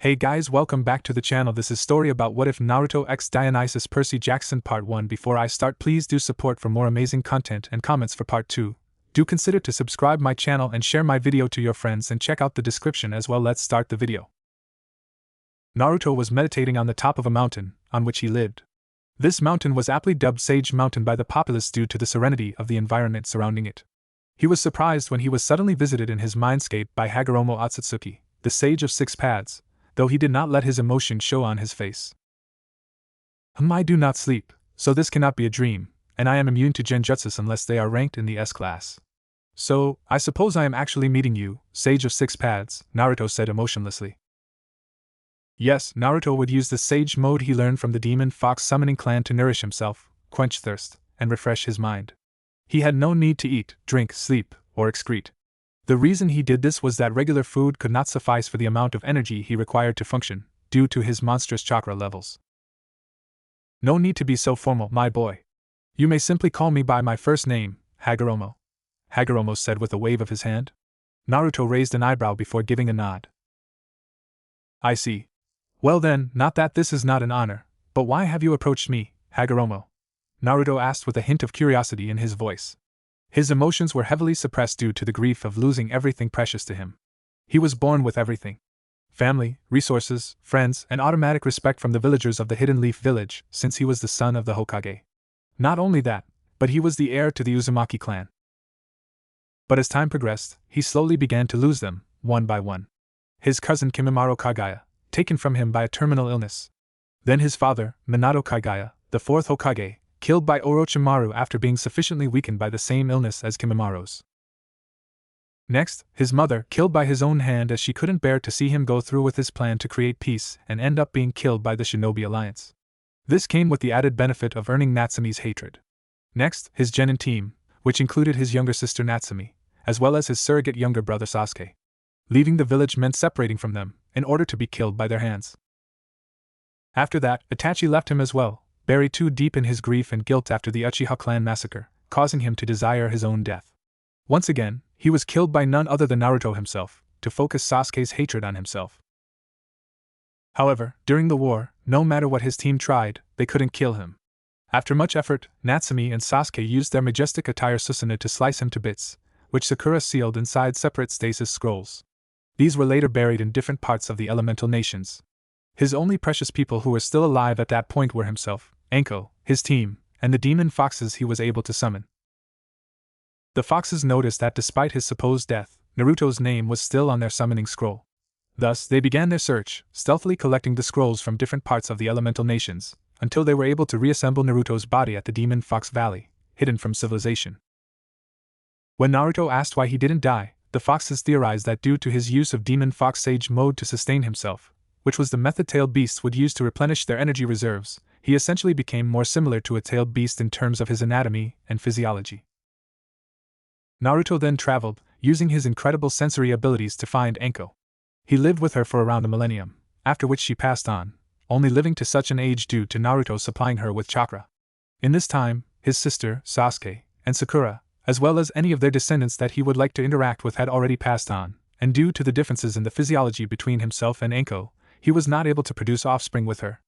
Hey guys, welcome back to the channel. This is story about What If Naruto x Dionysus Percy Jackson Part 1. Before I start, please do support for more amazing content and comments for Part 2. Do consider to subscribe my channel and share my video to your friends and check out the description as well. Let's start the video. Naruto was meditating on the top of a mountain, on which he lived. This mountain was aptly dubbed Sage Mountain by the populace due to the serenity of the environment surrounding it. He was surprised when he was suddenly visited in his mindscape by Hagoromo Otsutsuki, the Sage of Six Paths, though he did not let his emotion show on his face. I do not sleep, so this cannot be a dream, and I am immune to genjutsus unless they are ranked in the S class. So, I suppose I am actually meeting you, Sage of Six Paths, Naruto said emotionlessly. Yes, Naruto would use the sage mode he learned from the demon fox summoning clan to nourish himself, quench thirst, and refresh his mind. He had no need to eat, drink, sleep, or excrete. The reason he did this was that regular food could not suffice for the amount of energy he required to function, due to his monstrous chakra levels. No need to be so formal, my boy. You may simply call me by my first name, Hagoromo. Hagoromo said with a wave of his hand. Naruto raised an eyebrow before giving a nod. I see. Well then, not that this is not an honor, but why have you approached me, Hagoromo? Naruto asked with a hint of curiosity in his voice. His emotions were heavily suppressed due to the grief of losing everything precious to him. He was born with everything: family, resources, friends, and automatic respect from the villagers of the Hidden Leaf Village, since he was the son of the Hokage. Not only that, but he was the heir to the Uzumaki clan. But as time progressed, he slowly began to lose them, one by one. His cousin Kimimaro Kagaya, taken from him by a terminal illness. Then his father, Minato Kagaya, the fourth Hokage, killed by Orochimaru after being sufficiently weakened by the same illness as Kimimara's. Next, his mother, killed by his own hand as she couldn't bear to see him go through with his plan to create peace and end up being killed by the Shinobi Alliance. This came with the added benefit of earning Natsume's hatred. Next, his genin team, which included his younger sister Natsumi, as well as his surrogate younger brother Sasuke. Leaving the village meant separating from them, in order to be killed by their hands. After that, Itachi left him as well, buried too deep in his grief and guilt after the Uchiha clan massacre, causing him to desire his own death. Once again, he was killed by none other than Naruto himself, to focus Sasuke's hatred on himself. However, during the war, no matter what his team tried, they couldn't kill him. After much effort, Natsumi and Sasuke used their majestic attire Susanoo to slice him to bits, which Sakura sealed inside separate stasis scrolls. These were later buried in different parts of the elemental nations. His only precious people who were still alive at that point were himself, Anko, his team, and the demon foxes he was able to summon. The foxes noticed that despite his supposed death, Naruto's name was still on their summoning scroll. Thus, they began their search, stealthily collecting the scrolls from different parts of the elemental nations, until they were able to reassemble Naruto's body at the Demon Fox Valley, hidden from civilization. When Naruto asked why he didn't die, the foxes theorized that due to his use of Demon Fox Sage mode to sustain himself, which was the method tailed beasts would use to replenish their energy reserves, he essentially became more similar to a tailed beast in terms of his anatomy and physiology. Naruto then traveled, using his incredible sensory abilities to find Anko. He lived with her for around a millennium, after which she passed on, only living to such an age due to Naruto supplying her with chakra. In this time, his sister, Sasuke, and Sakura, as well as any of their descendants that he would like to interact with had already passed on, and due to the differences in the physiology between himself and Anko, he was not able to produce offspring with her.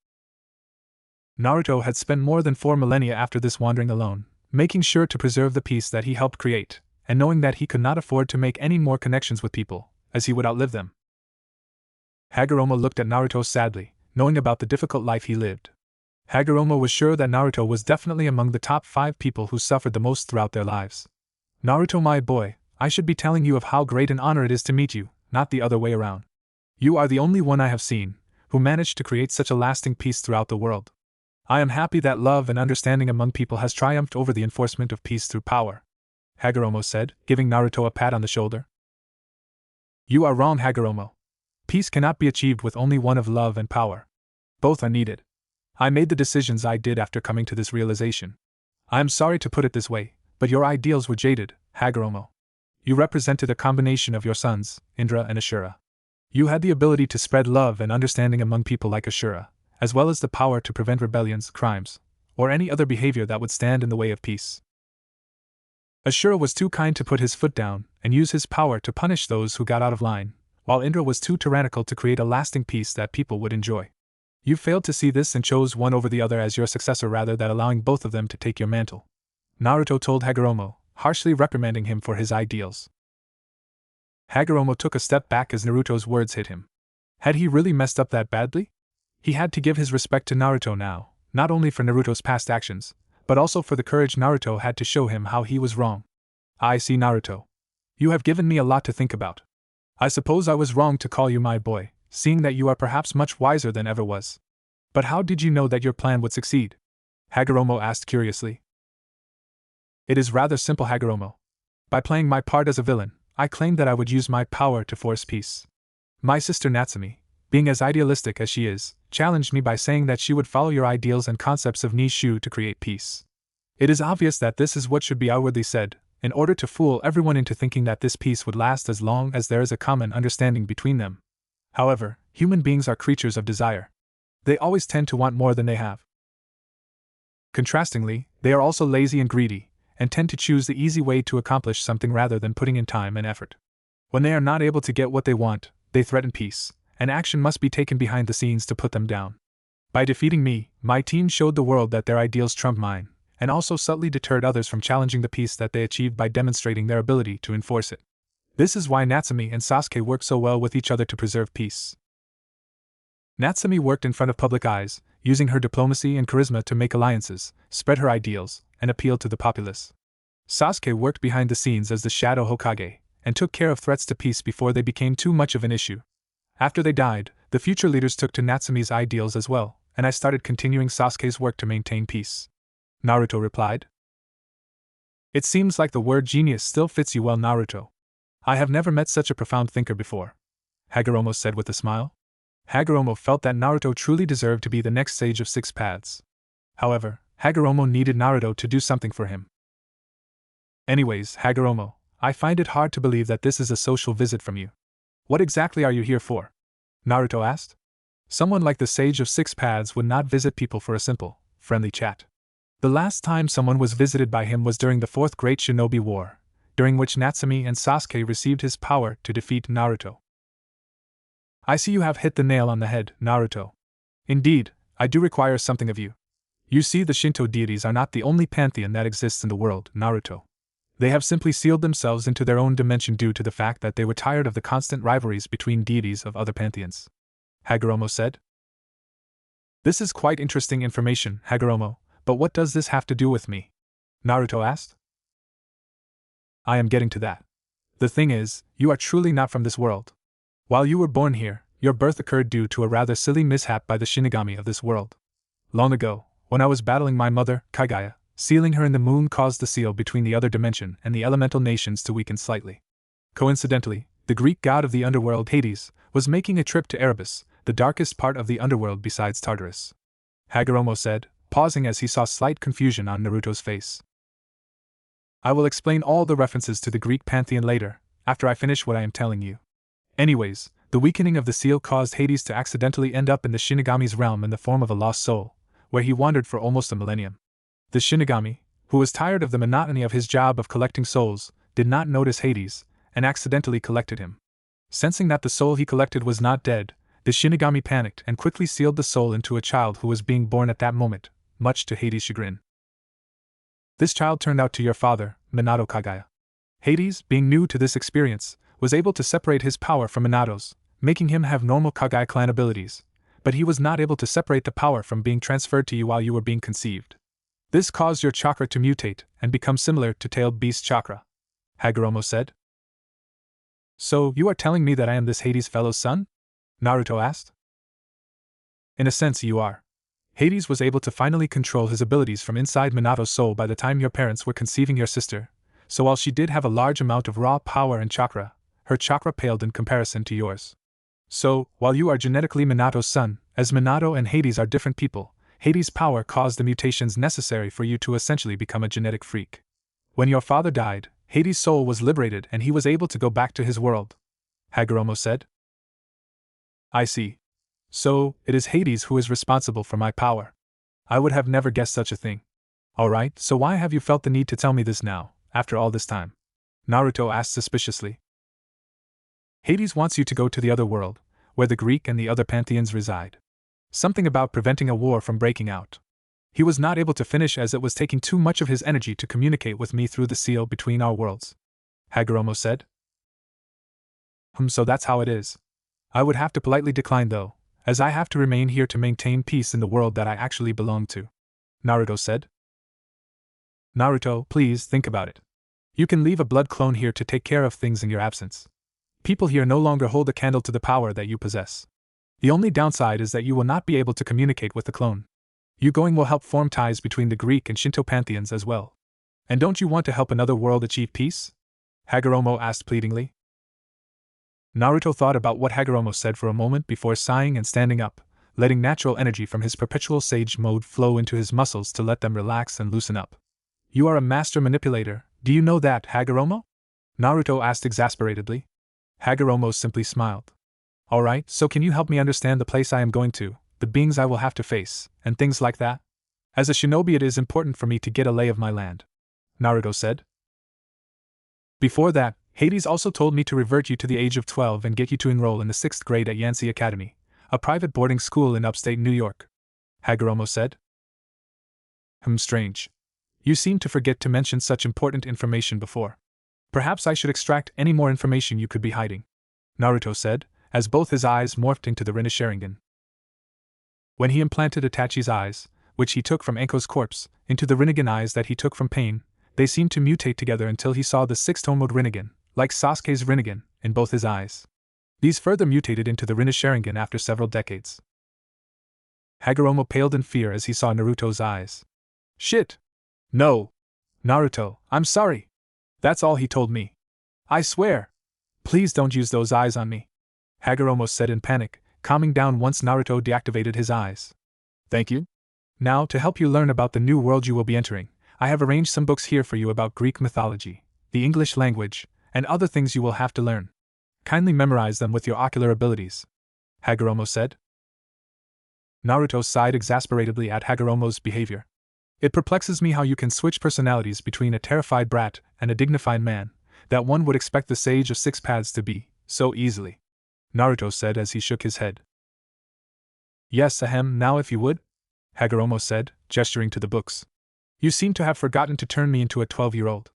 Naruto had spent more than 4 millennia after this wandering alone, making sure to preserve the peace that he helped create, and knowing that he could not afford to make any more connections with people, as he would outlive them. Hagoromo looked at Naruto sadly, knowing about the difficult life he lived. Hagoromo was sure that Naruto was definitely among the top 5 people who suffered the most throughout their lives. Naruto, my boy, I should be telling you of how great an honor it is to meet you, not the other way around. You are the only one I have seen who managed to create such a lasting peace throughout the world. I am happy that love and understanding among people has triumphed over the enforcement of peace through power, Hagoromo said, giving Naruto a pat on the shoulder. You are wrong, Hagoromo. Peace cannot be achieved with only one of love and power. Both are needed. I made the decisions I did after coming to this realization. I am sorry to put it this way, but your ideals were jaded, Hagoromo. You represented a combination of your sons, Indra and Ashura. You had the ability to spread love and understanding among people like Ashura, as well as the power to prevent rebellions, crimes, or any other behavior that would stand in the way of peace. Ashura was too kind to put his foot down and use his power to punish those who got out of line, while Indra was too tyrannical to create a lasting peace that people would enjoy. You failed to see this and chose one over the other as your successor rather than allowing both of them to take your mantle. Naruto told Hagoromo, harshly reprimanding him for his ideals. Hagoromo took a step back as Naruto's words hit him. Had he really messed up that badly? He had to give his respect to Naruto now, not only for Naruto's past actions, but also for the courage Naruto had to show him how he was wrong. I see, Naruto. You have given me a lot to think about. I suppose I was wrong to call you my boy, seeing that you are perhaps much wiser than ever was. But how did you know that your plan would succeed? Hagoromo asked curiously. It is rather simple, Hagoromo. By playing my part as a villain, I claimed that I would use my power to force peace. My sister Natsumi, being as idealistic as she is, challenged me by saying that she would follow your ideals and concepts of Nishu to create peace. It is obvious that this is what should be outwardly said, in order to fool everyone into thinking that this peace would last as long as there is a common understanding between them. However, human beings are creatures of desire. They always tend to want more than they have. Contrastingly, they are also lazy and greedy, and tend to choose the easy way to accomplish something rather than putting in time and effort. When they are not able to get what they want, they threaten peace, and action must be taken behind the scenes to put them down. By defeating me, my team showed the world that their ideals trump mine, and also subtly deterred others from challenging the peace that they achieved by demonstrating their ability to enforce it. This is why Natsumi and Sasuke work so well with each other to preserve peace. Natsumi worked in front of public eyes, using her diplomacy and charisma to make alliances, spread her ideals, and appeal to the populace. Sasuke worked behind the scenes as the Shadow Hokage, and took care of threats to peace before they became too much of an issue. After they died, the future leaders took to Natsumi's ideals as well, and I started continuing Sasuke's work to maintain peace. Naruto replied. It seems like the word genius still fits you well, Naruto. I have never met such a profound thinker before, Hagoromo said with a smile. Hagoromo felt that Naruto truly deserved to be the next sage of six paths. However, Hagoromo needed Naruto to do something for him. Anyways, Hagoromo, I find it hard to believe that this is a social visit from you. What exactly are you here for? Naruto asked. Someone like the Sage of Six Paths would not visit people for a simple, friendly chat. The last time someone was visited by him was during the Fourth Great Shinobi War, during which Natsumi and Sasuke received his power to defeat Naruto. I see you have hit the nail on the head, Naruto. Indeed, I do require something of you. You see, the Shinto deities are not the only pantheon that exists in the world, Naruto. They have simply sealed themselves into their own dimension due to the fact that they were tired of the constant rivalries between deities of other pantheons. Hagoromo said. This is quite interesting information, Hagoromo, but what does this have to do with me? Naruto asked. I am getting to that. The thing is, you are truly not from this world. While you were born here, your birth occurred due to a rather silly mishap by the Shinigami of this world. Long ago, when I was battling my mother, Kaguya, sealing her in the moon caused the seal between the other dimension and the elemental nations to weaken slightly. Coincidentally, the Greek god of the underworld, Hades, was making a trip to Erebus, the darkest part of the underworld besides Tartarus. Hagoromo said, pausing as he saw slight confusion on Naruto's face. I will explain all the references to the Greek pantheon later, after I finish what I am telling you. Anyways, the weakening of the seal caused Hades to accidentally end up in the Shinigami's realm in the form of a lost soul, where he wandered for almost a millennium. The Shinigami, who was tired of the monotony of his job of collecting souls, did not notice Hades, and accidentally collected him. Sensing that the soul he collected was not dead, the Shinigami panicked and quickly sealed the soul into a child who was being born at that moment, much to Hades' chagrin. This child turned out to your father, Minato Kaguya. Hades, being new to this experience, was able to separate his power from Minato's, making him have normal Kaguya clan abilities, but he was not able to separate the power from being transferred to you while you were being conceived. This caused your chakra to mutate and become similar to tailed beast chakra, Hagoromo said. So, you are telling me that I am this Hades fellow's son? Naruto asked. In a sense, you are. Hades was able to finally control his abilities from inside Minato's soul by the time your parents were conceiving your sister, so while she did have a large amount of raw power and chakra, her chakra paled in comparison to yours. So, while you are genetically Minato's son, as Minato and Hades are different people, Hades' power caused the mutations necessary for you to essentially become a genetic freak. When your father died, Hades' soul was liberated and he was able to go back to his world, Hagoromo said. I see. So, it is Hades who is responsible for my power. I would have never guessed such a thing. Alright, so why have you felt the need to tell me this now, after all this time? Naruto asked suspiciously. Hades wants you to go to the other world, where the Greek and the other pantheons reside. Something about preventing a war from breaking out. He was not able to finish as it was taking too much of his energy to communicate with me through the seal between our worlds. Hagoromo said. So that's how it is. I would have to politely decline though, as I have to remain here to maintain peace in the world that I actually belong to. Naruto said. Naruto, please think about it. You can leave a blood clone here to take care of things in your absence. People here no longer hold a candle to the power that you possess. The only downside is that you will not be able to communicate with the clone. You going will help form ties between the Greek and Shinto pantheons as well. And don't you want to help another world achieve peace? Hagoromo asked pleadingly. Naruto thought about what Hagoromo said for a moment before sighing and standing up, letting natural energy from his perpetual sage mode flow into his muscles to let them relax and loosen up. You are a master manipulator, do you know that, Hagoromo? Naruto asked exasperatedly. Hagoromo simply smiled. Alright, so can you help me understand the place I am going to, the beings I will have to face, and things like that? As a shinobi it is important for me to get a lay of my land, Naruto said. Before that, Hades also told me to revert you to the age of 12 and get you to enroll in the 6th grade at Yansei Academy, a private boarding school in upstate New York, Hagoromo said. Strange. You seem to forget to mention such important information before. Perhaps I should extract any more information you could be hiding, Naruto said, as both his eyes morphed into the Rinne Sharingan. When he implanted Itachi's eyes, which he took from Anko's corpse, into the Rinnegan eyes that he took from Pain, they seemed to mutate together until he saw the 6th mode Rinnegan, like Sasuke's Rinnegan, in both his eyes. These further mutated into the Rinne Sharingan after several decades. Hagoromo paled in fear as he saw Naruto's eyes. Shit! No! Naruto, I'm sorry! That's all he told me. I swear! Please don't use those eyes on me, Hagoromo said in panic, calming down once Naruto deactivated his eyes. Thank you. Now, to help you learn about the new world you will be entering, I have arranged some books here for you about Greek mythology, the English language, and other things you will have to learn. Kindly memorize them with your ocular abilities, Hagoromo said. Naruto sighed exasperatedly at Hagoromo's behavior. It perplexes me how you can switch personalities between a terrified brat and a dignified man, that one would expect the Sage of Six Paths to be, so easily, Naruto said as he shook his head. Yes, ahem, now if you would, Hagoromo said, gesturing to the books. You seem to have forgotten to turn me into a 12-year-old.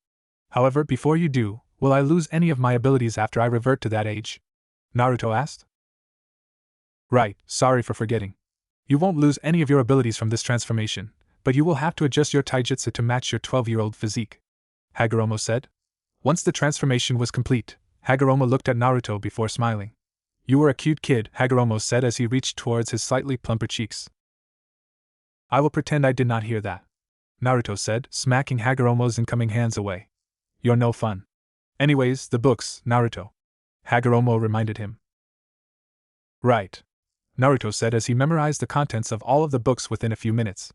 However, before you do, will I lose any of my abilities after I revert to that age? Naruto asked. Right, sorry for forgetting. You won't lose any of your abilities from this transformation, but you will have to adjust your taijutsu to match your 12-year-old physique, Hagoromo said. Once the transformation was complete, Hagoromo looked at Naruto before smiling. You were a cute kid, Hagoromo said as he reached towards his slightly plumper cheeks. I will pretend I did not hear that, Naruto said, smacking Hagoromo's incoming hands away. You're no fun. Anyways, the books, Naruto, Hagoromo reminded him. Right, Naruto said as he memorized the contents of all of the books within a few minutes.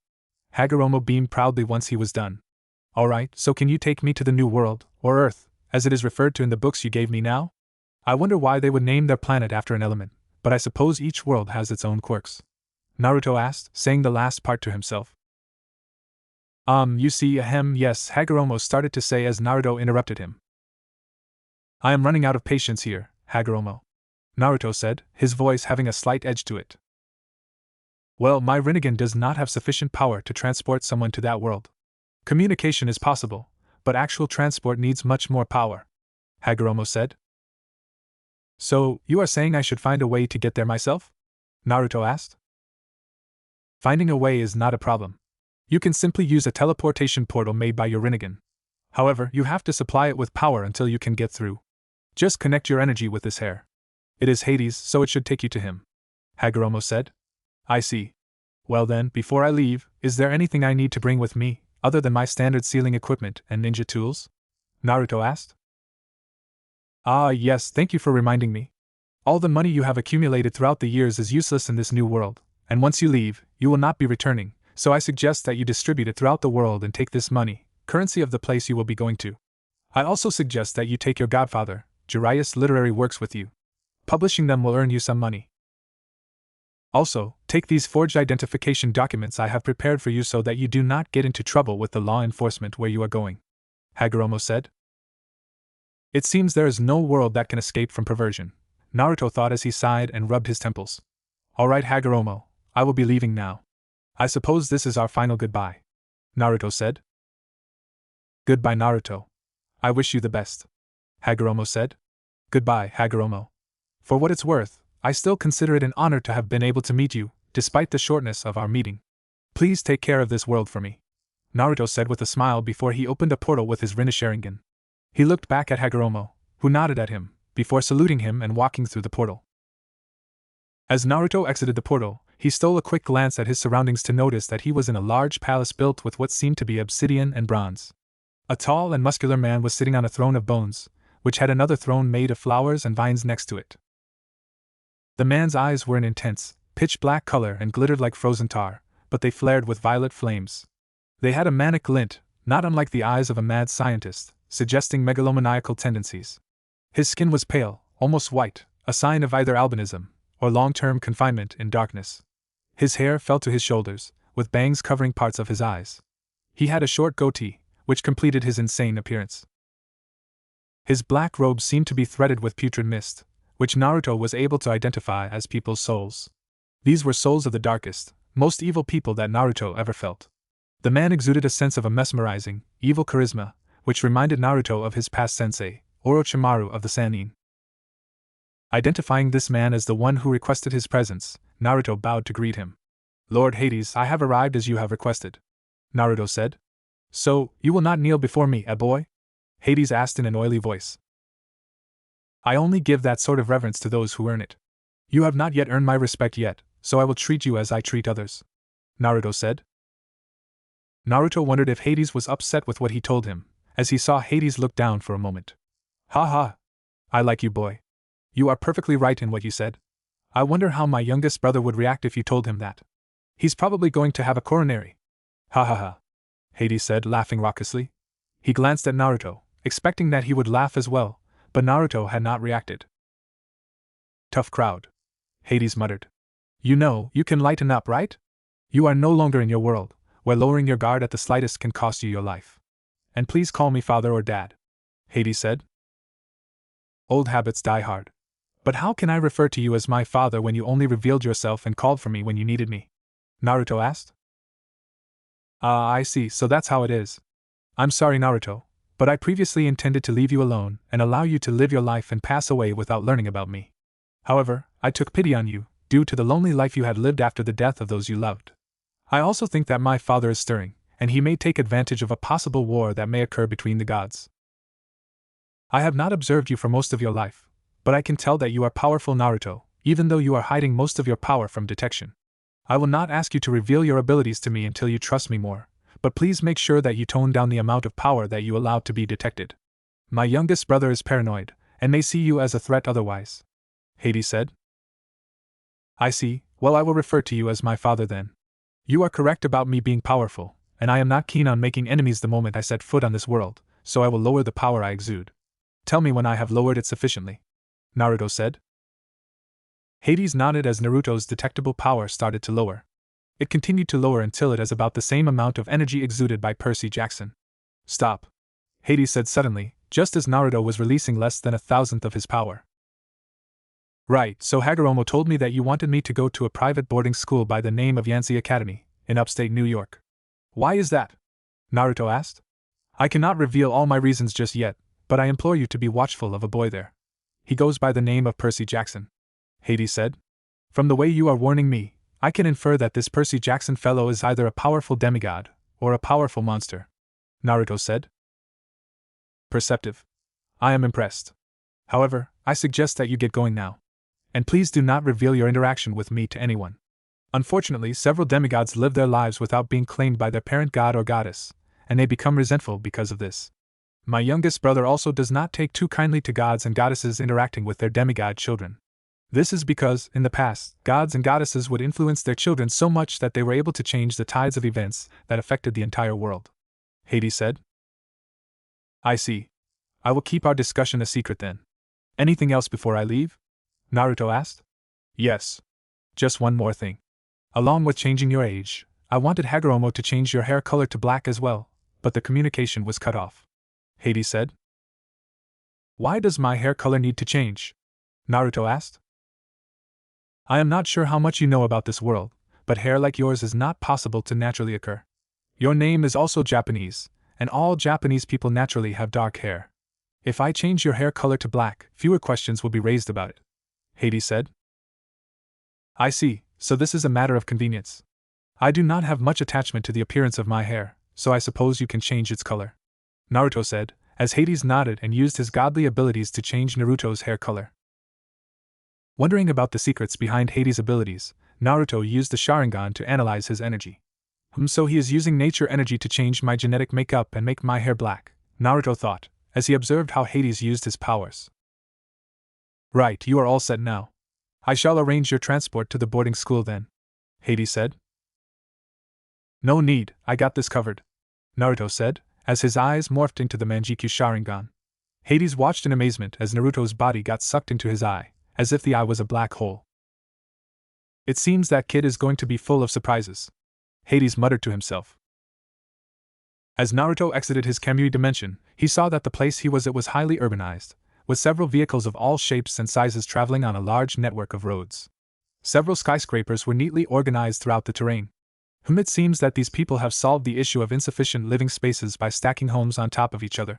Hagoromo beamed proudly once he was done. Alright, so can you take me to the new world, or Earth, as it is referred to in the books you gave me now? I wonder why they would name their planet after an element, but I suppose each world has its own quirks, Naruto asked, saying the last part to himself. You see, ahem, yes, Hagoromo started to say as Naruto interrupted him. I am running out of patience here, Hagoromo, Naruto said, his voice having a slight edge to it. Well, my Rinnegan does not have sufficient power to transport someone to that world. Communication is possible, but actual transport needs much more power, Hagoromo said. So, you are saying I should find a way to get there myself? Naruto asked. Finding a way is not a problem. You can simply use a teleportation portal made by your Rinnegan. However, you have to supply it with power until you can get through. Just connect your energy with this hair. It is Hades, so it should take you to him, Hagoromo said. I see. Well then, before I leave, is there anything I need to bring with me, other than my standard sealing equipment and ninja tools? Naruto asked. Ah yes, thank you for reminding me. All the money you have accumulated throughout the years is useless in this new world, and once you leave, you will not be returning, so I suggest that you distribute it throughout the world and take this money, currency of the place you will be going to. I also suggest that you take your godfather, Jiraiya's literary works with you. Publishing them will earn you some money. Also, take these forged identification documents I have prepared for you so that you do not get into trouble with the law enforcement where you are going, Hagoromo said. It seems there is no world that can escape from perversion, Naruto thought as he sighed and rubbed his temples. Alright Hagoromo, I will be leaving now. I suppose this is our final goodbye. Naruto said. Goodbye Naruto. I wish you the best. Hagoromo said. Goodbye, Hagoromo. For what it's worth, I still consider it an honor to have been able to meet you, despite the shortness of our meeting. Please take care of this world for me. Naruto said with a smile before he opened a portal with his Rinne Sharingan. He looked back at Hagoromo, who nodded at him, before saluting him and walking through the portal. As Naruto exited the portal, he stole a quick glance at his surroundings to notice that he was in a large palace built with what seemed to be obsidian and bronze. A tall and muscular man was sitting on a throne of bones, which had another throne made of flowers and vines next to it. The man's eyes were an intense, pitch-black color and glittered like frozen tar, but they flared with violet flames. They had a manic glint, not unlike the eyes of a mad scientist, suggesting megalomaniacal tendencies. His skin was pale, almost white, a sign of either albinism or long-term confinement in darkness. His hair fell to his shoulders, with bangs covering parts of his eyes. He had a short goatee, which completed his insane appearance. His black robe seemed to be threaded with putrid mist, which Naruto was able to identify as people's souls. These were souls of the darkest, most evil people that Naruto ever felt. The man exuded a sense of a mesmerizing, evil charisma, which reminded Naruto of his past sensei, Orochimaru of the Sannin. Identifying this man as the one who requested his presence, Naruto bowed to greet him. Lord Hades, I have arrived as you have requested. Naruto said. So, you will not kneel before me, boy? Hades asked in an oily voice. I only give that sort of reverence to those who earn it. You have not yet earned my respect yet, so I will treat you as I treat others. Naruto said. Naruto wondered if Hades was upset with what he told him, as he saw Hades look down for a moment. Ha ha! I like you, boy. You are perfectly right in what you said. I wonder how my youngest brother would react if you told him that. He's probably going to have a coronary. Ha ha ha! Hades said, laughing raucously. He glanced at Naruto, expecting that he would laugh as well, but Naruto had not reacted. Tough crowd. Hades muttered. You know, you can lighten up, right? You are no longer in your world, where lowering your guard at the slightest can cost you your life. And please call me father or dad. Hades said. Old habits die hard. But how can I refer to you as my father when you only revealed yourself and called for me when you needed me? Naruto asked. Ah, I see, so that's how it is. I'm sorry, Naruto, but I previously intended to leave you alone and allow you to live your life and pass away without learning about me. However, I took pity on you, due to the lonely life you had lived after the death of those you loved. I also think that my father is stirring, and he may take advantage of a possible war that may occur between the gods. I have not observed you for most of your life, but I can tell that you are powerful, Naruto, even though you are hiding most of your power from detection. I will not ask you to reveal your abilities to me until you trust me more, but please make sure that you tone down the amount of power that you allow to be detected. My youngest brother is paranoid, and may see you as a threat otherwise. Hades said. I see, well I will refer to you as my father then. You are correct about me being powerful, and I am not keen on making enemies the moment I set foot on this world, so I will lower the power I exude. Tell me when I have lowered it sufficiently. Naruto said. Hades nodded as Naruto's detectable power started to lower. It continued to lower until it is about the same amount of energy exuded by Percy Jackson. Stop. Hades said suddenly, just as Naruto was releasing less than 1,000th of his power. Right, so Hagoromo told me that you wanted me to go to a private boarding school by the name of Yancy Academy, in upstate New York. Why is that? Naruto asked. I cannot reveal all my reasons just yet, but I implore you to be watchful of a boy there. He goes by the name of Percy Jackson. Hades said. From the way you are warning me, I can infer that this Percy Jackson fellow is either a powerful demigod, or a powerful monster. Naruto said. Perceptive. I am impressed. However, I suggest that you get going now. And please do not reveal your interaction with me to anyone. Unfortunately, several demigods live their lives without being claimed by their parent god or goddess, and they become resentful because of this. My youngest brother also does not take too kindly to gods and goddesses interacting with their demigod children. This is because, in the past, gods and goddesses would influence their children so much that they were able to change the tides of events that affected the entire world. Hades said. I see. I will keep our discussion a secret then. Anything else before I leave? Naruto asked. Yes. Just one more thing. Along with changing your age, I wanted Hagoromo to change your hair color to black as well, but the communication was cut off. Hades said. Why does my hair color need to change? Naruto asked. I am not sure how much you know about this world, but hair like yours is not possible to naturally occur. Your name is also Japanese, and all Japanese people naturally have dark hair. If I change your hair color to black, fewer questions will be raised about it, Hades said. I see, so this is a matter of convenience. I do not have much attachment to the appearance of my hair, so I suppose you can change its color, Naruto said, as Hades nodded and used his godly abilities to change Naruto's hair color. Wondering about the secrets behind Hades' abilities, Naruto used the Sharingan to analyze his energy. So he is using nature energy to change my genetic makeup and make my hair black, Naruto thought, as he observed how Hades used his powers. Right, you are all set now. I shall arrange your transport to the boarding school then, Hades said. No need, I got this covered, Naruto said, as his eyes morphed into the Manjikyu Sharingan. Hades watched in amazement as Naruto's body got sucked into his eye, as if the eye was a black hole. It seems that kid is going to be full of surprises, Hades muttered to himself. As Naruto exited his Kamui dimension, he saw that the place he was at was highly urbanized, with several vehicles of all shapes and sizes traveling on a large network of roads. Several skyscrapers were neatly organized throughout the terrain. It seems that these people have solved the issue of insufficient living spaces by stacking homes on top of each other.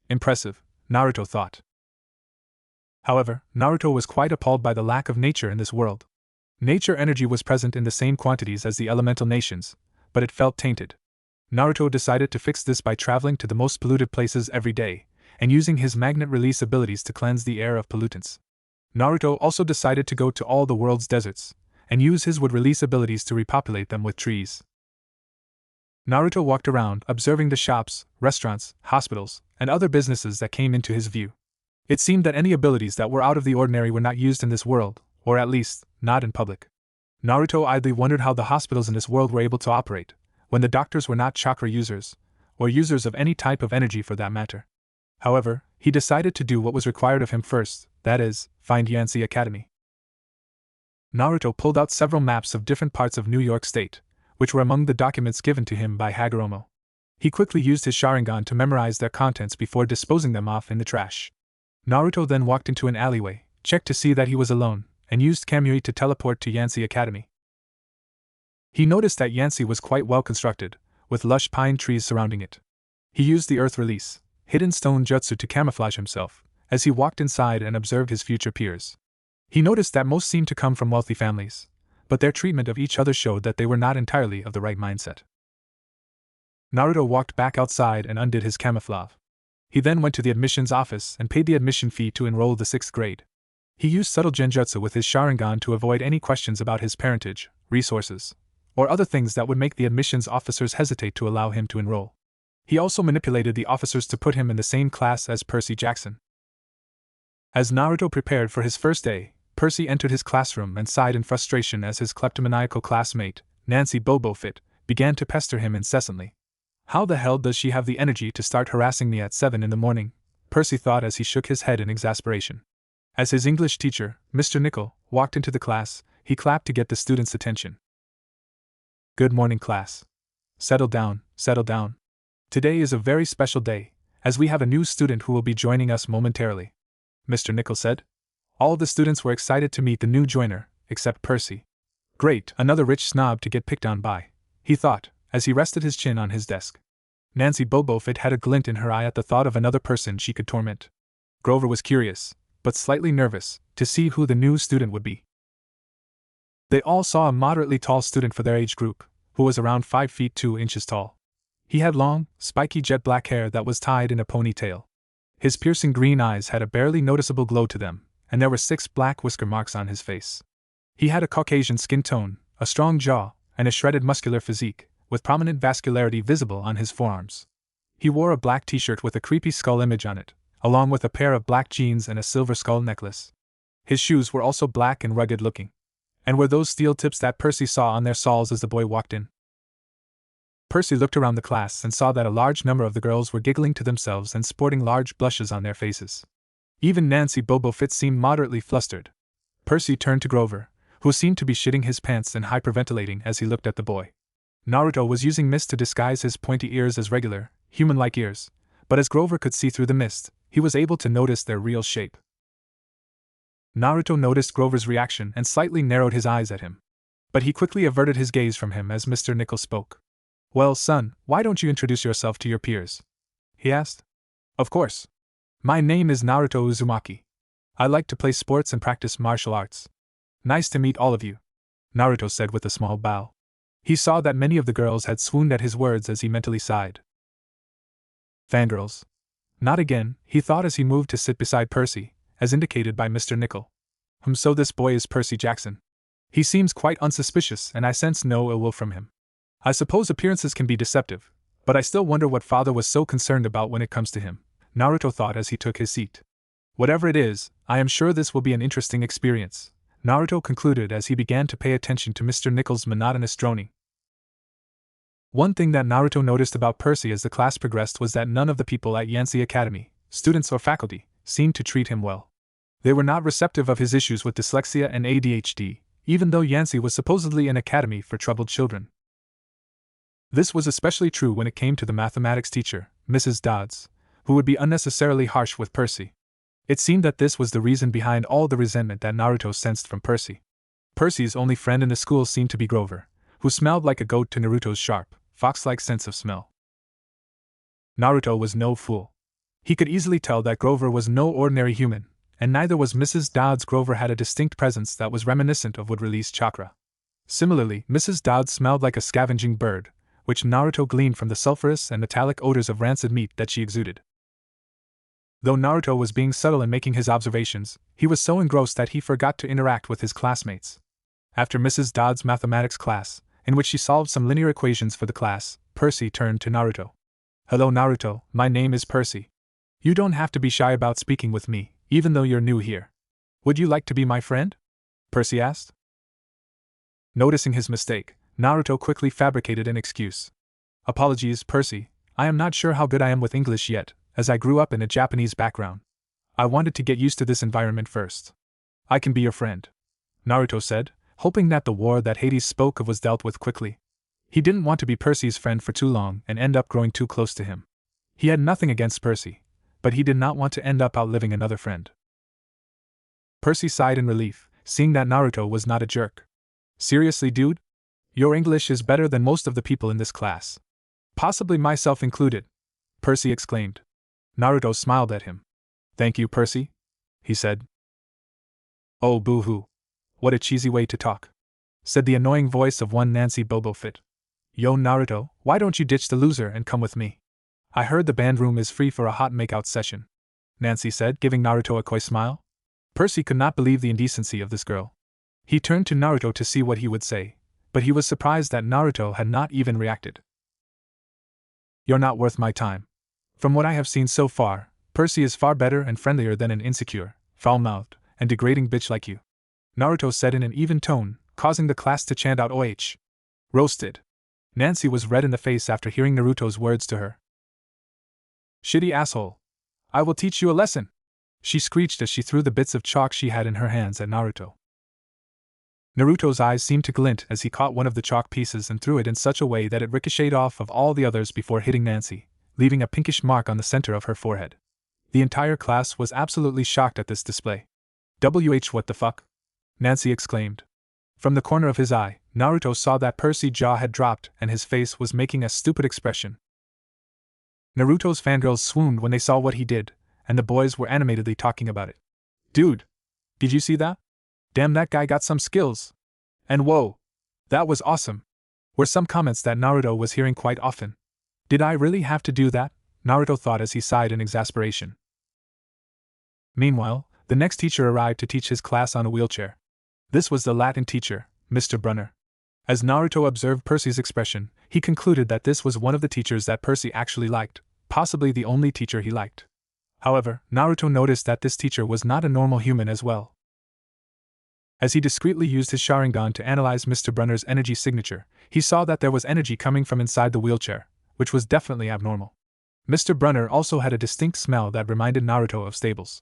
Impressive, Naruto thought. However, Naruto was quite appalled by the lack of nature in this world. Nature energy was present in the same quantities as the elemental nations, but it felt tainted. Naruto decided to fix this by traveling to the most polluted places every day, and using his magnet release abilities to cleanse the air of pollutants. Naruto also decided to go to all the world's deserts, and use his wood release abilities to repopulate them with trees. Naruto walked around, observing the shops, restaurants, hospitals, and other businesses that came into his view. It seemed that any abilities that were out of the ordinary were not used in this world, or at least, not in public. Naruto idly wondered how the hospitals in this world were able to operate, when the doctors were not chakra users, or users of any type of energy for that matter. However, he decided to do what was required of him first, that is, find Yancy Academy. Naruto pulled out several maps of different parts of New York State, which were among the documents given to him by Hagoromo. He quickly used his Sharingan to memorize their contents before disposing them off in the trash. Naruto then walked into an alleyway, checked to see that he was alone, and used Kamui to teleport to Yancy Academy. He noticed that Yancy was quite well constructed, with lush pine trees surrounding it. He used the earth release, hidden stone jutsu to camouflage himself, as he walked inside and observed his future peers. He noticed that most seemed to come from wealthy families, but their treatment of each other showed that they were not entirely of the right mindset. Naruto walked back outside and undid his camouflage. He then went to the admissions office and paid the admission fee to enroll the 6th grade. He used subtle genjutsu with his Sharingan to avoid any questions about his parentage, resources, or other things that would make the admissions officers hesitate to allow him to enroll. He also manipulated the officers to put him in the same class as Percy Jackson. As Naruto prepared for his first day, Percy entered his classroom and sighed in frustration as his kleptomaniacal classmate, Nancy Bobofit, began to pester him incessantly. How the hell does she have the energy to start harassing me at 7 in the morning? Percy thought as he shook his head in exasperation. As his English teacher, Mr. Nickel, walked into the class, he clapped to get the students' attention. Good morning, class. Settle down, settle down. Today is a very special day, as we have a new student who will be joining us momentarily, Mr. Nickel said. All the students were excited to meet the new joiner, except Percy. Great, another rich snob to get picked on by, he thought, as he rested his chin on his desk. Nancy Bobofit had a glint in her eye at the thought of another person she could torment. Grover was curious, but slightly nervous, to see who the new student would be. They all saw a moderately tall student for their age group, who was around 5 feet 2 inches tall. He had long, spiky jet black hair that was tied in a ponytail. His piercing green eyes had a barely noticeable glow to them, and there were 6 black whisker marks on his face. He had a Caucasian skin tone, a strong jaw, and a shredded muscular physique, with prominent vascularity visible on his forearms. He wore a black t-shirt with a creepy skull image on it, along with a pair of black jeans and a silver skull necklace. His shoes were also black and rugged looking, and were those steel tips that Percy saw on their soles as the boy walked in. Percy looked around the class and saw that a large number of the girls were giggling to themselves and sporting large blushes on their faces. Even Nancy Bobofit seemed moderately flustered. Percy turned to Grover, who seemed to be shitting his pants and hyperventilating as he looked at the boy. Naruto was using mist to disguise his pointy ears as regular, human-like ears, but as Grover could see through the mist, he was able to notice their real shape. Naruto noticed Grover's reaction and slightly narrowed his eyes at him. But he quickly averted his gaze from him as Mr. Nickel spoke. "Well, son, why don't you introduce yourself to your peers?" he asked. "Of course. My name is Naruto Uzumaki. I like to play sports and practice martial arts. Nice to meet all of you," Naruto said with a small bow. He saw that many of the girls had swooned at his words as he mentally sighed. Fangirls. Not again, he thought as he moved to sit beside Percy, as indicated by Mr. Nickel. So this boy is Percy Jackson. He seems quite unsuspicious and I sense no ill will from him. I suppose appearances can be deceptive, but I still wonder what father was so concerned about when it comes to him, Naruto thought as he took his seat. Whatever it is, I am sure this will be an interesting experience, Naruto concluded as he began to pay attention to Mr. Nickel's monotonous droning. One thing that Naruto noticed about Percy as the class progressed was that none of the people at Yancy Academy, students or faculty, seemed to treat him well. They were not receptive of his issues with dyslexia and ADHD, even though Yancy was supposedly an academy for troubled children. This was especially true when it came to the mathematics teacher, Mrs. Dodds, who would be unnecessarily harsh with Percy. It seemed that this was the reason behind all the resentment that Naruto sensed from Percy. Percy's only friend in the school seemed to be Grover, who smelled like a goat to Naruto's sharp, fox-like sense of smell. Naruto was no fool. He could easily tell that Grover was no ordinary human, and neither was Mrs. Dodds. Grover had a distinct presence that was reminiscent of wood-released chakra. Similarly, Mrs. Dodds smelled like a scavenging bird, which Naruto gleaned from the sulfurous and metallic odors of rancid meat that she exuded. Though Naruto was being subtle in making his observations, he was so engrossed that he forgot to interact with his classmates. After Mrs. Dodds' mathematics class, in which she solved some linear equations for the class, Percy turned to Naruto. "Hello Naruto, my name is Percy. You don't have to be shy about speaking with me, even though you're new here. Would you like to be my friend?" Percy asked. Noticing his mistake, Naruto quickly fabricated an excuse. "Apologies, Percy, I am not sure how good I am with English yet, as I grew up in a Japanese background. I wanted to get used to this environment first." "I can be your friend," Naruto said, hoping that the war that Hades spoke of was dealt with quickly. He didn't want to be Percy's friend for too long and end up growing too close to him. He had nothing against Percy, but he did not want to end up outliving another friend. Percy sighed in relief, seeing that Naruto was not a jerk. "Seriously, dude? Your English is better than most of the people in this class. Possibly myself included," Percy exclaimed. Naruto smiled at him. "Thank you, Percy," he said. "Oh, boo-hoo. What a cheesy way to talk," said the annoying voice of one Nancy Bobofit. "Yo, Naruto, why don't you ditch the loser and come with me? I heard the band room is free for a hot makeout session," Nancy said, giving Naruto a coy smile. Percy could not believe the indecency of this girl. He turned to Naruto to see what he would say, but he was surprised that Naruto had not even reacted. "You're not worth my time. From what I have seen so far, Percy is far better and friendlier than an insecure, foul-mouthed, and degrading bitch like you," Naruto said in an even tone, causing the class to chant out "OH." Roasted. Nancy was red in the face after hearing Naruto's words to her. "Shitty asshole. I will teach you a lesson," she screeched as she threw the bits of chalk she had in her hands at Naruto. Naruto's eyes seemed to glint as he caught one of the chalk pieces and threw it in such a way that it ricocheted off of all the others before hitting Nancy, leaving a pinkish mark on the center of her forehead. The entire class was absolutely shocked at this display. What the fuck?" Nancy exclaimed. From the corner of his eye, Naruto saw that Percy's jaw had dropped and his face was making a stupid expression. Naruto's fangirls swooned when they saw what he did, and the boys were animatedly talking about it. "Dude! Did you see that? Damn, that guy got some skills! And whoa! That was awesome!" were some comments that Naruto was hearing quite often. Did I really have to do that? Naruto thought as he sighed in exasperation. Meanwhile, the next teacher arrived to teach his class on a wheelchair. This was the Latin teacher, Mr. Brunner. As Naruto observed Percy's expression, he concluded that this was one of the teachers that Percy actually liked, possibly the only teacher he liked. However, Naruto noticed that this teacher was not a normal human as well. As he discreetly used his Sharingan to analyze Mr. Brunner's energy signature, he saw that there was energy coming from inside the wheelchair, which was definitely abnormal. Mr. Brunner also had a distinct smell that reminded Naruto of stables.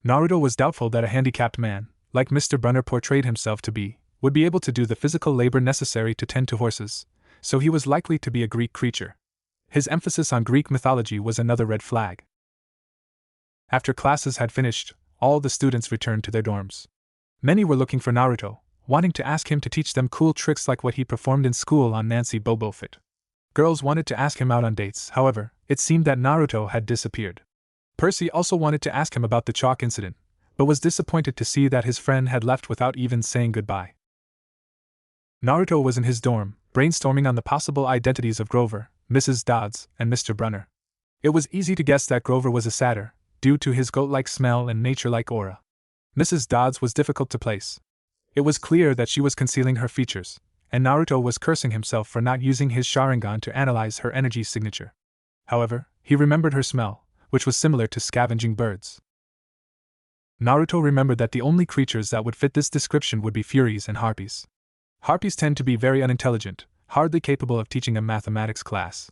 Naruto was doubtful that a handicapped man, like Mr. Brunner portrayed himself to be, would be able to do the physical labor necessary to tend to horses, so he was likely to be a Greek creature. His emphasis on Greek mythology was another red flag. After classes had finished, all the students returned to their dorms. Many were looking for Naruto, wanting to ask him to teach them cool tricks like what he performed in school on Nancy Bobofit. Girls wanted to ask him out on dates, however, it seemed that Naruto had disappeared. Percy also wanted to ask him about the chalk incident, but was disappointed to see that his friend had left without even saying goodbye. Naruto was in his dorm, brainstorming on the possible identities of Grover, Mrs. Dodds, and Mr. Brunner. It was easy to guess that Grover was a satyr, due to his goat-like smell and nature-like aura. Mrs. Dodds was difficult to place. It was clear that she was concealing her features, and Naruto was cursing himself for not using his Sharingan to analyze her energy signature. However, he remembered her smell, which was similar to scavenging birds. Naruto remembered that the only creatures that would fit this description would be Furies and Harpies. Harpies tend to be very unintelligent, hardly capable of teaching a mathematics class.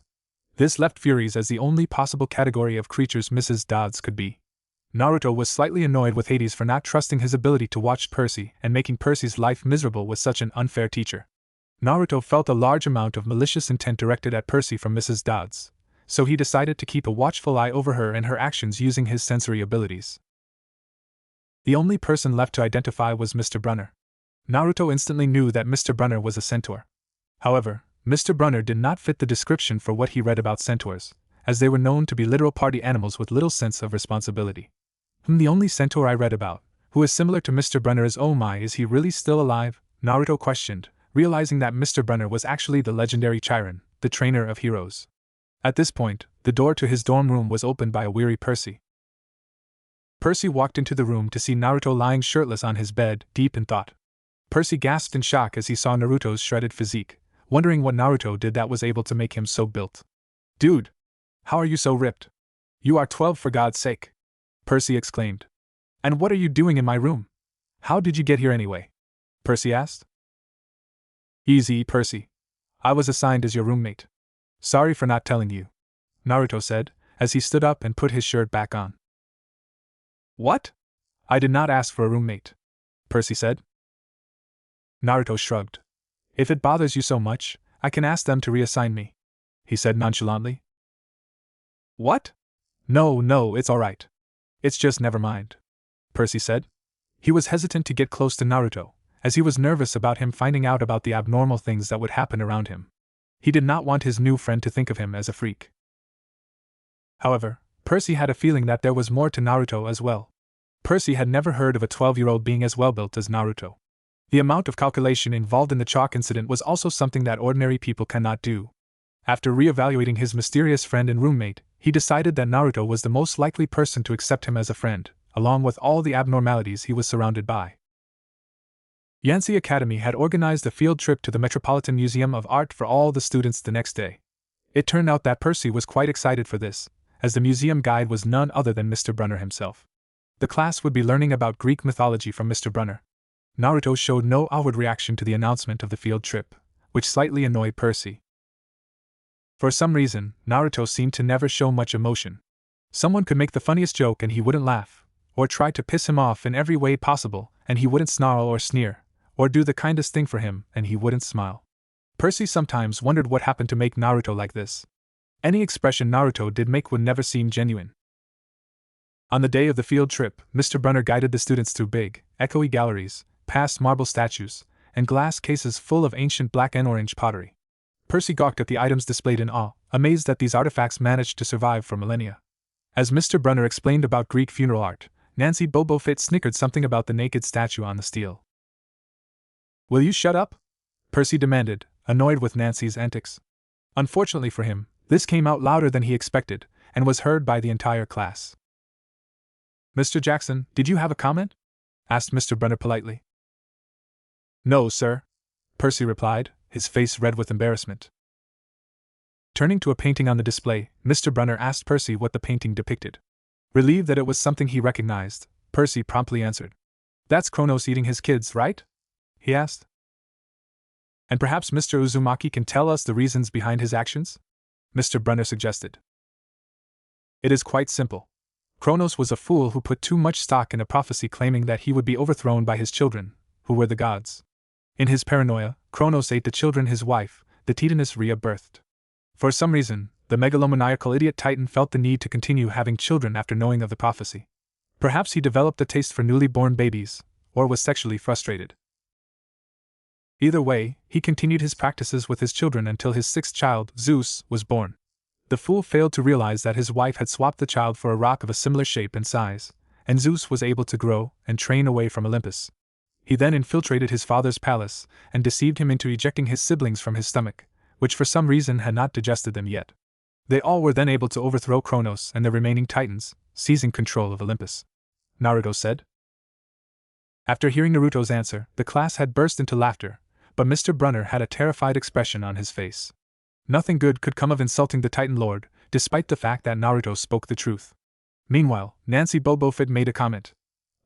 This left Furies as the only possible category of creatures Mrs. Dodds could be. Naruto was slightly annoyed with Hades for not trusting his ability to watch Percy and making Percy's life miserable with such an unfair teacher. Naruto felt a large amount of malicious intent directed at Percy from Mrs. Dodds, so he decided to keep a watchful eye over her and her actions using his sensory abilities. The only person left to identify was Mr. Brunner. Naruto instantly knew that Mr. Brunner was a centaur. However, Mr. Brunner did not fit the description for what he read about centaurs, as they were known to be literal party animals with little sense of responsibility. The only centaur I read about, who is similar to Mr. Brunner, is oh my, is he really still alive? Naruto questioned, realizing that Mr. Brunner was actually the legendary Chiron, the trainer of heroes. At this point, the door to his dorm room was opened by a weary Percy. Percy walked into the room to see Naruto lying shirtless on his bed, deep in thought. Percy gasped in shock as he saw Naruto's shredded physique, wondering what Naruto did that was able to make him so built. "Dude! How are you so ripped? You are 12 for God's sake!" Percy exclaimed. "And what are you doing in my room? How did you get here anyway?" Percy asked. "Easy, Percy. I was assigned as your roommate. Sorry for not telling you," Naruto said, as he stood up and put his shirt back on. "What? I did not ask for a roommate," Percy said. Naruto shrugged. "If it bothers you so much, I can ask them to reassign me," he said nonchalantly. "What? No, it's alright. It's just never mind," Percy said. He was hesitant to get close to Naruto, as he was nervous about him finding out about the abnormal things that would happen around him. He did not want his new friend to think of him as a freak. However, Percy had a feeling that there was more to Naruto as well. Percy had never heard of a 12-year-old being as well-built as Naruto. The amount of calculation involved in the chalk incident was also something that ordinary people cannot do. After re-evaluating his mysterious friend and roommate, he decided that Naruto was the most likely person to accept him as a friend, along with all the abnormalities he was surrounded by. Yancy Academy had organized a field trip to the Metropolitan Museum of Art for all the students the next day. It turned out that Percy was quite excited for this, as the museum guide was none other than Mr. Brunner himself. The class would be learning about Greek mythology from Mr. Brunner. Naruto showed no outward reaction to the announcement of the field trip, which slightly annoyed Percy. For some reason, Naruto seemed to never show much emotion. Someone could make the funniest joke and he wouldn't laugh, or try to piss him off in every way possible, and he wouldn't snarl or sneer, or do the kindest thing for him, and he wouldn't smile. Percy sometimes wondered what happened to make Naruto like this. Any expression Naruto did make would never seem genuine. On the day of the field trip, Mr. Brunner guided the students through big, echoey galleries, past marble statues, and glass cases full of ancient black and orange pottery. Percy gawked at the items displayed in awe, amazed that these artifacts managed to survive for millennia. As Mr. Brunner explained about Greek funeral art, Nancy Bobofit snickered something about the naked statue on the stele. "Will you shut up?" Percy demanded, annoyed with Nancy's antics. Unfortunately for him, this came out louder than he expected, and was heard by the entire class. "Mr. Jackson, did you have a comment?" asked Mr. Brunner politely. "No, sir," Percy replied, his face red with embarrassment. Turning to a painting on the display, Mr. Brunner asked Percy what the painting depicted. Relieved that it was something he recognized, Percy promptly answered. "That's Kronos eating his kids, right?" he asked. "And perhaps Mr. Uzumaki can tell us the reasons behind his actions?" Mr. Brunner suggested. "It is quite simple. Kronos was a fool who put too much stock in a prophecy claiming that he would be overthrown by his children, who were the gods. In his paranoia, Kronos ate the children his wife, the Titaness Rhea, birthed. For some reason, the megalomaniacal idiot Titan felt the need to continue having children after knowing of the prophecy. Perhaps he developed a taste for newly born babies, or was sexually frustrated. Either way, he continued his practices with his children until his sixth child, Zeus, was born. The fool failed to realize that his wife had swapped the child for a rock of a similar shape and size, and Zeus was able to grow and train away from Olympus. He then infiltrated his father's palace and deceived him into ejecting his siblings from his stomach, which for some reason had not digested them yet. They all were then able to overthrow Kronos and the remaining Titans, seizing control of Olympus. Naruto said. After hearing Naruto's answer, the class had burst into laughter, but Mr. Brunner had a terrified expression on his face. Nothing good could come of insulting the Titan Lord, despite the fact that Naruto spoke the truth. Meanwhile, Nancy Bobofit made a comment.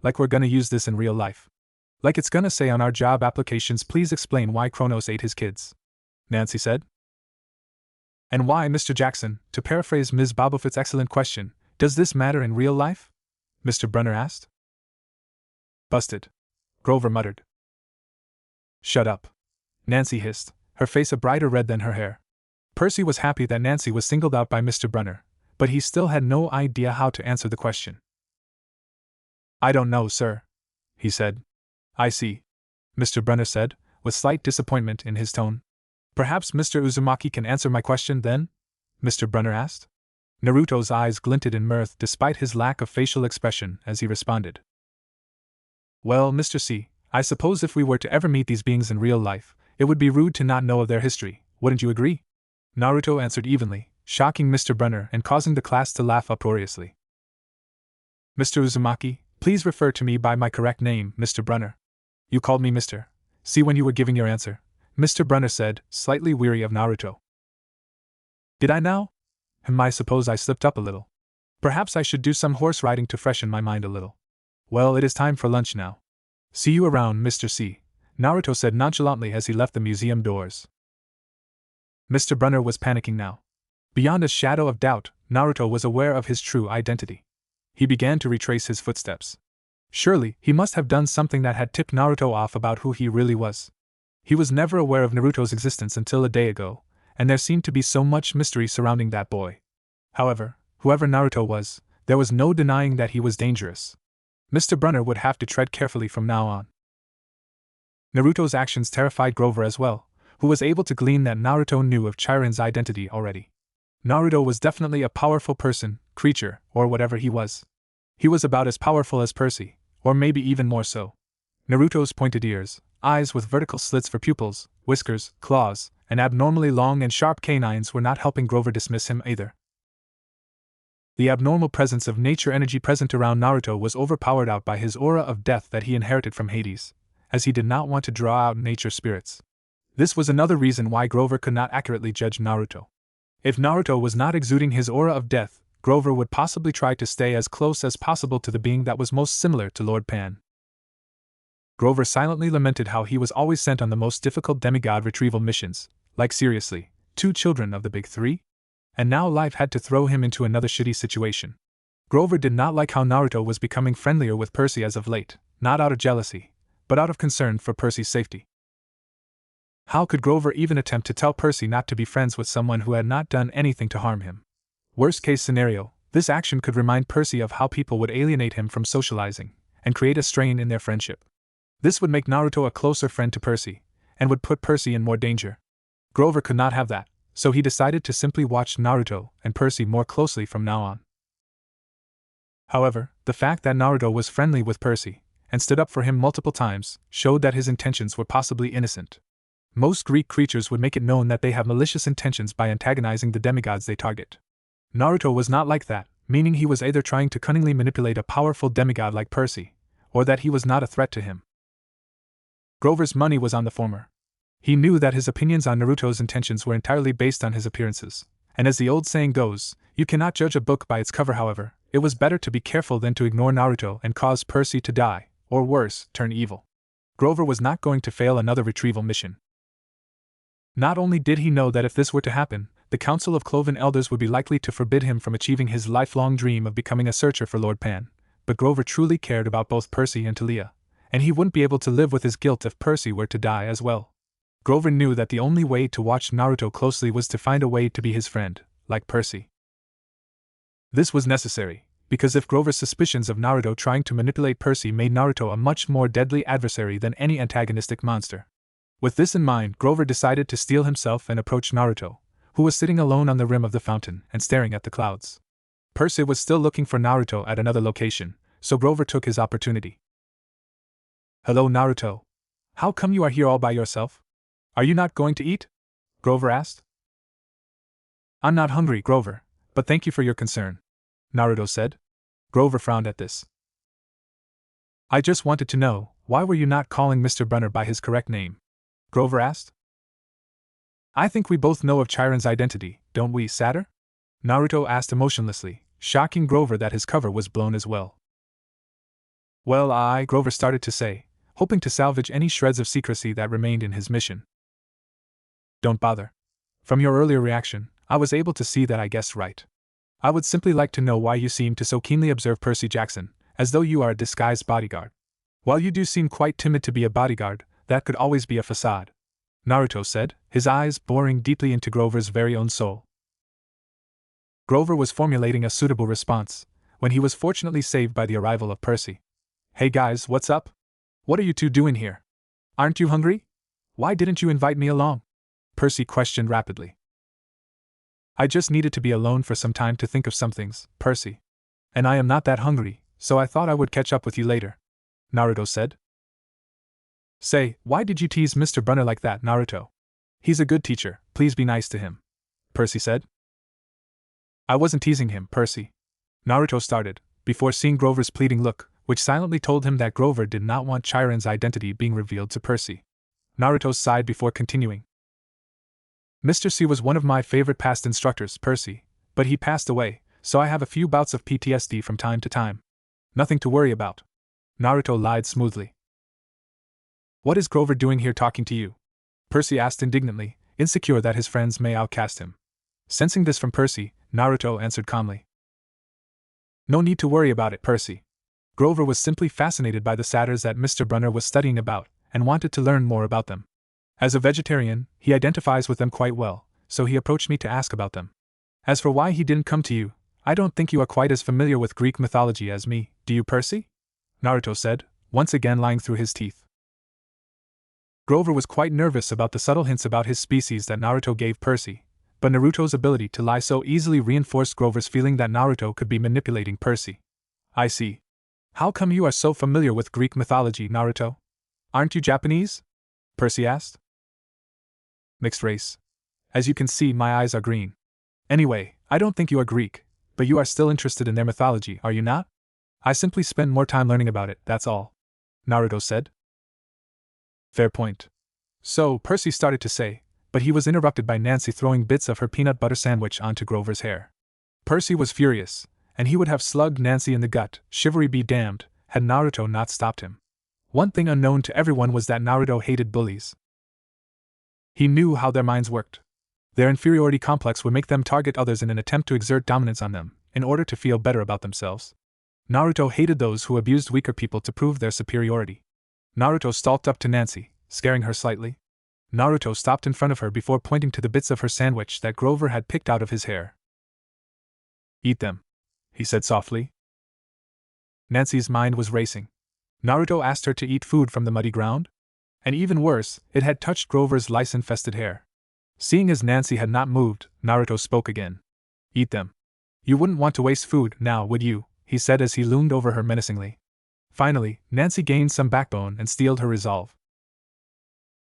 Like we're gonna use this in real life. Like it's gonna say on our job applications, please explain why Kronos ate his kids. Nancy said. And why, Mr. Jackson, to paraphrase Ms. Bobofit's excellent question, does this matter in real life? Mr. Brunner asked. Busted. Grover muttered. Shut up. Nancy hissed, her face a brighter red than her hair. Percy was happy that Nancy was singled out by Mr. Brunner, but he still had no idea how to answer the question. I don't know, sir, he said. I see, Mr. Brunner said, with slight disappointment in his tone. Perhaps Mr. Uzumaki can answer my question then? Mr. Brunner asked. Naruto's eyes glinted in mirth despite his lack of facial expression as he responded. Well, Mr. C, I suppose if we were to ever meet these beings in real life, it would be rude to not know of their history, wouldn't you agree? Naruto answered evenly, shocking Mr. Brunner and causing the class to laugh uproariously. Mr. Uzumaki, please refer to me by my correct name, Mr. Brunner. You called me Mr. C when you were giving your answer, Mr. Brunner said, slightly weary of Naruto. Did I now? I suppose I slipped up a little. Perhaps I should do some horse riding to freshen my mind a little. Well, it is time for lunch now. See you around, Mr. C, Naruto said nonchalantly as he left the museum doors. Mr. Brunner was panicking now. Beyond a shadow of doubt, Naruto was aware of his true identity. He began to retrace his footsteps. Surely, he must have done something that had tipped Naruto off about who he really was. He was never aware of Naruto's existence until a day ago, and there seemed to be so much mystery surrounding that boy. However, whoever Naruto was, there was no denying that he was dangerous. Mr. Brunner would have to tread carefully from now on. Naruto's actions terrified Grover as well, who was able to glean that Naruto knew of Chirin's identity already. Naruto was definitely a powerful person, creature, or whatever he was. He was about as powerful as Percy, or maybe even more so. Naruto's pointed ears, eyes with vertical slits for pupils, whiskers, claws, and abnormally long and sharp canines were not helping Grover dismiss him either. The abnormal presence of nature energy present around Naruto was overpowered out by his aura of death that he inherited from Hades, as he did not want to draw out nature spirits. This was another reason why Grover could not accurately judge Naruto. If Naruto was not exuding his aura of death, Grover would possibly try to stay as close as possible to the being that was most similar to Lord Pan. Grover silently lamented how he was always sent on the most difficult demigod retrieval missions, like seriously, 2 children of the big 3? And now life had to throw him into another shitty situation. Grover did not like how Naruto was becoming friendlier with Percy as of late, not out of jealousy, but out of concern for Percy's safety. How could Grover even attempt to tell Percy not to be friends with someone who had not done anything to harm him? Worst case scenario, this action could remind Percy of how people would alienate him from socializing, and create a strain in their friendship. This would make Naruto a closer friend to Percy, and would put Percy in more danger. Grover could not have that, so he decided to simply watch Naruto and Percy more closely from now on. However, the fact that Naruto was friendly with Percy, and stood up for him multiple times, showed that his intentions were possibly innocent. Most Greek creatures would make it known that they have malicious intentions by antagonizing the demigods they target. Naruto was not like that, meaning he was either trying to cunningly manipulate a powerful demigod like Percy, or that he was not a threat to him. Grover's money was on the former. He knew that his opinions on Naruto's intentions were entirely based on his appearances, and as the old saying goes, you cannot judge a book by its cover. However, it was better to be careful than to ignore Naruto and cause Percy to die, or worse, turn evil. Grover was not going to fail another retrieval mission. Not only did he know that if this were to happen, the Council of Cloven Elders would be likely to forbid him from achieving his lifelong dream of becoming a searcher for Lord Pan, but Grover truly cared about both Percy and Talia, and he wouldn't be able to live with his guilt if Percy were to die as well. Grover knew that the only way to watch Naruto closely was to find a way to be his friend, like Percy. This was necessary, because if Grover's suspicions of Naruto trying to manipulate Percy made Naruto a much more deadly adversary than any antagonistic monster. With this in mind, Grover decided to steel himself and approach Naruto, who was sitting alone on the rim of the fountain and staring at the clouds. Percy was still looking for Naruto at another location, so Grover took his opportunity. "Hello, Naruto. How come you are here all by yourself? Are you not going to eat?" Grover asked. "I'm not hungry, Grover, but thank you for your concern," Naruto said. Grover frowned at this. "I just wanted to know, why were you not calling Mr. Brunner by his correct name?" Grover asked. "I think we both know of Chiron's identity, don't we, Satyr?" Naruto asked emotionlessly, shocking Grover that his cover was blown as well. "Well, Grover started to say, hoping to salvage any shreds of secrecy that remained in his mission. "Don't bother. From your earlier reaction, I was able to see that I guessed right. I would simply like to know why you seem to so keenly observe Percy Jackson, as though you are a disguised bodyguard. While you do seem quite timid to be a bodyguard, that could always be a facade," Naruto said, his eyes boring deeply into Grover's very own soul. Grover was formulating a suitable response, when he was fortunately saved by the arrival of Percy. "Hey guys, what's up? What are you two doing here? Aren't you hungry? Why didn't you invite me along?" Percy questioned rapidly. "I just needed to be alone for some time to think of some things, Percy. And I am not that hungry, so I thought I would catch up with you later," Naruto said. "Say, why did you tease Mr. Brunner like that, Naruto? He's a good teacher, please be nice to him," Percy said. "I wasn't teasing him, Percy," Naruto started, before seeing Grover's pleading look, which silently told him that Grover did not want Chiron's identity being revealed to Percy. Naruto sighed before continuing. "Mr. C was one of my favorite past instructors, Percy, but he passed away, so I have a few bouts of PTSD from time to time. Nothing to worry about," Naruto lied smoothly. "What is Grover doing here talking to you?" Percy asked indignantly, insecure that his friends may outcast him. Sensing this from Percy, Naruto answered calmly. "No need to worry about it, Percy. Grover was simply fascinated by the satyrs that Mr. Brunner was studying about, and wanted to learn more about them. As a vegetarian, he identifies with them quite well, so he approached me to ask about them. As for why he didn't come to you, I don't think you are quite as familiar with Greek mythology as me, do you, Percy?" Naruto said, once again lying through his teeth. Grover was quite nervous about the subtle hints about his species that Naruto gave Percy, but Naruto's ability to lie so easily reinforced Grover's feeling that Naruto could be manipulating Percy. "I see. How come you are so familiar with Greek mythology, Naruto? Aren't you Japanese?" Percy asked. "Mixed race. As you can see, my eyes are green. Anyway, I don't think you are Greek, but you are still interested in their mythology, are you not? I simply spend more time learning about it, that's all," Naruto said. "Fair point." So, Percy started to say, but he was interrupted by Nancy throwing bits of her peanut butter sandwich onto Grover's hair. Percy was furious, and he would have slugged Nancy in the gut, shivery be damned, had Naruto not stopped him. One thing unknown to everyone was that Naruto hated bullies. He knew how their minds worked. Their inferiority complex would make them target others in an attempt to exert dominance on them, in order to feel better about themselves. Naruto hated those who abused weaker people to prove their superiority. Naruto stalked up to Nancy, scaring her slightly. Naruto stopped in front of her before pointing to the bits of her sandwich that Grover had picked out of his hair. "Eat them," he said softly. Nancy's mind was racing. Naruto asked her to eat food from the muddy ground? And even worse, it had touched Grover's lice-infested hair. Seeing as Nancy had not moved, Naruto spoke again. "Eat them. You wouldn't want to waste food, now would you?" he said as he loomed over her menacingly. Finally, Nancy gained some backbone and steeled her resolve.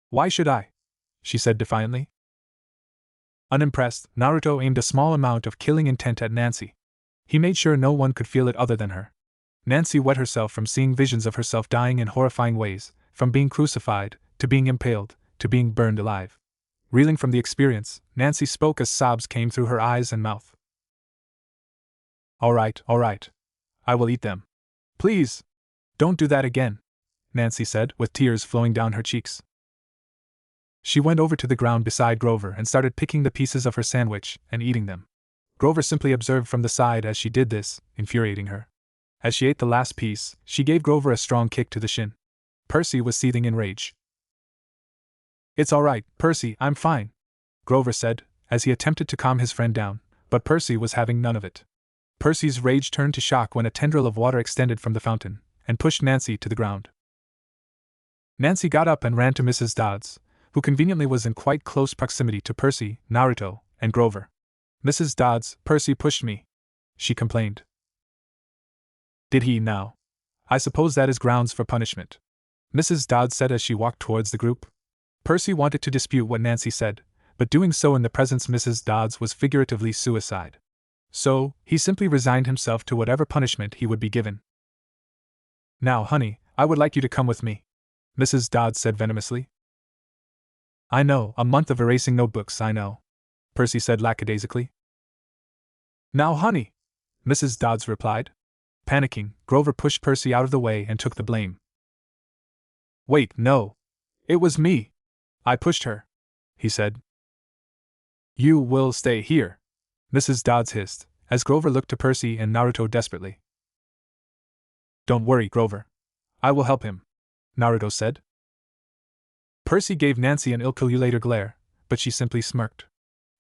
"Why should I?" she said defiantly. Unimpressed, Naruto aimed a small amount of killing intent at Nancy. He made sure no one could feel it other than her. Nancy wet herself from seeing visions of herself dying in horrifying ways, from being crucified, to being impaled, to being burned alive. Reeling from the experience, Nancy spoke as sobs came through her eyes and mouth. All right. I will eat them. Please, don't do that again," Nancy said, with tears flowing down her cheeks. She went over to the ground beside Grover and started picking the pieces of her sandwich and eating them. Grover simply observed from the side as she did this, infuriating her. As she ate the last piece, she gave Grover a strong kick to the shin. Percy was seething in rage. "It's all right, Percy, I'm fine," Grover said, as he attempted to calm his friend down, but Percy was having none of it. Percy's rage turned to shock when a tendril of water extended from the fountain and pushed Nancy to the ground. Nancy got up and ran to Mrs. Dodds, who conveniently was in quite close proximity to Percy, Naruto, and Grover. "Mrs. Dodds, Percy pushed me," she complained. "Did he now? I suppose that is grounds for punishment," Mrs. Dodds said as she walked towards the group. Percy wanted to dispute what Nancy said, but doing so in the presence of Mrs. Dodds was figuratively suicide. So, he simply resigned himself to whatever punishment he would be given. "Now, honey, I would like you to come with me," Mrs. Dodds said venomously. "I know, a month of erasing notebooks, I know," Percy said lackadaisically. "Now, honey," Mrs. Dodds replied. Panicking, Grover pushed Percy out of the way and took the blame. "Wait, no. It was me. I pushed her," he said. "You will stay here," Mrs. Dodds hissed, as Grover looked to Percy and Naruto desperately. "Don't worry, Grover. I will help him," Naruto said. Percy gave Nancy an ill-calculated glare, but she simply smirked.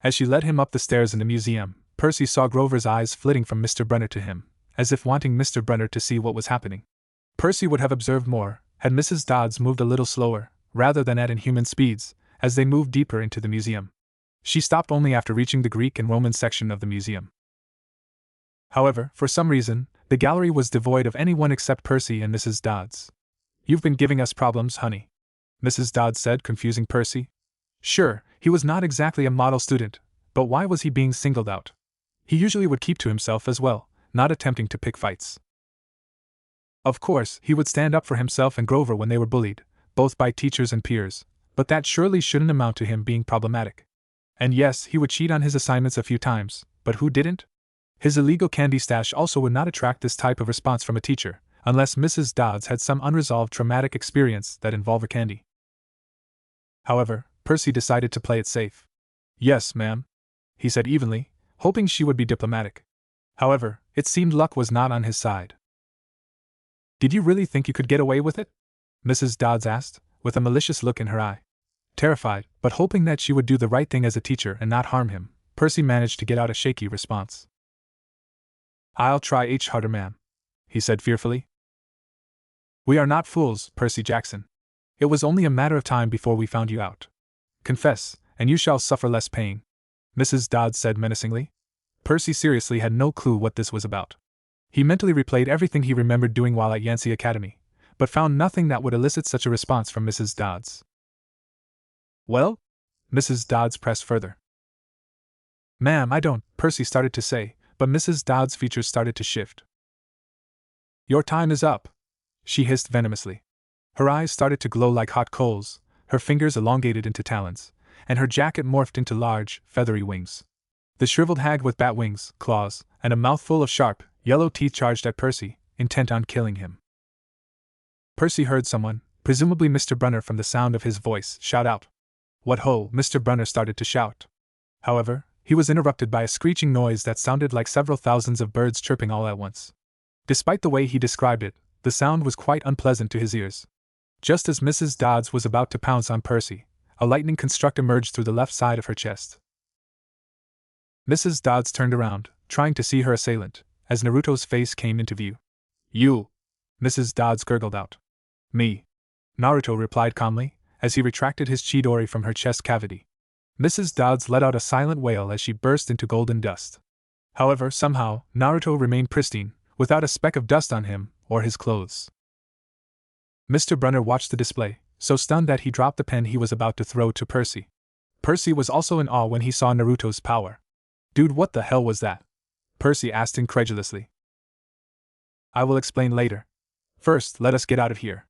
As she led him up the stairs in the museum, Percy saw Grover's eyes flitting from Mr. Brenner to him, as if wanting Mr. Brenner to see what was happening. Percy would have observed more, had Mrs. Dodds moved a little slower, rather than at inhuman speeds, as they moved deeper into the museum. She stopped only after reaching the Greek and Roman section of the museum. However, for some reason, the gallery was devoid of anyone except Percy and Mrs. Dodds. "You've been giving us problems, honey," Mrs. Dodds said, confusing Percy. Sure, he was not exactly a model student, but why was he being singled out? He usually would keep to himself as well, not attempting to pick fights. Of course, he would stand up for himself and Grover when they were bullied, both by teachers and peers, but that surely shouldn't amount to him being problematic. And yes, he would cheat on his assignments a few times, but who didn't? His illegal candy stash also would not attract this type of response from a teacher, unless Mrs. Dodds had some unresolved traumatic experience that involved her candy. However, Percy decided to play it safe. "Yes, ma'am," he said evenly, hoping she would be diplomatic. However, it seemed luck was not on his side. "Did you really think you could get away with it?" Mrs. Dodds asked, with a malicious look in her eye. Terrified, but hoping that she would do the right thing as a teacher and not harm him, Percy managed to get out a shaky response. "I'll try harder, ma'am," he said fearfully. "We are not fools, Percy Jackson. It was only a matter of time before we found you out. Confess, and you shall suffer less pain," Mrs. Dodds said menacingly. Percy seriously had no clue what this was about. He mentally replayed everything he remembered doing while at Yancey Academy, but found nothing that would elicit such a response from Mrs. Dodds. "Well?" Mrs. Dodds pressed further. "Ma'am, I don't," Percy started to say, but Mrs. Dodds' features started to shift. "Your time is up," she hissed venomously. Her eyes started to glow like hot coals, her fingers elongated into talons, and her jacket morphed into large, feathery wings. The shriveled hag with bat wings, claws, and a mouthful of sharp, yellow teeth charged at Percy, intent on killing him. Percy heard someone, presumably Mr. Brunner from the sound of his voice, shout out. "What ho!" Mr. Brunner started to shout. However, he was interrupted by a screeching noise that sounded like several thousands of birds chirping all at once. Despite the way he described it, the sound was quite unpleasant to his ears. Just as Mrs. Dodds was about to pounce on Percy, a lightning construct emerged through the left side of her chest. Mrs. Dodds turned around, trying to see her assailant, as Naruto's face came into view. "You!" Mrs. Dodds gurgled out. "Me," Naruto replied calmly, as he retracted his Chidori from her chest cavity. Mrs. Dodds let out a silent wail as she burst into golden dust. However, somehow, Naruto remained pristine, without a speck of dust on him or his clothes. Mr. Brunner watched the display, so stunned that he dropped the pen he was about to throw to Percy. Percy was also in awe when he saw Naruto's power. "Dude, what the hell was that?" Percy asked incredulously. "I will explain later. First, let us get out of here,"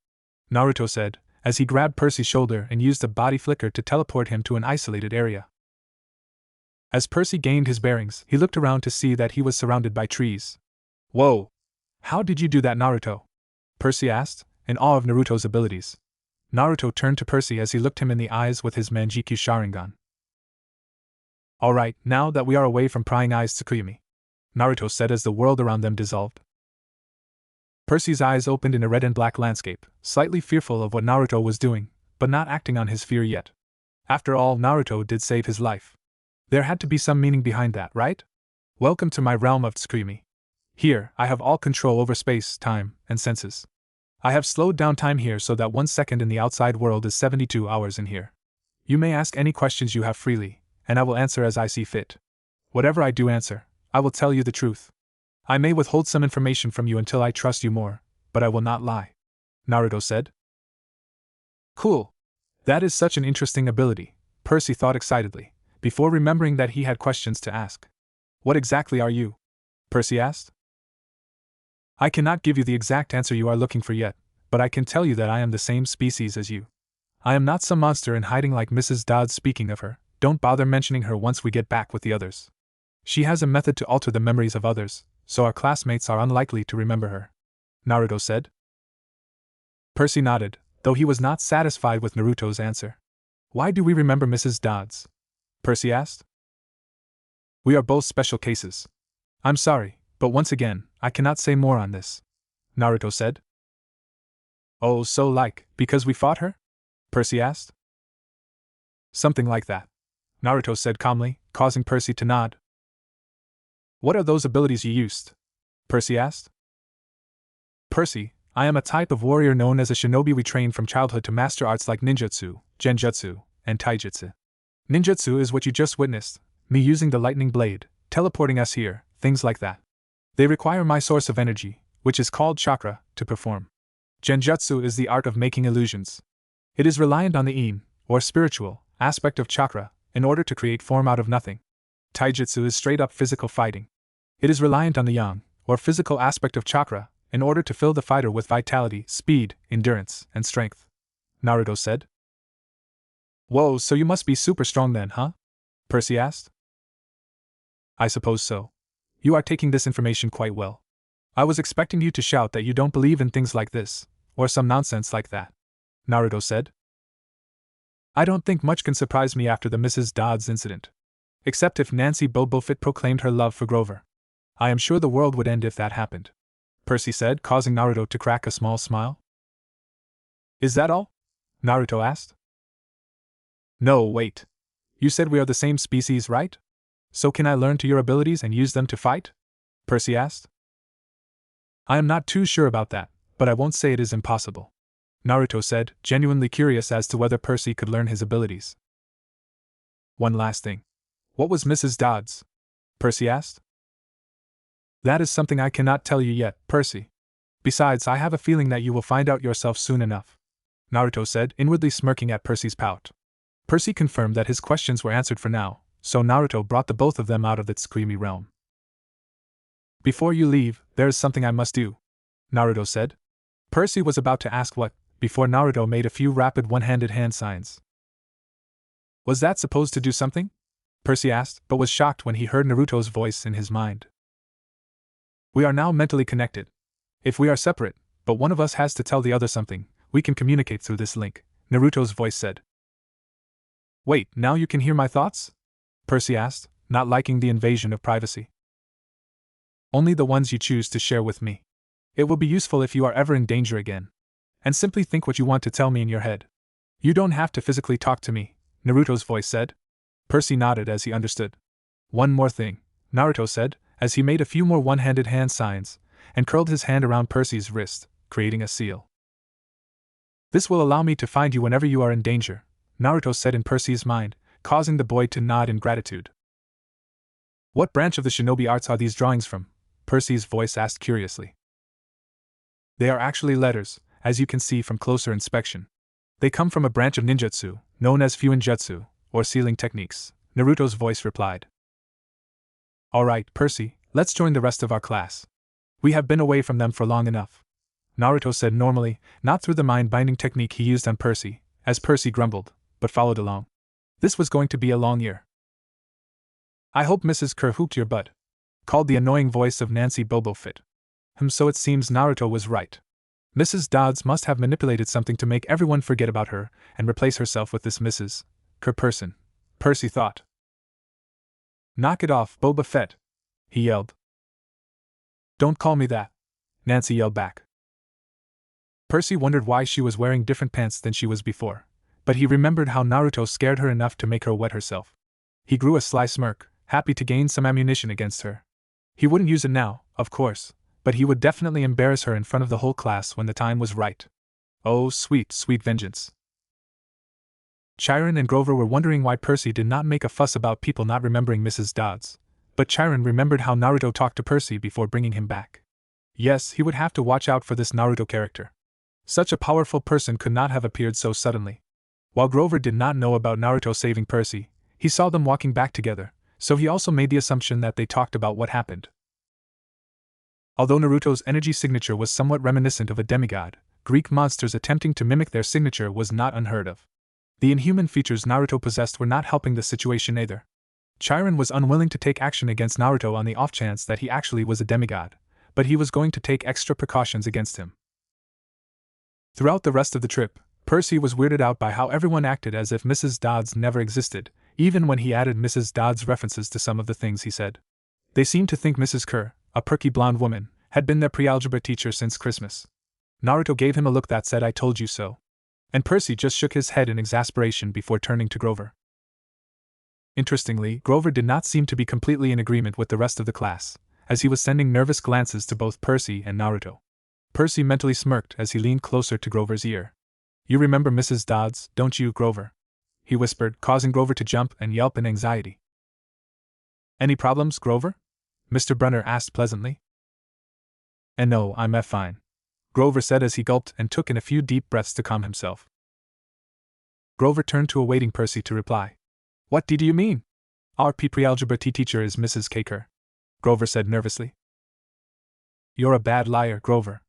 Naruto said, as he grabbed Percy's shoulder and used a body flicker to teleport him to an isolated area. As Percy gained his bearings, he looked around to see that he was surrounded by trees. "Whoa! How did you do that, Naruto?" Percy asked, in awe of Naruto's abilities. Naruto turned to Percy as he looked him in the eyes with his Manjikyu Sharingan. "Alright, now that we are away from prying eyes, Tsukuyomi," Naruto said as the world around them dissolved. Percy's eyes opened in a red and black landscape, slightly fearful of what Naruto was doing, but not acting on his fear yet. After all, Naruto did save his life. There had to be some meaning behind that, right? "Welcome to my realm of Tsukuyomi," Here, I have all control over space, time, and senses. I have slowed down time here so that 1 second in the outside world is 72 hours in here. You may ask any questions you have freely, and I will answer as I see fit. Whatever I do answer, I will tell you the truth. I may withhold some information from you until I trust you more, but I will not lie," Naruto said. Cool. That is such an interesting ability, Percy thought excitedly, before remembering that he had questions to ask. What exactly are you? Percy asked. I cannot give you the exact answer you are looking for yet, but I can tell you that I am the same species as you. I am not some monster in hiding like Mrs. Dodd. Speaking of her, don't bother mentioning her once we get back with the others. She has a method to alter the memories of others, so our classmates are unlikely to remember her," Naruto said. Percy nodded, though he was not satisfied with Naruto's answer. Why do we remember Mrs. Dodds? Percy asked. We are both special cases. I'm sorry, but once again, I cannot say more on this, Naruto said. Oh, so because we fought her? Percy asked. Something like that, Naruto said calmly, causing Percy to nod. What are those abilities you used? Percy asked. Percy, I am a type of warrior known as a shinobi. We train from childhood to master arts like ninjutsu, genjutsu, and taijutsu. Ninjutsu is what you just witnessed, me using the lightning blade, teleporting us here, things like that. They require my source of energy, which is called chakra, to perform. Genjutsu is the art of making illusions. It is reliant on the in, or spiritual, aspect of chakra, in order to create form out of nothing. Taijutsu is straight-up physical fighting. It is reliant on the yang, or physical aspect of chakra, in order to fill the fighter with vitality, speed, endurance, and strength, Naruto said. Whoa, so you must be super strong then, huh? Percy asked. I suppose so. You are taking this information quite well. I was expecting you to shout that you don't believe in things like this, or some nonsense like that, Naruto said. I don't think much can surprise me after the Mrs. Dodds incident. Except if Nancy Bobofit proclaimed her love for Grover. I am sure the world would end if that happened, Percy said, causing Naruto to crack a small smile. Is that all? Naruto asked. No, wait. You said we are the same species, right? So can I learn to your abilities and use them to fight? Percy asked. I am not too sure about that, but I won't say it is impossible, Naruto said, genuinely curious as to whether Percy could learn his abilities. One last thing. What was Mrs. Dodds? Percy asked. That is something I cannot tell you yet, Percy. Besides, I have a feeling that you will find out yourself soon enough, Naruto said, inwardly smirking at Percy's pout. Percy confirmed that his questions were answered for now, so Naruto brought the both of them out of that screamy realm. Before you leave, there is something I must do, Naruto said. Percy was about to ask what, before Naruto made a few rapid one-handed hand signs. Was that supposed to do something? Percy asked, but was shocked when he heard Naruto's voice in his mind. We are now mentally connected. If we are separate, but one of us has to tell the other something, we can communicate through this link, Naruto's voice said. Wait, now you can hear my thoughts? Percy asked, not liking the invasion of privacy. Only the ones you choose to share with me. It will be useful if you are ever in danger again. And simply think what you want to tell me in your head. You don't have to physically talk to me, Naruto's voice said. Percy nodded as he understood. One more thing, Naruto said, as he made a few more one-handed hand signs, and curled his hand around Percy's wrist, creating a seal. This will allow me to find you whenever you are in danger, Naruto said in Percy's mind, causing the boy to nod in gratitude. What branch of the shinobi arts are these drawings from? Percy's voice asked curiously. They are actually letters, as you can see from closer inspection. They come from a branch of ninjutsu, known as fuinjutsu, or sealing techniques, Naruto's voice replied. Alright, Percy, let's join the rest of our class. We have been away from them for long enough, Naruto said normally, not through the mind-binding technique he used on Percy, as Percy grumbled, but followed along. This was going to be a long year. I hope Mrs. Kerr hooped your butt, called the annoying voice of Nancy Bobofit. So it seems Naruto was right. Mrs. Dodds must have manipulated something to make everyone forget about her and replace herself with this Mrs. Kerr person, Percy thought. Knock it off, Boba Fett, he yelled. Don't call me that, Nancy yelled back. Percy wondered why she was wearing different pants than she was before, but he remembered how Naruto scared her enough to make her wet herself. He grew a sly smirk, happy to gain some ammunition against her. He wouldn't use it now, of course, but he would definitely embarrass her in front of the whole class when the time was right. Oh, sweet, sweet vengeance. Chiron and Grover were wondering why Percy did not make a fuss about people not remembering Mrs. Dodds, but Chiron remembered how Naruto talked to Percy before bringing him back. Yes, he would have to watch out for this Naruto character. Such a powerful person could not have appeared so suddenly. While Grover did not know about Naruto saving Percy, he saw them walking back together, so he also made the assumption that they talked about what happened. Although Naruto's energy signature was somewhat reminiscent of a demigod, Greek monsters attempting to mimic their signature was not unheard of. The inhuman features Naruto possessed were not helping the situation either. Chiron was unwilling to take action against Naruto on the off chance that he actually was a demigod, but he was going to take extra precautions against him. Throughout the rest of the trip, Percy was weirded out by how everyone acted as if Mrs. Dodds never existed, even when he added Mrs. Dodds' references to some of the things he said. They seemed to think Mrs. Kerr, a perky blonde woman, had been their pre-algebra teacher since Christmas. Naruto gave him a look that said, "I told you so." And Percy just shook his head in exasperation before turning to Grover. Interestingly, Grover did not seem to be completely in agreement with the rest of the class, as he was sending nervous glances to both Percy and Naruto. Percy mentally smirked as he leaned closer to Grover's ear. "You remember Mrs. Dodds, don't you, Grover?" he whispered, causing Grover to jump and yelp in anxiety. "Any problems, Grover?" Mr. Brunner asked pleasantly. "And no, I'm fine," Grover said as he gulped and took in a few deep breaths to calm himself. Grover turned to awaiting Percy to reply. "What do you mean?" "Our pre-algebra teacher is Mrs. Caker," Grover said nervously. "You're a bad liar, Grover.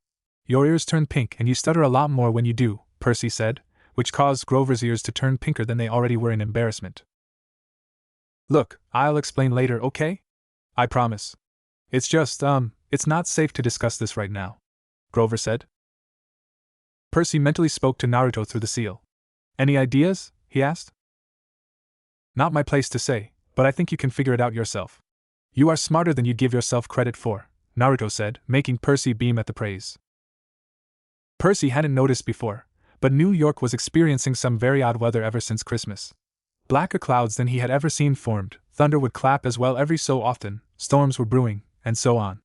Your ears turn pink and you stutter a lot more when you do," Percy said, which caused Grover's ears to turn pinker than they already were in embarrassment. "Look, I'll explain later, okay? I promise. It's just, it's not safe to discuss this right now," Grover said. Percy mentally spoke to Naruto through the seal. "Any ideas?" he asked. "Not my place to say, but I think you can figure it out yourself. You are smarter than you give yourself credit for," Naruto said, making Percy beam at the praise. Percy hadn't noticed before, but New York was experiencing some very odd weather ever since Christmas. Blacker clouds than he had ever seen formed, thunder would clap as well every so often, storms were brewing, and so on.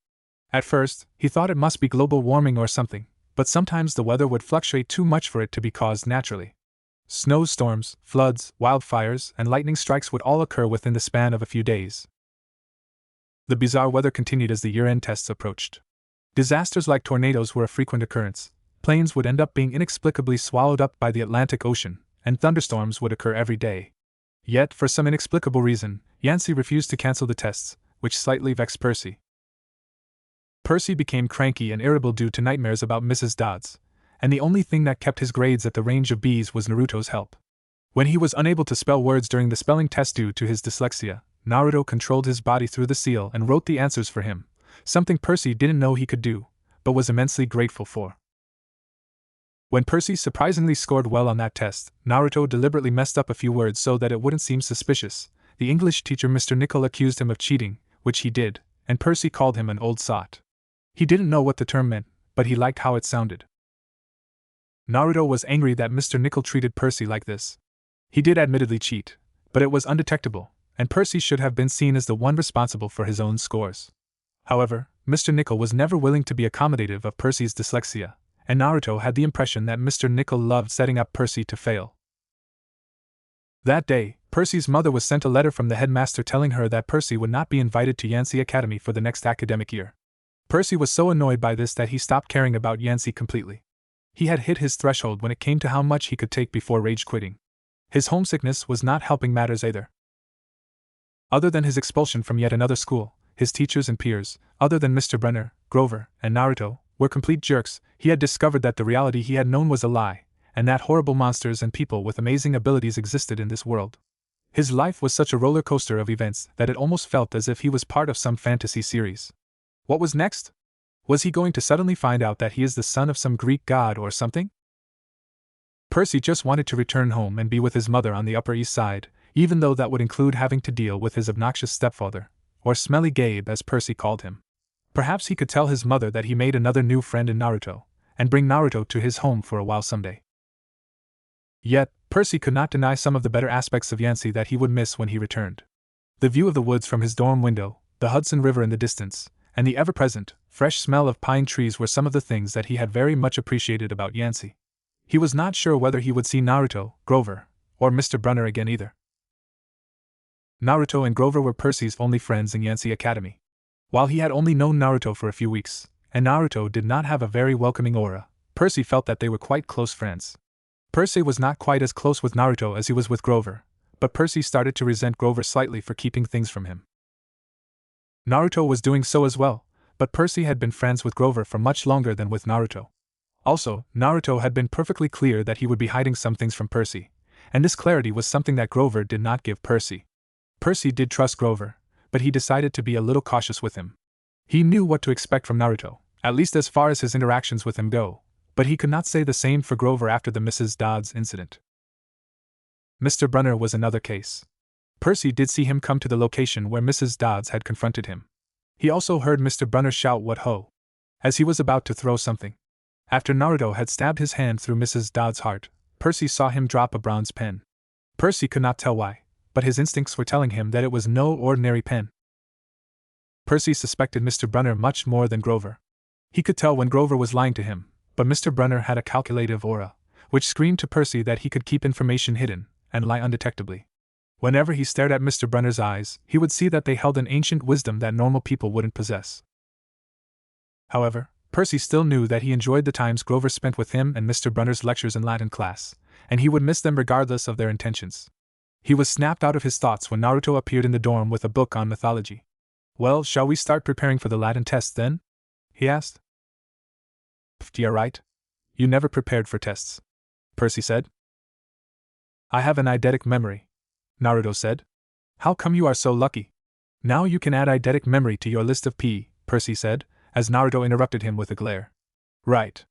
At first, he thought it must be global warming or something, but sometimes the weather would fluctuate too much for it to be caused naturally. Snowstorms, floods, wildfires, and lightning strikes would all occur within the span of a few days. The bizarre weather continued as the year-end tests approached. Disasters like tornadoes were a frequent occurrence, planes would end up being inexplicably swallowed up by the Atlantic Ocean, and thunderstorms would occur every day. Yet, for some inexplicable reason, Yancey refused to cancel the tests, which slightly vexed Percy. Percy became cranky and irritable due to nightmares about Mrs. Dodds, and the only thing that kept his grades at the range of B's was Naruto's help. When he was unable to spell words during the spelling test due to his dyslexia, Naruto controlled his body through the seal and wrote the answers for him, something Percy didn't know he could do, but was immensely grateful for. When Percy surprisingly scored well on that test, Naruto deliberately messed up a few words so that it wouldn't seem suspicious. The English teacher Mr. Nickel accused him of cheating, which he did, and Percy called him an old sot. He didn't know what the term meant, but he liked how it sounded. Naruto was angry that Mr. Nickel treated Percy like this. He did admittedly cheat, but it was undetectable, and Percy should have been seen as the one responsible for his own scores. However, Mr. Nickel was never willing to be accommodative of Percy's dyslexia, and Naruto had the impression that Mr. Nickel loved setting up Percy to fail. That day, Percy's mother was sent a letter from the headmaster telling her that Percy would not be invited to Yancey Academy for the next academic year. Percy was so annoyed by this that he stopped caring about Yancey completely. He had hit his threshold when it came to how much he could take before rage quitting. His homesickness was not helping matters either. Other than his expulsion from yet another school, his teachers and peers, other than Mr. Brenner, Grover, and Naruto, were complete jerks. He had discovered that the reality he had known was a lie, and that horrible monsters and people with amazing abilities existed in this world. His life was such a roller coaster of events that it almost felt as if he was part of some fantasy series. What was next? Was he going to suddenly find out that he is the son of some Greek god or something? Percy just wanted to return home and be with his mother on the Upper East Side, even though that would include having to deal with his obnoxious stepfather, or Smelly Gabe as Percy called him. Perhaps he could tell his mother that he made another new friend in Naruto, and bring Naruto to his home for a while someday. Yet, Percy could not deny some of the better aspects of Yancey that he would miss when he returned. The view of the woods from his dorm window, the Hudson River in the distance, and the ever-present, fresh smell of pine trees were some of the things that he had very much appreciated about Yancey. He was not sure whether he would see Naruto, Grover, or Mr. Brunner again either. Naruto and Grover were Percy's only friends in Yancey Academy. While he had only known Naruto for a few weeks, and Naruto did not have a very welcoming aura, Percy felt that they were quite close friends. Percy was not quite as close with Naruto as he was with Grover, but Percy started to resent Grover slightly for keeping things from him. Naruto was doing so as well, but Percy had been friends with Grover for much longer than with Naruto. Also, Naruto had been perfectly clear that he would be hiding some things from Percy, and this clarity was something that Grover did not give Percy. Percy did trust Grover, but he decided to be a little cautious with him. He knew what to expect from Naruto, at least as far as his interactions with him go, but he could not say the same for Grover after the Mrs. Dodds incident. Mr. Brunner was another case. Percy did see him come to the location where Mrs. Dodds had confronted him. He also heard Mr. Brunner shout "What ho!" as he was about to throw something. After Naruto had stabbed his hand through Mrs. Dodds' heart, Percy saw him drop a bronze pen. Percy could not tell why, but his instincts were telling him that it was no ordinary pen. Percy suspected Mr. Brunner much more than Grover. He could tell when Grover was lying to him, but Mr. Brunner had a calculative aura, which screamed to Percy that he could keep information hidden and lie undetectably. Whenever he stared at Mr. Brunner's eyes, he would see that they held an ancient wisdom that normal people wouldn't possess. However, Percy still knew that he enjoyed the times Grover spent with him and Mr. Brunner's lectures in Latin class, and he would miss them regardless of their intentions. He was snapped out of his thoughts when Naruto appeared in the dorm with a book on mythology. "Well, shall we start preparing for the Latin test then?" he asked. "Yeah, right. You never prepared for tests," Percy said. "I have an eidetic memory," Naruto said. "How come you are so lucky?" "Now you can add eidetic memory to your list of P," Percy said, as Naruto interrupted him with a glare. "Right.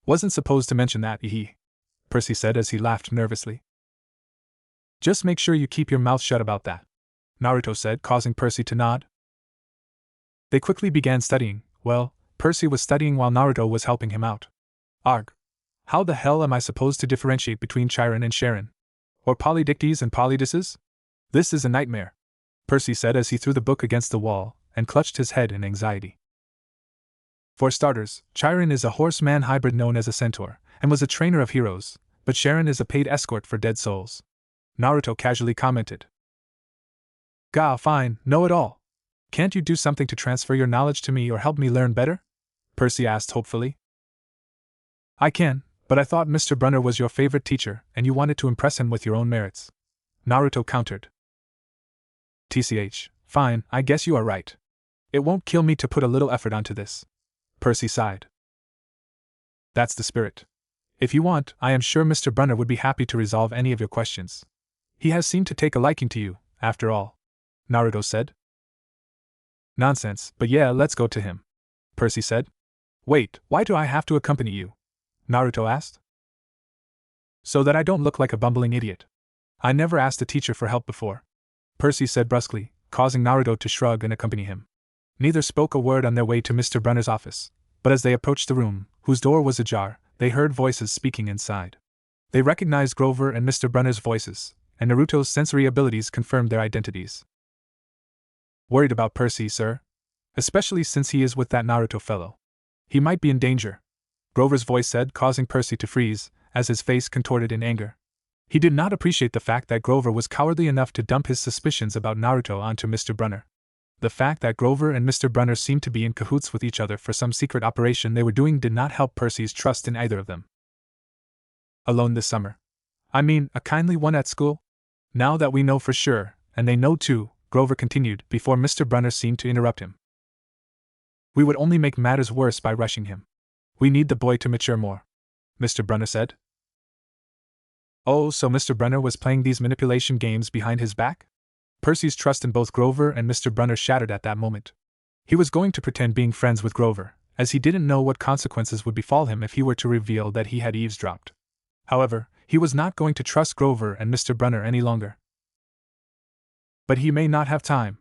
Wasn't supposed to mention that, Percy said as he laughed nervously. "Just make sure you keep your mouth shut about that," Naruto said, causing Percy to nod. They quickly began studying. Well, Percy was studying while Naruto was helping him out. Arg. How the hell am I supposed to differentiate between Chiron and Charon? Or Polydictes and Polydices? This is a nightmare, Percy said as he threw the book against the wall and clutched his head in anxiety. For starters, Chiron is a horse-man hybrid known as a centaur, and was a trainer of heroes, but Charon is a paid escort for dead souls, Naruto casually commented. "Gah, fine, know it all. Can't you do something to transfer your knowledge to me or help me learn better?" Percy asked hopefully. "I can, but I thought Mr. Brunner was your favorite teacher and you wanted to impress him with your own merits," Naruto countered. "TCH, fine, I guess you are right. It won't kill me to put a little effort onto this," Percy sighed. "That's the spirit. If you want, I am sure Mr. Brunner would be happy to resolve any of your questions. He has seemed to take a liking to you, after all," Naruto said. "Nonsense, but yeah, let's go to him," Percy said. "Wait, why do I have to accompany you?" Naruto asked. "So that I don't look like a bumbling idiot. I never asked a teacher for help before," Percy said brusquely, causing Naruto to shrug and accompany him. Neither spoke a word on their way to Mr. Brunner's office, but as they approached the room, whose door was ajar, they heard voices speaking inside. They recognized Grover and Mr. Brunner's voices, and Naruto's sensory abilities confirmed their identities. "Worried about Percy, sir? Especially since he is with that Naruto fellow. He might be in danger," Grover's voice said, causing Percy to freeze, as his face contorted in anger. He did not appreciate the fact that Grover was cowardly enough to dump his suspicions about Naruto onto Mr. Brunner. The fact that Grover and Mr. Brunner seemed to be in cahoots with each other for some secret operation they were doing did not help Percy's trust in either of them. "Alone this summer? I mean, a kindly one at school? Now that we know for sure, and they know too," Grover continued, before Mr. Brunner seemed to interrupt him. "We would only make matters worse by rushing him. We need the boy to mature more," Mr. Brunner said. "Oh, so Mr. Brunner was playing these manipulation games behind his back?" Percy's trust in both Grover and Mr. Brunner shattered at that moment. He was going to pretend being friends with Grover, as he didn't know what consequences would befall him if he were to reveal that he had eavesdropped. However, he was not going to trust Grover and Mr. Brunner any longer. "But he may not have time.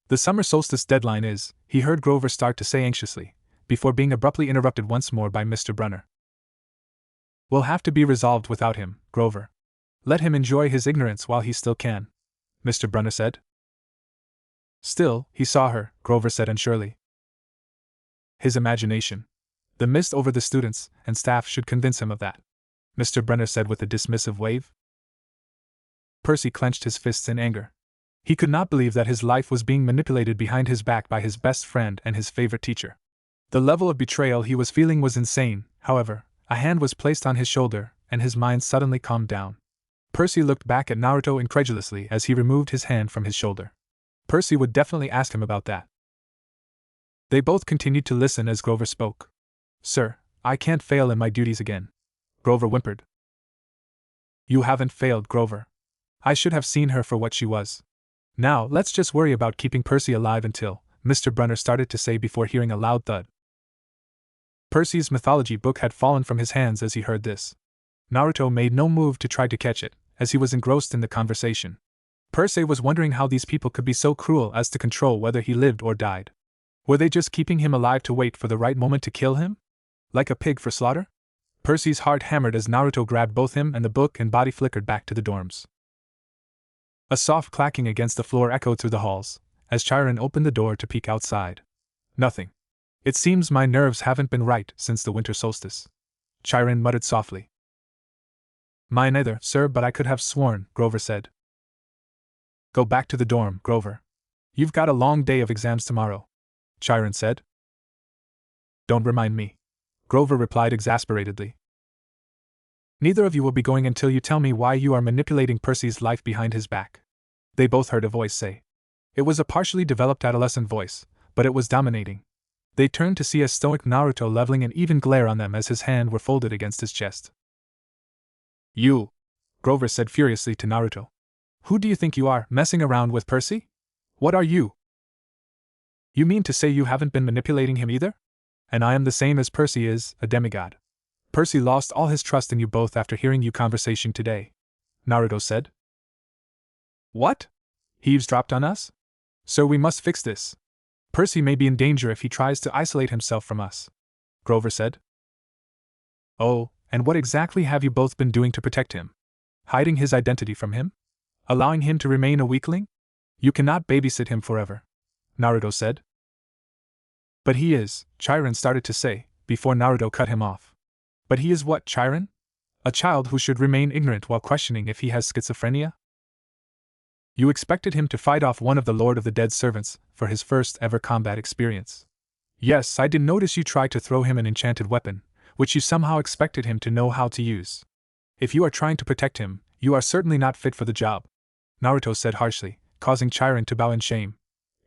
The summer solstice deadline is," he heard Grover start to say anxiously, before being abruptly interrupted once more by Mr. Brunner. "Will have to be resolved without him, Grover. Let him enjoy his ignorance while he still can," Mr. Brunner said. "Still, he saw her," Grover said unsurely. His imagination. The mist over the students and staff should convince him of that, Mr. Brenner said with a dismissive wave. Percy clenched his fists in anger. He could not believe that his life was being manipulated behind his back by his best friend and his favorite teacher. The level of betrayal he was feeling was insane. However, a hand was placed on his shoulder, and his mind suddenly calmed down. Percy looked back at Naruto incredulously as he removed his hand from his shoulder. Percy would definitely ask him about that. They both continued to listen as Grover spoke. "Sir, I can't fail in my duties again," Grover whimpered. "You haven't failed, Grover. I should have seen her for what she was. Now, let's just worry about keeping Percy alive until," Mr. Brunner started to say before hearing a loud thud. Percy's mythology book had fallen from his hands as he heard this. Naruto made no move to try to catch it, as he was engrossed in the conversation. Percy was wondering how these people could be so cruel as to control whether he lived or died. Were they just keeping him alive to wait for the right moment to kill him? Like a pig for slaughter? Percy's heart hammered as Naruto grabbed both him and the book and body flickered back to the dorms. A soft clacking against the floor echoed through the halls, as Chiron opened the door to peek outside. "Nothing. It seems my nerves haven't been right since the winter solstice," Chiron muttered softly. "Mine either, sir, but I could have sworn," Grover said. "Go back to the dorm, Grover. You've got a long day of exams tomorrow," Chiron said. "Don't remind me," Grover replied exasperatedly. "Neither of you will be going until you tell me why you are manipulating Percy's life behind his back," they both heard a voice say. It was a partially developed adolescent voice, but it was dominating. They turned to see a stoic Naruto leveling an even glare on them as his hands were folded against his chest. "You," Grover said furiously to Naruto. "Who do you think you are, messing around with Percy? What are you? You mean to say you haven't been manipulating him either? And I am the same as Percy is, a demigod. Percy lost all his trust in you both after hearing your conversation today," Naruto said. "What? He eavesdropped on us? Sir, we must fix this. Percy may be in danger if he tries to isolate himself from us," Grover said. "Oh, and what exactly have you both been doing to protect him? Hiding his identity from him? Allowing him to remain a weakling? You cannot babysit him forever," Naruto said. "But he is," Chiron started to say, before Naruto cut him off. "But he is what, Chiron? A child who should remain ignorant while questioning if he has schizophrenia? You expected him to fight off one of the Lord of the Dead servants for his first ever combat experience. Yes, I did notice you tried to throw him an enchanted weapon, which you somehow expected him to know how to use. If you are trying to protect him, you are certainly not fit for the job," Naruto said harshly, causing Chiron to bow in shame.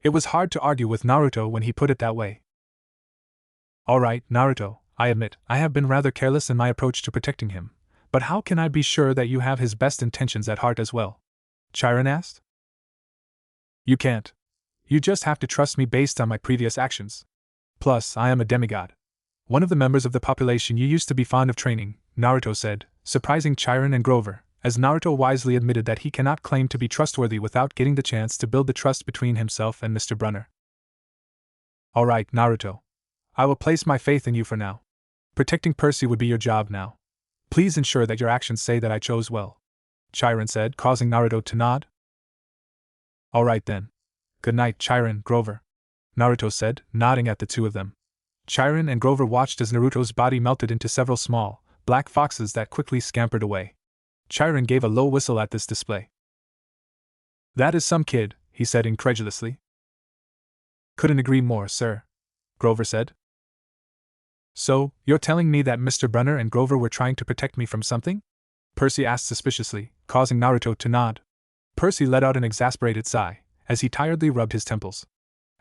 It was hard to argue with Naruto when he put it that way. "Alright, Naruto, I admit, I have been rather careless in my approach to protecting him, but how can I be sure that you have his best intentions at heart as well?" Chiron asked. "You can't. You just have to trust me based on my previous actions. Plus, I am a demigod. One of the members of the population you used to be fond of training," Naruto said, surprising Chiron and Grover, as Naruto wisely admitted that he cannot claim to be trustworthy without getting the chance to build the trust between himself and Mr. Brunner. "Alright, Naruto. I will place my faith in you for now. Protecting Percy would be your job now. Please ensure that your actions say that I chose well," Chiron said, causing Naruto to nod. "Alright then. Good night, Chiron, Grover," Naruto said, nodding at the two of them. Chiron and Grover watched as Naruto's body melted into several small, black foxes that quickly scampered away. Chiron gave a low whistle at this display. "That is some kid," he said incredulously. "Couldn't agree more, sir," Grover said. "So, you're telling me that Mr. Brunner and Grover were trying to protect me from something?" Percy asked suspiciously, causing Naruto to nod. Percy let out an exasperated sigh, as he tiredly rubbed his temples.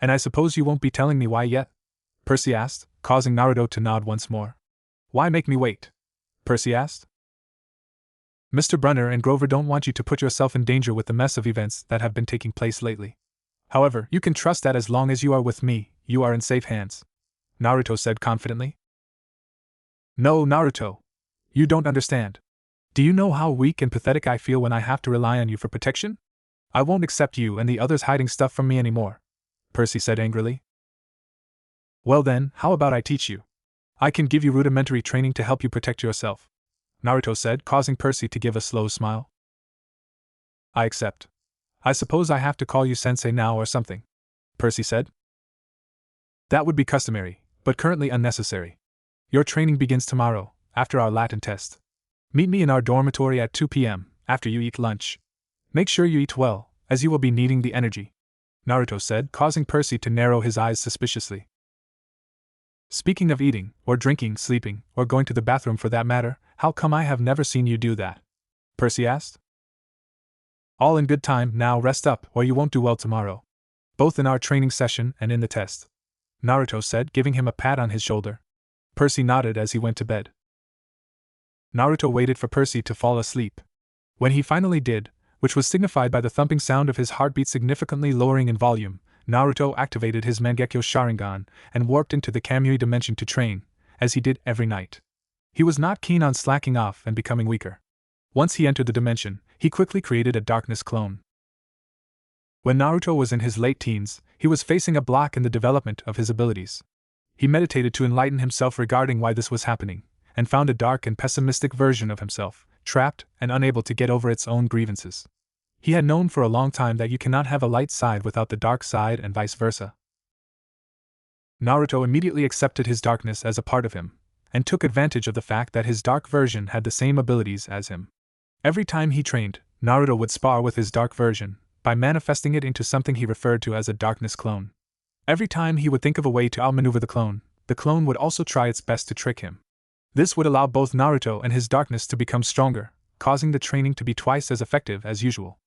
"And I suppose you won't be telling me why yet?" Percy asked, causing Naruto to nod once more. "Why make me wait?" Percy asked. "Mr. Brunner and Grover don't want you to put yourself in danger with the mess of events that have been taking place lately. However, you can trust that as long as you are with me, you are in safe hands," Naruto said confidently. "No, Naruto. You don't understand. Do you know how weak and pathetic I feel when I have to rely on you for protection? I won't accept you and the others hiding stuff from me anymore," Percy said angrily. "Well then, how about I teach you? I can give you rudimentary training to help you protect yourself," Naruto said, causing Percy to give a slow smile. "I accept. I suppose I have to call you sensei now or something," Percy said. "That would be customary," but currently unnecessary. Your training begins tomorrow, after our Latin test. Meet me in our dormitory at 2 p.m., after you eat lunch. Make sure you eat well, as you will be needing the energy," Naruto said, causing Percy to narrow his eyes suspiciously. "Speaking of eating, or drinking, sleeping, or going to the bathroom for that matter, how come I have never seen you do that?" Percy asked. "All in good time, now rest up or you won't do well tomorrow. Both in our training session and in the test," Naruto said, giving him a pat on his shoulder. Percy nodded as he went to bed. Naruto waited for Percy to fall asleep. When he finally did, which was signified by the thumping sound of his heartbeat significantly lowering in volume, Naruto activated his Mangekyo Sharingan and warped into the Kamui dimension to train, as he did every night. He was not keen on slacking off and becoming weaker. Once he entered the dimension, he quickly created a darkness clone. When Naruto was in his late teens, he was facing a block in the development of his abilities. He meditated to enlighten himself regarding why this was happening, and found a dark and pessimistic version of himself, trapped and unable to get over its own grievances. He had known for a long time that you cannot have a light side without the dark side and vice versa. Naruto immediately accepted his darkness as a part of him, and took advantage of the fact that his dark version had the same abilities as him. Every time he trained, Naruto would spar with his dark version, by manifesting it into something he referred to as a darkness clone. Every time he would think of a way to outmaneuver the clone would also try its best to trick him. This would allow both Naruto and his darkness to become stronger, causing the training to be twice as effective as usual.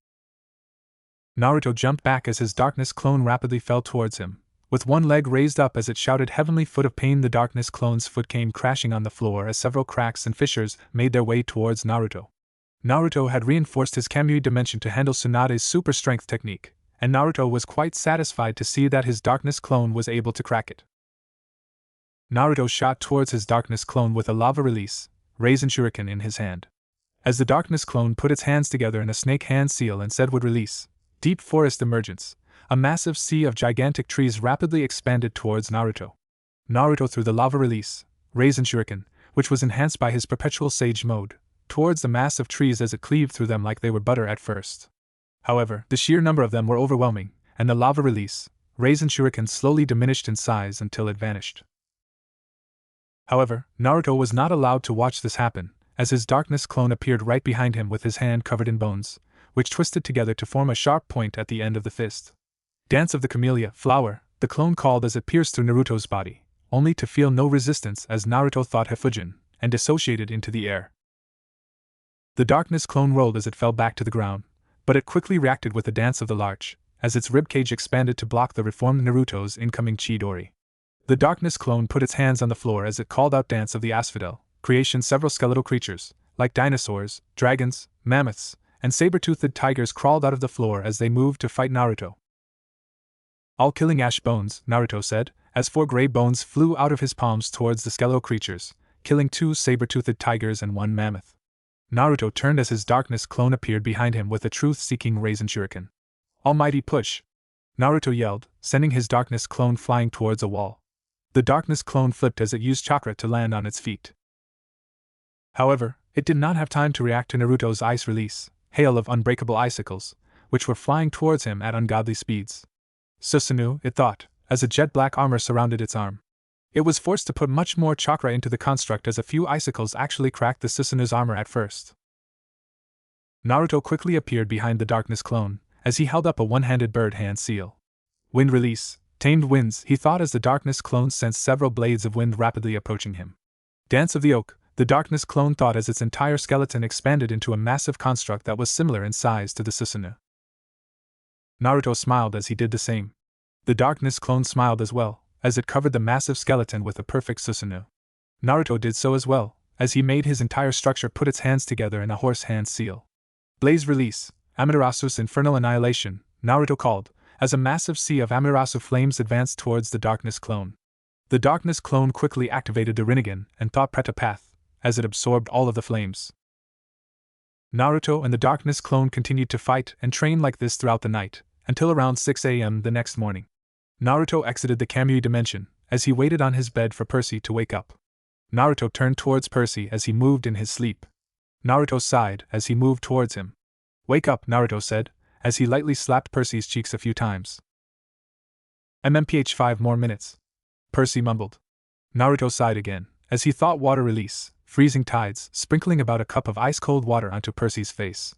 Naruto jumped back as his darkness clone rapidly fell towards him. With one leg raised up as it shouted heavenly foot of pain, the darkness clone's foot came crashing on the floor as several cracks and fissures made their way towards Naruto. Naruto had reinforced his Kamui dimension to handle Tsunade's super strength technique, and Naruto was quite satisfied to see that his darkness clone was able to crack it. Naruto shot towards his darkness clone with a lava release, Raisin Shuriken in his hand. As the darkness clone put its hands together in a snake hand seal and said would release, deep forest emergence, a massive sea of gigantic trees rapidly expanded towards Naruto. Naruto threw the lava release, Raisin Shuriken, which was enhanced by his perpetual sage mode, towards the mass of trees as it cleaved through them like they were butter at first. However, the sheer number of them were overwhelming, and the lava release, Raisin Shuriken, slowly diminished in size until it vanished. However, Naruto was not allowed to watch this happen, as his darkness clone appeared right behind him with his hand covered in bones, which twisted together to form a sharp point at the end of the fist. Dance of the Camellia Flower, the clone called as it pierced through Naruto's body, only to feel no resistance as Naruto thought Hefujin, and dissociated into the air. The darkness clone rolled as it fell back to the ground, but it quickly reacted with the dance of the larch, as its ribcage expanded to block the reformed Naruto's incoming Chidori. The darkness clone put its hands on the floor as it called out Dance of the Asphodel, creation. Several skeletal creatures, like dinosaurs, dragons, mammoths, and saber-toothed tigers crawled out of the floor as they moved to fight Naruto. All killing ash bones, Naruto said, as 4 gray bones flew out of his palms towards the skeletal creatures, killing 2 saber-toothed tigers and 1 mammoth. Naruto turned as his darkness clone appeared behind him with a truth-seeking Raisin Shuriken. Almighty push! Naruto yelled, sending his darkness clone flying towards a wall. The darkness clone flipped as it used chakra to land on its feet. However, it did not have time to react to Naruto's ice release, hail of unbreakable icicles, which were flying towards him at ungodly speeds. Susanoo, it thought, as a jet-black armor surrounded its arm. It was forced to put much more chakra into the construct as a few icicles actually cracked the Susanoo's armor at first. Naruto quickly appeared behind the darkness clone, as he held up a one-handed bird hand seal. Wind release, tamed winds, he thought as the darkness clone sensed several blades of wind rapidly approaching him. Dance of the oak, the darkness clone thought as its entire skeleton expanded into a massive construct that was similar in size to the Susanoo. Naruto smiled as he did the same. The darkness clone smiled as well, as it covered the massive skeleton with a perfect Susanoo. Naruto did so as well, as he made his entire structure put its hands together in a horse hand seal. Blaze release, Amaterasu's infernal annihilation, Naruto called, as a massive sea of Amaterasu flames advanced towards the darkness clone. The darkness clone quickly activated the Rinnegan and thought Pretapath, as it absorbed all of the flames. Naruto and the darkness clone continued to fight and train like this throughout the night, until around 6 a.m. the next morning. Naruto exited the Kamui dimension, as he waited on his bed for Percy to wake up. Naruto turned towards Percy as he moved in his sleep. Naruto sighed as he moved towards him. "Wake up," Naruto said, as he lightly slapped Percy's cheeks a few times. MMPH 5 more minutes. Percy mumbled. Naruto sighed again, as he thought water release, freezing tides, sprinkling about a cup of ice-cold water onto Percy's face.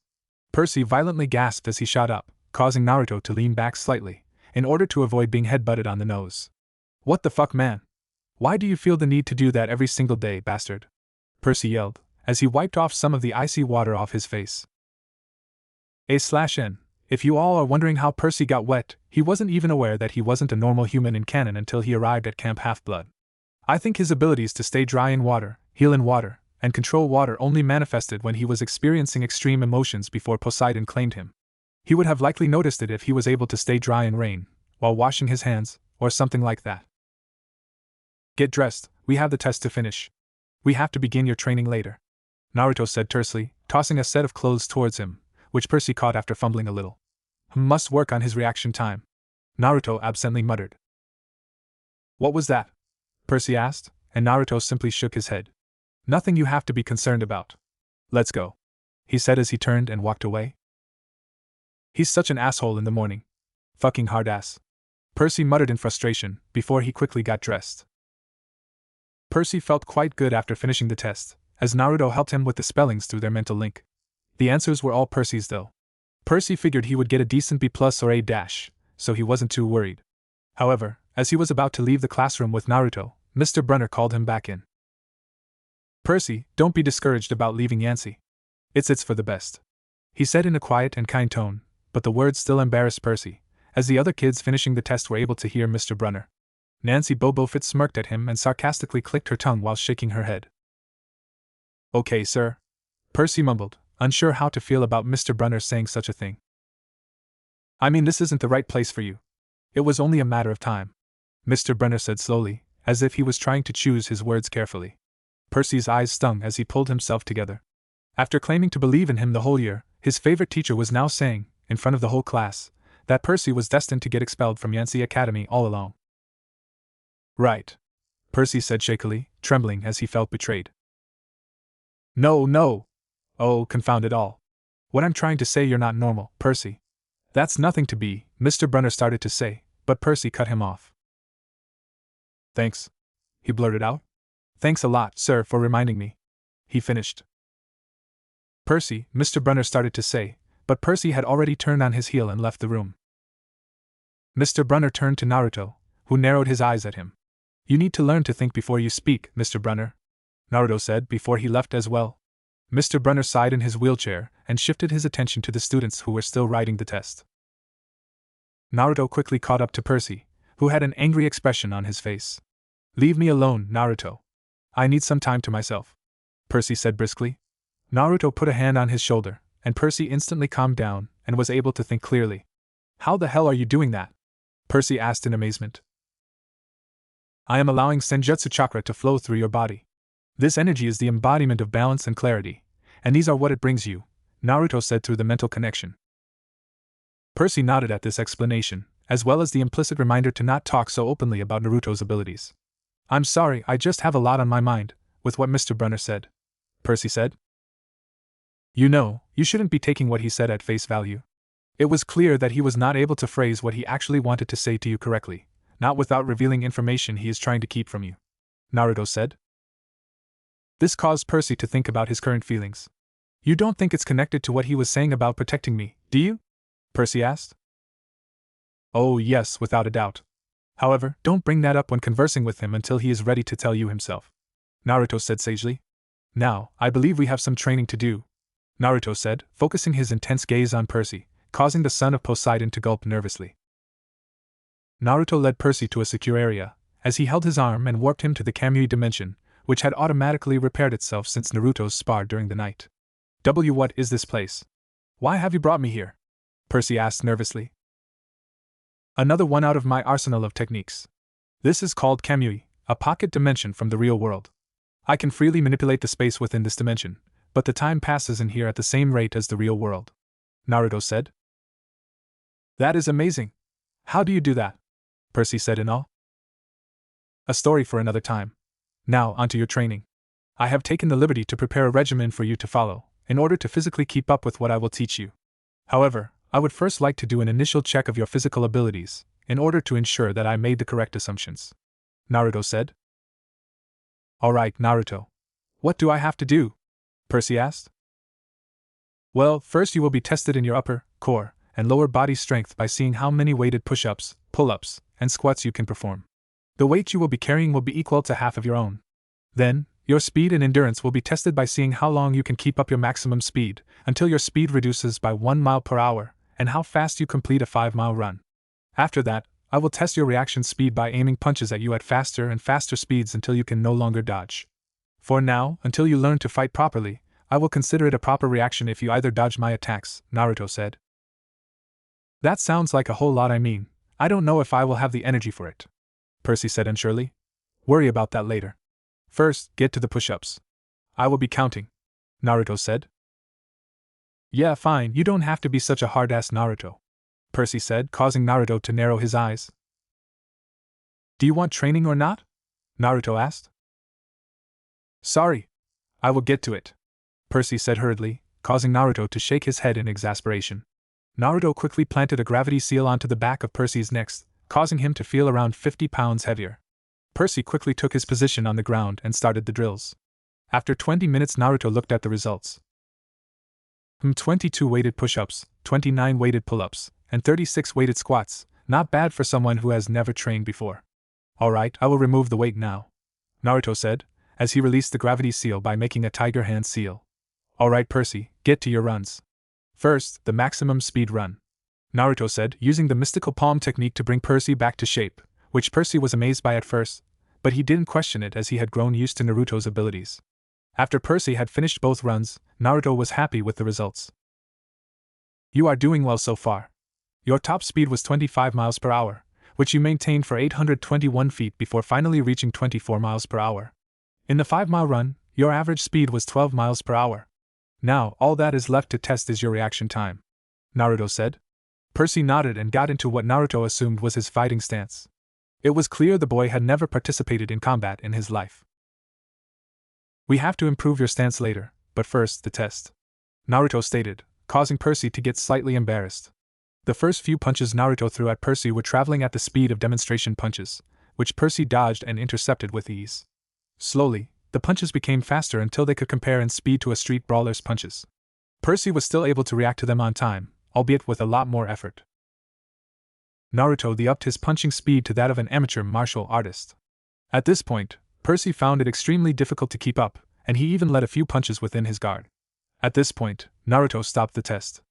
Percy violently gasped as he shot up, causing Naruto to lean back slightly, in order to avoid being headbutted on the nose. What the fuck, man? Why do you feel the need to do that every single day, bastard? Percy yelled, as he wiped off some of the icy water off his face. A/N. If you all are wondering how Percy got wet, he wasn't even aware that he wasn't a normal human in canon until he arrived at Camp Half-Blood. I think his abilities to stay dry in water, heal in water, and control water only manifested when he was experiencing extreme emotions before Poseidon claimed him. He would have likely noticed it if he was able to stay dry in rain, while washing his hands, or something like that. Get dressed, we have the test to finish. We have to begin your training later, Naruto said tersely, tossing a set of clothes towards him, which Percy caught after fumbling a little. Must work on his reaction time, Naruto absently muttered. What was that? Percy asked, and Naruto simply shook his head. Nothing you have to be concerned about. Let's go, he said as he turned and walked away. He's such an asshole in the morning. Fucking hard ass, Percy muttered in frustration, before he quickly got dressed. Percy felt quite good after finishing the test, as Naruto helped him with the spellings through their mental link. The answers were all Percy's though. Percy figured he would get a decent B+ or A-, so he wasn't too worried. However, as he was about to leave the classroom with Naruto, Mr. Brunner called him back in. Percy, don't be discouraged about leaving Yancy. It's for the best, he said in a quiet and kind tone, but the words still embarrassed Percy, as the other kids finishing the test were able to hear Mr. Brunner. Nancy Bobofit smirked at him and sarcastically clicked her tongue while shaking her head. Okay, sir, Percy mumbled, unsure how to feel about Mr. Brunner saying such a thing. I mean, this isn't the right place for you. It was only a matter of time, Mr. Brunner said slowly, as if he was trying to choose his words carefully. Percy's eyes stung as he pulled himself together. After claiming to believe in him the whole year, his favorite teacher was now saying, in front of the whole class, that Percy was destined to get expelled from Yancy Academy all along. Right, Percy said shakily, trembling as he felt betrayed. No. Oh, confound it all. What I'm trying to say, you're not normal, Percy. That's nothing to be, Mr. Brunner started to say, but Percy cut him off. Thanks, he blurted out. Thanks a lot, sir, for reminding me, he finished. Percy, Mr. Brunner started to say, but Percy had already turned on his heel and left the room. Mr. Brunner turned to Naruto, who narrowed his eyes at him. You need to learn to think before you speak, Mr. Brunner, Naruto said before he left as well. Mr. Brunner sighed in his wheelchair and shifted his attention to the students who were still writing the test. Naruto quickly caught up to Percy, who had an angry expression on his face. Leave me alone, Naruto. I need some time to myself, Percy said briskly. Naruto put a hand on his shoulder, and Percy instantly calmed down and was able to think clearly. How the hell are you doing that? Percy asked in amazement. I am allowing Senjutsu chakra to flow through your body. This energy is the embodiment of balance and clarity, and these are what it brings you, Naruto said through the mental connection. Percy nodded at this explanation, as well as the implicit reminder to not talk so openly about Naruto's abilities. I'm sorry, I just have a lot on my mind, with what Mr. Brunner said, Percy said. You know, you shouldn't be taking what he said at face value. It was clear that he was not able to phrase what he actually wanted to say to you correctly, not without revealing information he is trying to keep from you, Naruto said. This caused Percy to think about his current feelings. You don't think it's connected to what he was saying about protecting me, do you? Percy asked. Oh yes, without a doubt. However, don't bring that up when conversing with him until he is ready to tell you himself, Naruto said sagely. Now, I believe we have some training to do, Naruto said, focusing his intense gaze on Percy, causing the son of Poseidon to gulp nervously. Naruto led Percy to a secure area, as he held his arm and warped him to the Kamui dimension, which had automatically repaired itself since Naruto's spar during the night. What is this place? Why have you brought me here? Percy asked nervously. Another one out of my arsenal of techniques. This is called Kamui, a pocket dimension from the real world. I can freely manipulate the space within this dimension, but the time passes in here at the same rate as the real world, Naruto said. That is amazing. How do you do that? Percy said in awe. A story for another time. Now, onto your training. I have taken the liberty to prepare a regimen for you to follow, in order to physically keep up with what I will teach you. However, I would first like to do an initial check of your physical abilities, in order to ensure that I made the correct assumptions, Naruto said. Alright, Naruto. What do I have to do? Percy asked. Well, first you will be tested in your upper, core, and lower body strength by seeing how many weighted push-ups, pull-ups, and squats you can perform. The weight you will be carrying will be equal to half of your own. Then, your speed and endurance will be tested by seeing how long you can keep up your maximum speed, until your speed reduces by 1 mile per hour, and how fast you complete a 5-mile run. After that, I will test your reaction speed by aiming punches at you at faster and faster speeds until you can no longer dodge. For now, until you learn to fight properly, I will consider it a proper reaction if you either dodge my attacks, Naruto said. That sounds like a whole lot. I don't know if I will have the energy for it, Percy said unsurely. Worry about that later. First, get to the push-ups. I will be counting, Naruto said. Yeah, fine, you don't have to be such a hard-ass, Naruto, Percy said, causing Naruto to narrow his eyes. Do you want training or not? Naruto asked. Sorry. I will get to it, Percy said hurriedly, causing Naruto to shake his head in exasperation. Naruto quickly planted a gravity seal onto the back of Percy's neck, causing him to feel around 50 pounds heavier. Percy quickly took his position on the ground and started the drills. After 20 minutes, Naruto looked at the results. 22 weighted push-ups, 29 weighted pull-ups, and 36 weighted squats, not bad for someone who has never trained before. Alright, I will remove the weight now, Naruto said, as he released the gravity seal by making a tiger hand seal. Alright, Percy, get to your runs. First, the maximum speed run, Naruto said, using the mystical palm technique to bring Percy back to shape, which Percy was amazed by at first, but he didn't question it as he had grown used to Naruto's abilities. After Percy had finished both runs, Naruto was happy with the results. You are doing well so far. Your top speed was 25 miles per hour, which you maintained for 821 feet before finally reaching 24 miles per hour. In the 5-mile run, your average speed was 12 miles per hour. Now, all that is left to test is your reaction time, Naruto said. Percy nodded and got into what Naruto assumed was his fighting stance. It was clear the boy had never participated in combat in his life. We have to improve your stance later, but first, the test, Naruto stated, causing Percy to get slightly embarrassed. The first few punches Naruto threw at Percy were traveling at the speed of demonstration punches, which Percy dodged and intercepted with ease. Slowly, the punches became faster until they could compare in speed to a street brawler's punches. Percy was still able to react to them on time, albeit with a lot more effort. Naruto upped his punching speed to that of an amateur martial artist. At this point, Percy found it extremely difficult to keep up, and he even let a few punches within his guard. At this point, Naruto stopped the test.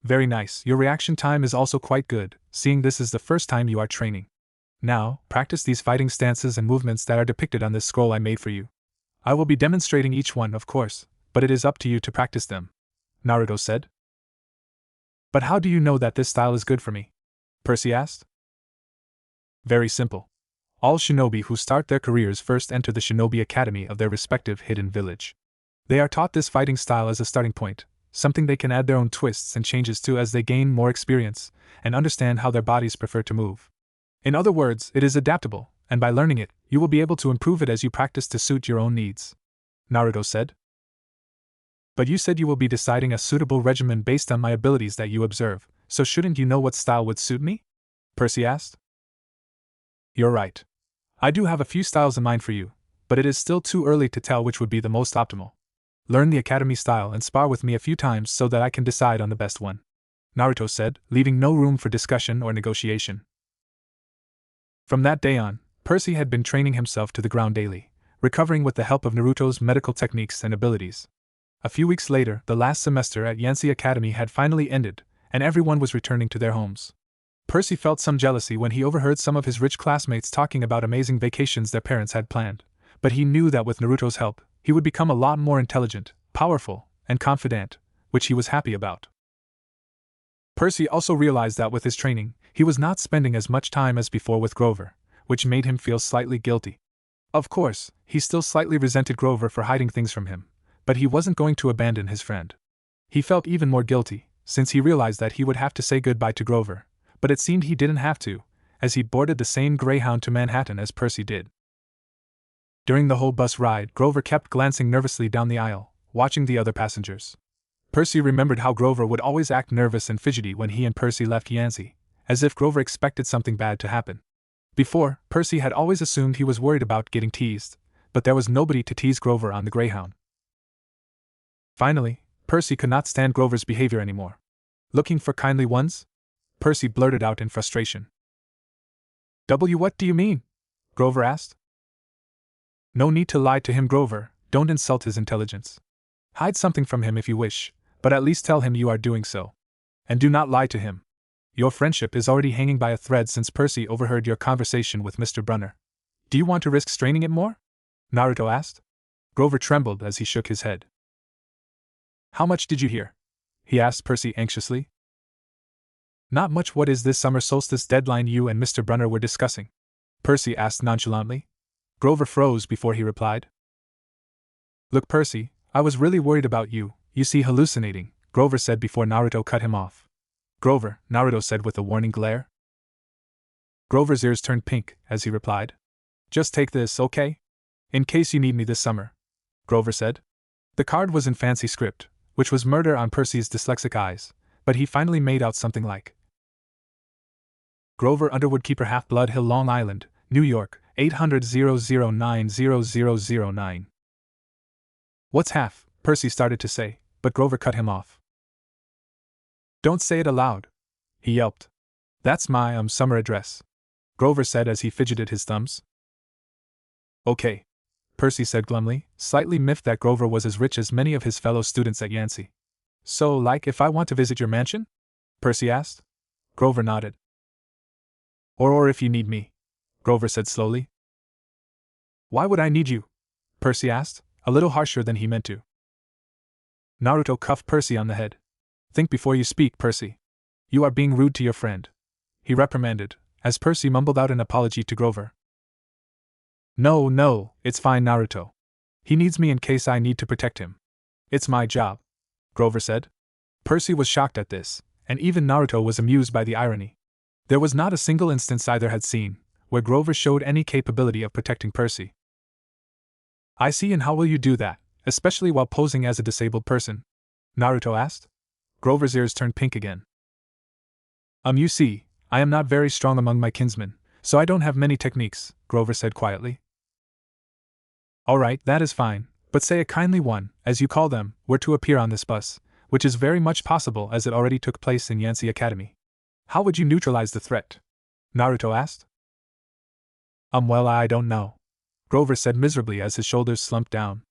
Very nice, your reaction time is also quite good, seeing this is the first time you are training. Now, practice these fighting stances and movements that are depicted on this scroll I made for you. I will be demonstrating each one, of course, but it is up to you to practice them, Naruto said. But how do you know that this style is good for me? Percy asked. Very simple. All shinobi who start their careers first enter the shinobi academy of their respective hidden village. They are taught this fighting style as a starting point, something they can add their own twists and changes to as they gain more experience and understand how their bodies prefer to move. In other words, it is adaptable, and by learning it, you will be able to improve it as you practice to suit your own needs, Naruto said. But you said you will be deciding a suitable regimen based on my abilities that you observe, so shouldn't you know what style would suit me? Percy asked. You're right. I do have a few styles in mind for you, but it is still too early to tell which would be the most optimal. Learn the academy style and spar with me a few times so that I can decide on the best one, Naruto said, leaving no room for discussion or negotiation. From that day on, Percy had been training himself to the ground daily, recovering with the help of Naruto's medical techniques and abilities. A few weeks later, the last semester at Yancy Academy had finally ended, and everyone was returning to their homes. Percy felt some jealousy when he overheard some of his rich classmates talking about amazing vacations their parents had planned, but he knew that with Naruto's help, he would become a lot more intelligent, powerful, and confident, which he was happy about. Percy also realized that with his training, he was not spending as much time as before with Grover, which made him feel slightly guilty. Of course, he still slightly resented Grover for hiding things from him, but he wasn't going to abandon his friend. He felt even more guilty, since he realized that he would have to say goodbye to Grover, but it seemed he didn't have to, as he boarded the same Greyhound to Manhattan as Percy did. During the whole bus ride, Grover kept glancing nervously down the aisle, watching the other passengers. Percy remembered how Grover would always act nervous and fidgety when he and Percy left Yancy, as if Grover expected something bad to happen. Before, Percy had always assumed he was worried about getting teased, but there was nobody to tease Grover on the Greyhound. Finally, Percy could not stand Grover's behavior anymore. "Looking for kindly ones?" Percy blurted out in frustration. What do you mean?" Grover asked. "No need to lie to him, Grover. Don't insult his intelligence. Hide something from him if you wish, but at least tell him you are doing so. And do not lie to him. Your friendship is already hanging by a thread since Percy overheard your conversation with Mr. Brunner. Do you want to risk straining it more?" Naruto asked. Grover trembled as he shook his head. "How much did you hear?" he asked Percy anxiously. "Not much. What is this summer solstice deadline you and Mr. Brunner were discussing?" Percy asked nonchalantly. Grover froze before he replied. "Look, Percy, I was really worried about you, see hallucinating," Grover said before Naruto cut him off. "Grover," Naruto said with a warning glare. Grover's ears turned pink as he replied. "Just take this, okay? In case you need me this summer," Grover said. The card was in fancy script, which was murder on Percy's dyslexic eyes, but he finally made out something like Grover Underwood, Keeper, Half-Blood Hill, Long Island, New York, 800-009-0009. "What's half?" Percy started to say, but Grover cut him off. "Don't say it aloud," he yelped. "That's my summer address," Grover said as he fidgeted his thumbs. "Okay," Percy said glumly, slightly miffed that Grover was as rich as many of his fellow students at Yancey. "So, like, if I want to visit your mansion?" Percy asked. Grover nodded. Or if you need me," Grover said slowly. "Why would I need you?" Percy asked, a little harsher than he meant to. Naruto cuffed Percy on the head. "Think before you speak, Percy. You are being rude to your friend," he reprimanded, as Percy mumbled out an apology to Grover. No, it's fine, Naruto. He needs me in case I need to protect him. It's my job," Grover said. Percy was shocked at this, and even Naruto was amused by the irony. There was not a single instance either had seen where Grover showed any capability of protecting Percy. "I see, and how will you do that, especially while posing as a disabled person?" Naruto asked. Grover's ears turned pink again. You see, I am not very strong among my kinsmen, so I don't have many techniques," Grover said quietly. "Alright, that is fine, but say a kindly one, as you call them, were to appear on this bus, which is very much possible as it already took place in Yancey Academy. How would you neutralize the threat?" Naruto asked. Well, I don't know," Grover said miserably as his shoulders slumped down.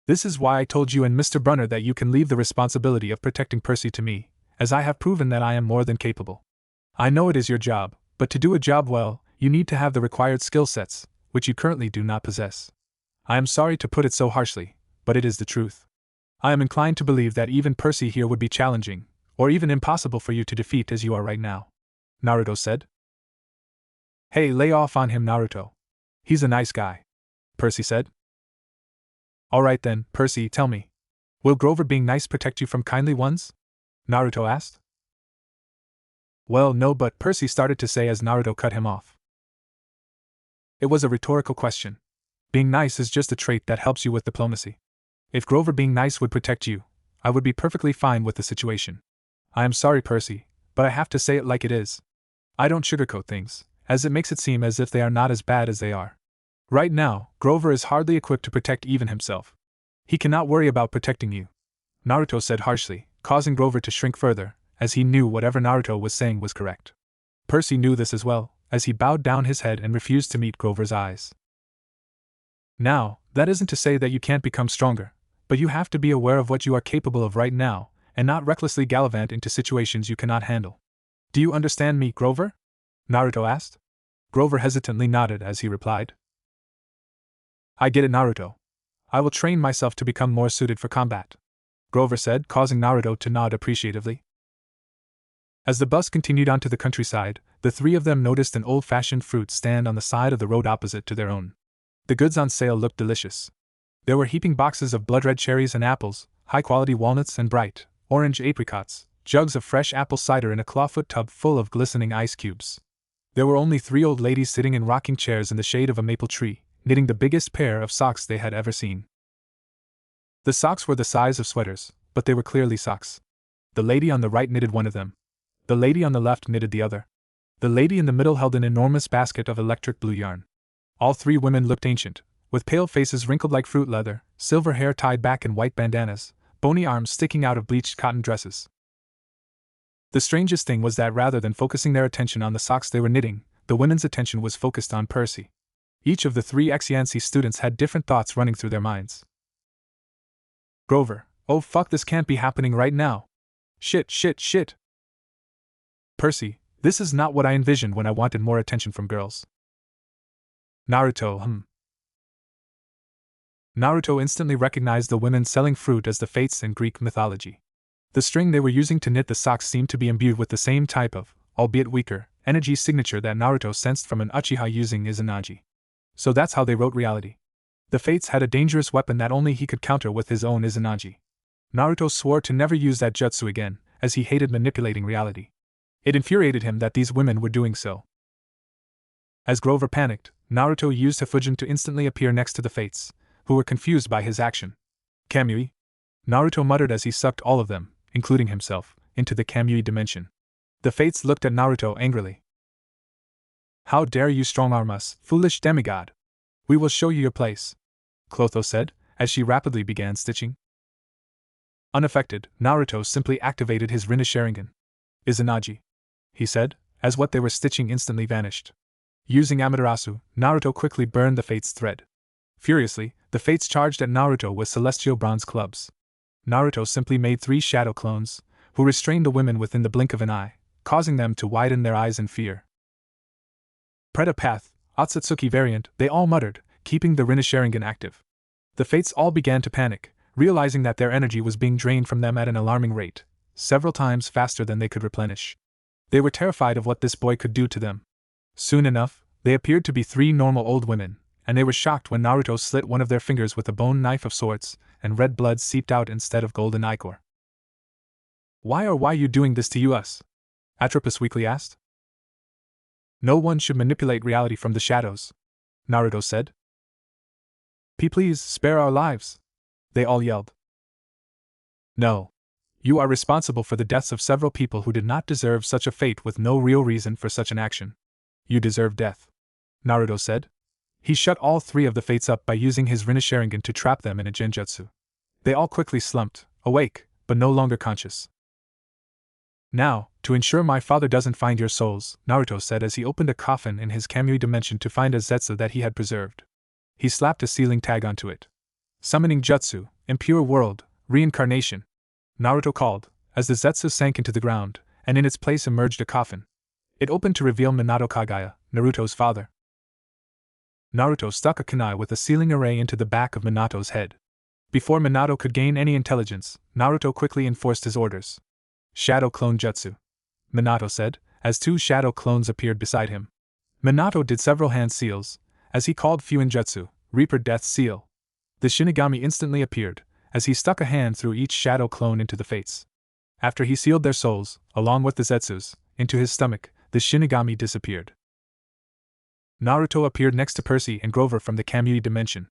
"This is why I told you and Mr. Brunner that you can leave the responsibility of protecting Percy to me, as I have proven that I am more than capable. I know it is your job, but to do a job well, you need to have the required skill sets, which you currently do not possess. I am sorry to put it so harshly, but it is the truth. I am inclined to believe that even Percy here would be challenging, or even impossible for you to defeat as you are right now," Naruto said. "Hey, lay off on him, Naruto. He's a nice guy," Percy said. "Alright then, Percy, tell me. Will Grover being nice protect you from kindly ones?" Naruto asked. "Well, no, but," Percy started to say as Naruto cut him off. It was a rhetorical question. Being nice is just a trait that helps you with diplomacy. If Grover being nice would protect you, I would be perfectly fine with the situation. I am sorry, Percy, but I have to say it like it is. I don't sugarcoat things, as it makes it seem as if they are not as bad as they are. Right now, Grover is hardly equipped to protect even himself. He cannot worry about protecting you," Naruto said harshly, causing Grover to shrink further, as he knew whatever Naruto was saying was correct. Percy knew this as well, as he bowed down his head and refused to meet Grover's eyes. "Now, that isn't to say that you can't become stronger, but you have to be aware of what you are capable of right now, and not recklessly gallivant into situations you cannot handle. Do you understand me, Grover?" Naruto asked. Grover hesitantly nodded as he replied. "I get it, Naruto. I will train myself to become more suited for combat," Grover said, causing Naruto to nod appreciatively. As the bus continued onto the countryside, the three of them noticed an old-fashioned fruit stand on the side of the road opposite to their own. The goods on sale looked delicious. There were heaping boxes of blood-red cherries and apples, high-quality walnuts and bright, orange apricots, jugs of fresh apple cider in a clawfoot tub full of glistening ice cubes. There were only 3 old ladies sitting in rocking chairs in the shade of a maple tree, knitting the biggest pair of socks they had ever seen. The socks were the size of sweaters, but they were clearly socks. The lady on the right knitted one of them. The lady on the left knitted the other. The lady in the middle held an enormous basket of electric blue yarn. All 3 women looked ancient, with pale faces wrinkled like fruit leather, silver hair tied back in white bandanas, bony arms sticking out of bleached cotton dresses. The strangest thing was that rather than focusing their attention on the socks they were knitting, the women's attention was focused on Percy. Each of the 3 Xianxi students had different thoughts running through their minds. Grover, oh fuck, this can't be happening right now. Shit. Percy, this is not what I envisioned when I wanted more attention from girls. Naruto, Naruto instantly recognized the women selling fruit as the Fates in Greek mythology. The string they were using to knit the socks seemed to be imbued with the same type of, albeit weaker, energy signature that Naruto sensed from an Uchiha using Izanagi. So that's how they wrote reality. The Fates had a dangerous weapon that only he could counter with his own Izanagi. Naruto swore to never use that jutsu again, as he hated manipulating reality. It infuriated him that these women were doing so. As Grover panicked, Naruto used Hifujin to instantly appear next to the Fates, who were confused by his action. Kamui? Naruto muttered as he sucked all of them, including himself, into the Kamui dimension. The Fates looked at Naruto angrily. How dare you strong-arm us, foolish demigod? We will show you your place, Clotho said, as she rapidly began stitching. Unaffected, Naruto simply activated his Rinne Sharingan. Izanagi, he said, as what they were stitching instantly vanished. Using Amaterasu, Naruto quickly burned the Fates' thread. Furiously, the Fates charged at Naruto with celestial bronze clubs. Naruto simply made 3 shadow clones, who restrained the women within the blink of an eye, causing them to widen their eyes in fear. Preta Path, Otsutsuki variant, they all muttered, keeping the Rinne Sharingan active. The Fates all began to panic, realizing that their energy was being drained from them at an alarming rate, several times faster than they could replenish. They were terrified of what this boy could do to them. Soon enough, they appeared to be 3 normal old women, and they were shocked when Naruto slit one of their fingers with a bone knife of sorts, and red blood seeped out instead of golden ichor. Why you doing this to us? Atropos weakly asked. No one should manipulate reality from the shadows, Naruto said. Please, spare our lives, they all yelled. No. You are responsible for the deaths of several people who did not deserve such a fate with no real reason for such an action. You deserve death, Naruto said. He shut all 3 of the Fates up by using his Rinne Sharingan to trap them in a genjutsu. They all quickly slumped, awake, but no longer conscious. Now, to ensure my father doesn't find your souls, Naruto said as he opened a coffin in his Kamui dimension to find a zetsu that he had preserved. He slapped a sealing tag onto it. Summoning Jutsu, Impure World, Reincarnation, Naruto called, as the zetsu sank into the ground, and in its place emerged a coffin. It opened to reveal Minato Kagaya, Naruto's father. Naruto stuck a kunai with a sealing array into the back of Minato's head. Before Minato could gain any intelligence, Naruto quickly enforced his orders. Shadow Clone Jutsu, Minato said, as 2 shadow clones appeared beside him. Minato did several hand seals, as he called Fuin Jutsu, Reaper Death Seal. The Shinigami instantly appeared, as he stuck a hand through each shadow clone into the Fates. After he sealed their souls, along with the zetsus, into his stomach, the Shinigami disappeared. Naruto appeared next to Percy and Grover from the Kamui dimension.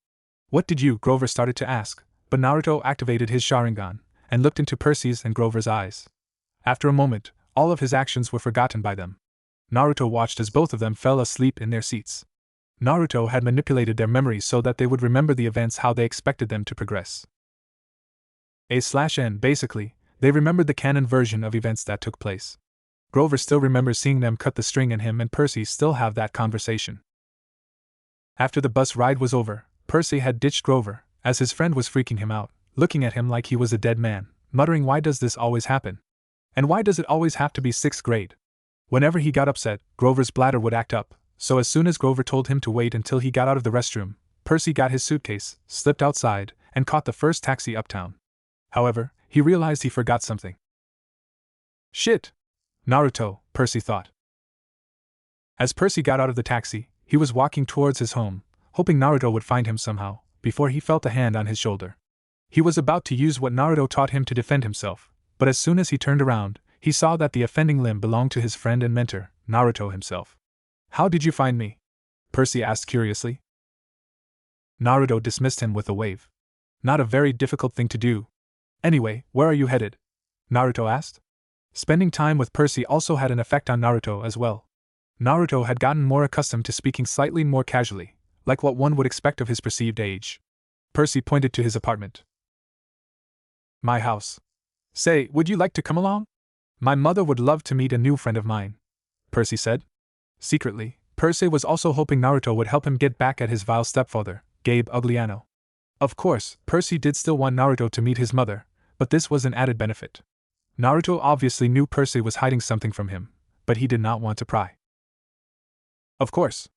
What did you? Grover started to ask, but Naruto activated his Sharingan, and looked into Percy's and Grover's eyes. After a moment, all of his actions were forgotten by them. Naruto watched as both of them fell asleep in their seats. Naruto had manipulated their memories so that they would remember the events how they expected them to progress. A/N basically, they remembered the canon version of events that took place. Grover still remembers seeing them cut the string and him and Percy still have that conversation. After the bus ride was over, Percy had ditched Grover, as his friend was freaking him out, looking at him like he was a dead man, muttering, why does this always happen? And why does it always have to be 6th grade? Whenever he got upset, Grover's bladder would act up, so as soon as Grover told him to wait until he got out of the restroom, Percy got his suitcase, slipped outside, and caught the first taxi uptown. However, he realized he forgot something. Shit! Naruto, Percy thought. As Percy got out of the taxi, he was walking towards his home, hoping Naruto would find him somehow, before he felt a hand on his shoulder. He was about to use what Naruto taught him to defend himself, but as soon as he turned around, he saw that the offending limb belonged to his friend and mentor, Naruto himself. How did you find me? Percy asked curiously. Naruto dismissed him with a wave. Not a very difficult thing to do. Anyway, where are you headed? Naruto asked. Spending time with Percy also had an effect on Naruto as well. Naruto had gotten more accustomed to speaking slightly more casually, like what one would expect of his perceived age. Percy pointed to his apartment. My house. Say, would you like to come along? My mother would love to meet a new friend of mine, Percy said. Secretly, Percy was also hoping Naruto would help him get back at his vile stepfather, Gabe Ugliano. Of course, Percy did still want Naruto to meet his mother, but this was an added benefit. Naruto obviously knew Percy was hiding something from him, but he did not want to pry. Of course,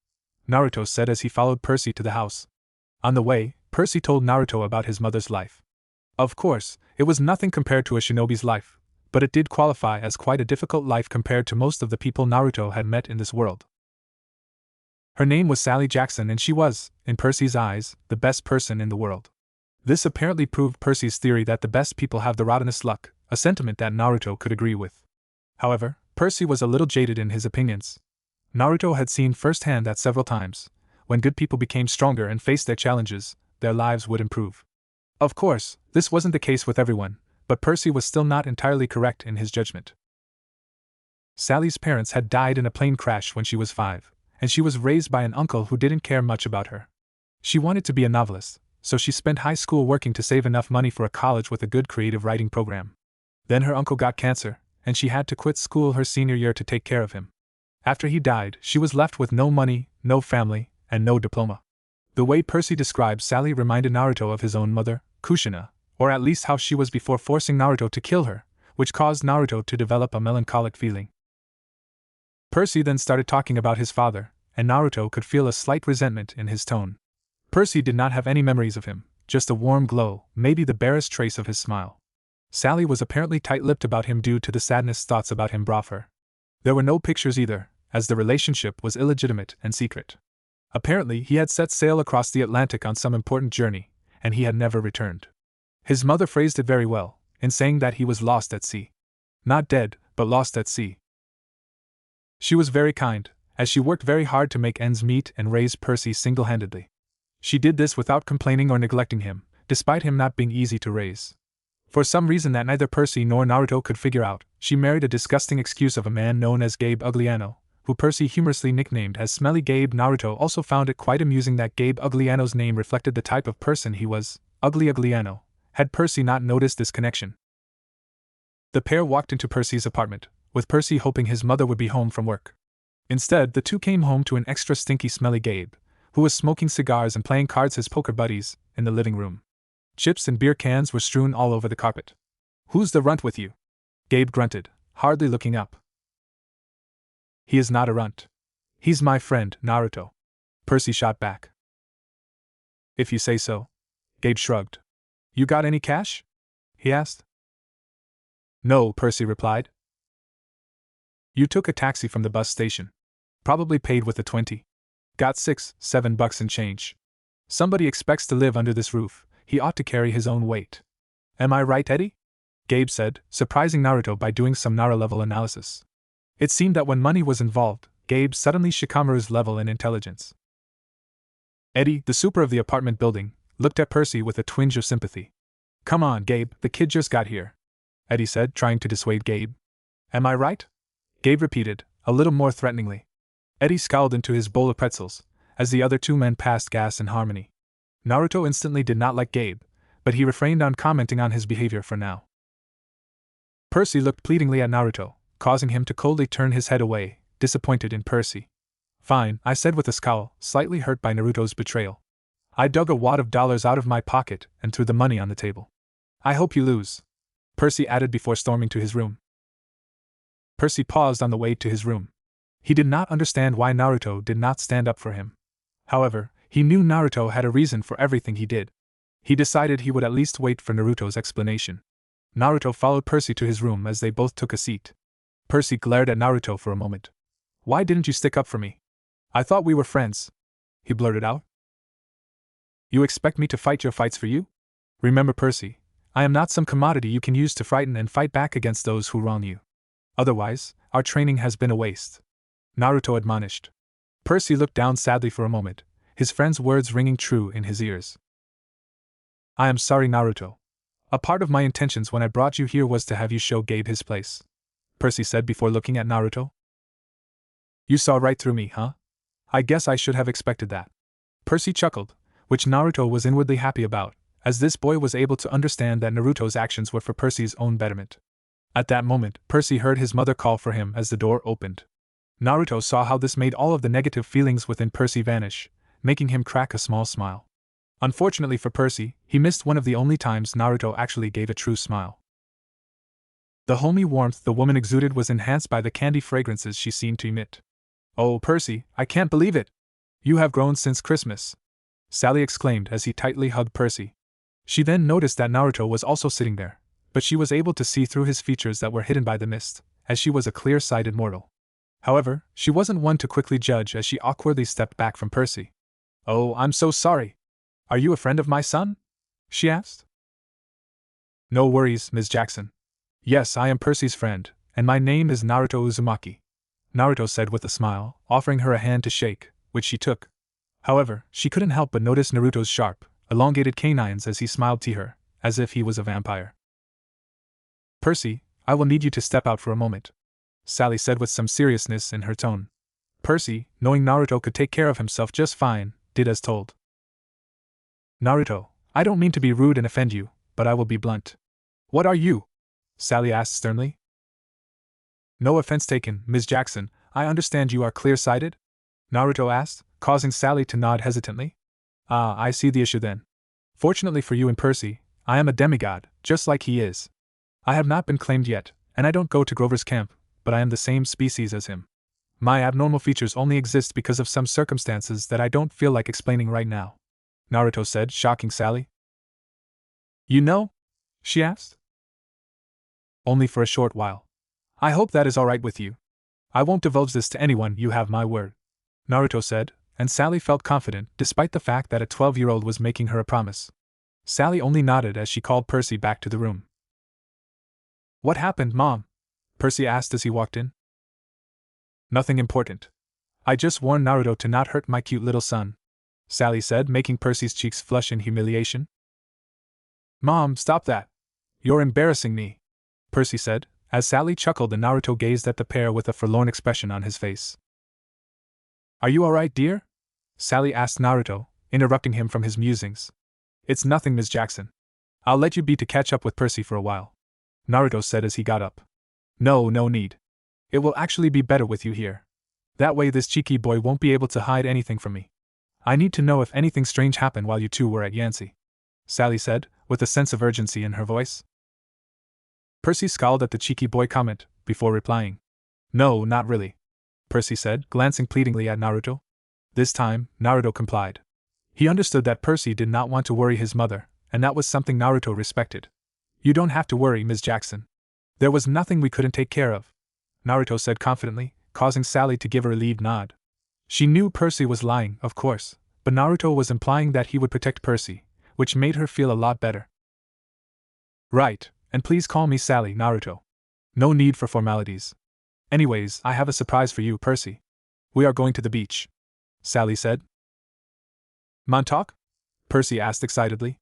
Naruto said as he followed Percy to the house. On the way, Percy told Naruto about his mother's life. Of course, it was nothing compared to a shinobi's life, but it did qualify as quite a difficult life compared to most of the people Naruto had met in this world. Her name was Sally Jackson and she was, in Percy's eyes, the best person in the world. This apparently proved Percy's theory that the best people have the rottenest luck, a sentiment that Naruto could agree with. However, Percy was a little jaded in his opinions. Naruto had seen firsthand that several times, when good people became stronger and faced their challenges, their lives would improve. Of course, this wasn't the case with everyone, but Percy was still not entirely correct in his judgment. Sally's parents had died in a plane crash when she was 5, and she was raised by an uncle who didn't care much about her. She wanted to be a novelist, so she spent high school working to save enough money for a college with a good creative writing program. Then her uncle got cancer, and she had to quit school her senior year to take care of him. After he died, she was left with no money, no family, and no diploma. The way Percy described Sally reminded Naruto of his own mother, Kushina, or at least how she was before forcing Naruto to kill her, which caused Naruto to develop a melancholic feeling. Percy then started talking about his father, and Naruto could feel a slight resentment in his tone. Percy did not have any memories of him, just a warm glow, maybe the barest trace of his smile. Sally was apparently tight-lipped about him due to the sadness thoughts about him brought her. There were no pictures either, as the relationship was illegitimate and secret. Apparently, he had set sail across the Atlantic on some important journey, and he had never returned. His mother phrased it very well, in saying that he was lost at sea. Not dead, but lost at sea. She was very kind, as she worked very hard to make ends meet and raise Percy single-handedly. She did this without complaining or neglecting him, despite him not being easy to raise. For some reason that neither Percy nor Naruto could figure out, she married a disgusting excuse of a man known as Gabe Ugliano, who Percy humorously nicknamed as Smelly Gabe. Naruto also found it quite amusing that Gabe Ugliano's name reflected the type of person he was, Ugly Ugliano. Had Percy not noticed this connection? The pair walked into Percy's apartment, with Percy hoping his mother would be home from work. Instead, the two came home to an extra stinky Smelly Gabe, who was smoking cigars and playing cards his poker buddies, in the living room. Chips and beer cans were strewn all over the carpet. "Who's the runt with you?" Gabe grunted, hardly looking up. "He is not a runt. He's my friend, Naruto," Percy shot back. "If you say so." Gabe shrugged. "You got any cash?" he asked. "No," Percy replied. "You took a taxi from the bus station. Probably paid with a 20. Got $6-7 in change. Somebody expects to live under this roof, he ought to carry his own weight. Am I right, Eddie?" Gabe said, surprising Naruto by doing some Nara-level analysis. It seemed that when money was involved, Gabe suddenly Shikamaru's level in intelligence. Eddie, the super of the apartment building, looked at Percy with a twinge of sympathy. "Come on, Gabe, the kid just got here," Eddie said, trying to dissuade Gabe. "Am I right?" Gabe repeated, a little more threateningly. Eddie scowled into his bowl of pretzels, as the other two men passed gas in harmony. Naruto instantly did not like Gabe, but he refrained on commenting on his behavior for now. Percy looked pleadingly at Naruto, causing him to coldly turn his head away, disappointed in Percy. "Fine," I said with a scowl, slightly hurt by Naruto's betrayal. I dug a wad of dollars out of my pocket and threw the money on the table. "I hope you lose," Percy added before storming to his room. Percy paused on the way to his room. He did not understand why Naruto did not stand up for him. However, he knew Naruto had a reason for everything he did. He decided he would at least wait for Naruto's explanation. Naruto followed Percy to his room as they both took a seat. Percy glared at Naruto for a moment. "Why didn't you stick up for me? I thought we were friends," he blurted out. "You expect me to fight your fights for you? Remember, Percy, I am not some commodity you can use to frighten and fight back against those who wrong you. Otherwise, our training has been a waste," Naruto admonished. Percy looked down sadly for a moment, his friend's words ringing true in his ears. "I am sorry, Naruto. A part of my intentions when I brought you here was to have you show Gabe his place," Percy said before looking at Naruto. "You saw right through me, huh? I guess I should have expected that," Percy chuckled, which Naruto was inwardly happy about, as this boy was able to understand that Naruto's actions were for Percy's own betterment. At that moment, Percy heard his mother call for him as the door opened. Naruto saw how this made all of the negative feelings within Percy vanish, making him crack a small smile. Unfortunately for Percy, he missed one of the only times Naruto actually gave a true smile. The homey warmth the woman exuded was enhanced by the candy fragrances she seemed to emit. "Oh, Percy, I can't believe it! You have grown since Christmas!" Sally exclaimed as he tightly hugged Percy. She then noticed that Naruto was also sitting there, but she was able to see through his features that were hidden by the mist, as she was a clear-sighted mortal. However, she wasn't one to quickly judge as she awkwardly stepped back from Percy. "Oh, I'm so sorry. Are you a friend of my son?" she asked. "No worries, Ms. Jackson. Yes, I am Percy's friend, and my name is Naruto Uzumaki," Naruto said with a smile, offering her a hand to shake, which she took. However, she couldn't help but notice Naruto's sharp, elongated canines as he smiled to her, as if he was a vampire. "Percy, I will need you to step out for a moment," Sally said with some seriousness in her tone. Percy, knowing Naruto could take care of himself just fine, did as told. "Naruto, I don't mean to be rude and offend you, but I will be blunt. What are you?" Sally asked sternly. "No offense taken, Ms. Jackson, I understand you are clear-sighted?" Naruto asked, causing Sally to nod hesitantly. "Ah, I see the issue then. Fortunately for you and Percy, I am a demigod, just like he is. I have not been claimed yet, and I don't go to Grover's camp, but I am the same species as him. My abnormal features only exist because of some circumstances that I don't feel like explaining right now," Naruto said, shocking Sally. "You know?" she asked. "Only for a short while. I hope that is alright with you. I won't divulge this to anyone, you have my word," Naruto said, and Sally felt confident despite the fact that a 12-year-old was making her a promise. Sally only nodded as she called Percy back to the room. "What happened, Mom?" Percy asked as he walked in. "Nothing important. I just warned Naruto to not hurt my cute little son," Sally said, making Percy's cheeks flush in humiliation. "Mom, stop that. You're embarrassing me," Percy said, as Sally chuckled and Naruto gazed at the pair with a forlorn expression on his face. "Are you alright, dear?" Sally asked Naruto, interrupting him from his musings. "It's nothing, Ms. Jackson. I'll let you be to catch up with Percy for a while," Naruto said as he got up. No need. It will actually be better with you here. That way this cheeky boy won't be able to hide anything from me. I need to know if anything strange happened while you two were at Yancy," Sally said, with a sense of urgency in her voice. Percy scowled at the cheeky boy comment, before replying. "No, not really," Percy said, glancing pleadingly at Naruto. This time, Naruto complied. He understood that Percy did not want to worry his mother, and that was something Naruto respected. "You don't have to worry, Ms. Jackson. There was nothing we couldn't take care of," Naruto said confidently, causing Sally to give a relieved nod. She knew Percy was lying, of course, but Naruto was implying that he would protect Percy, which made her feel a lot better. "Right, and please call me Sally, Naruto. No need for formalities. Anyways, I have a surprise for you, Percy. We are going to the beach," Sally said. "Montauk?" Percy asked excitedly.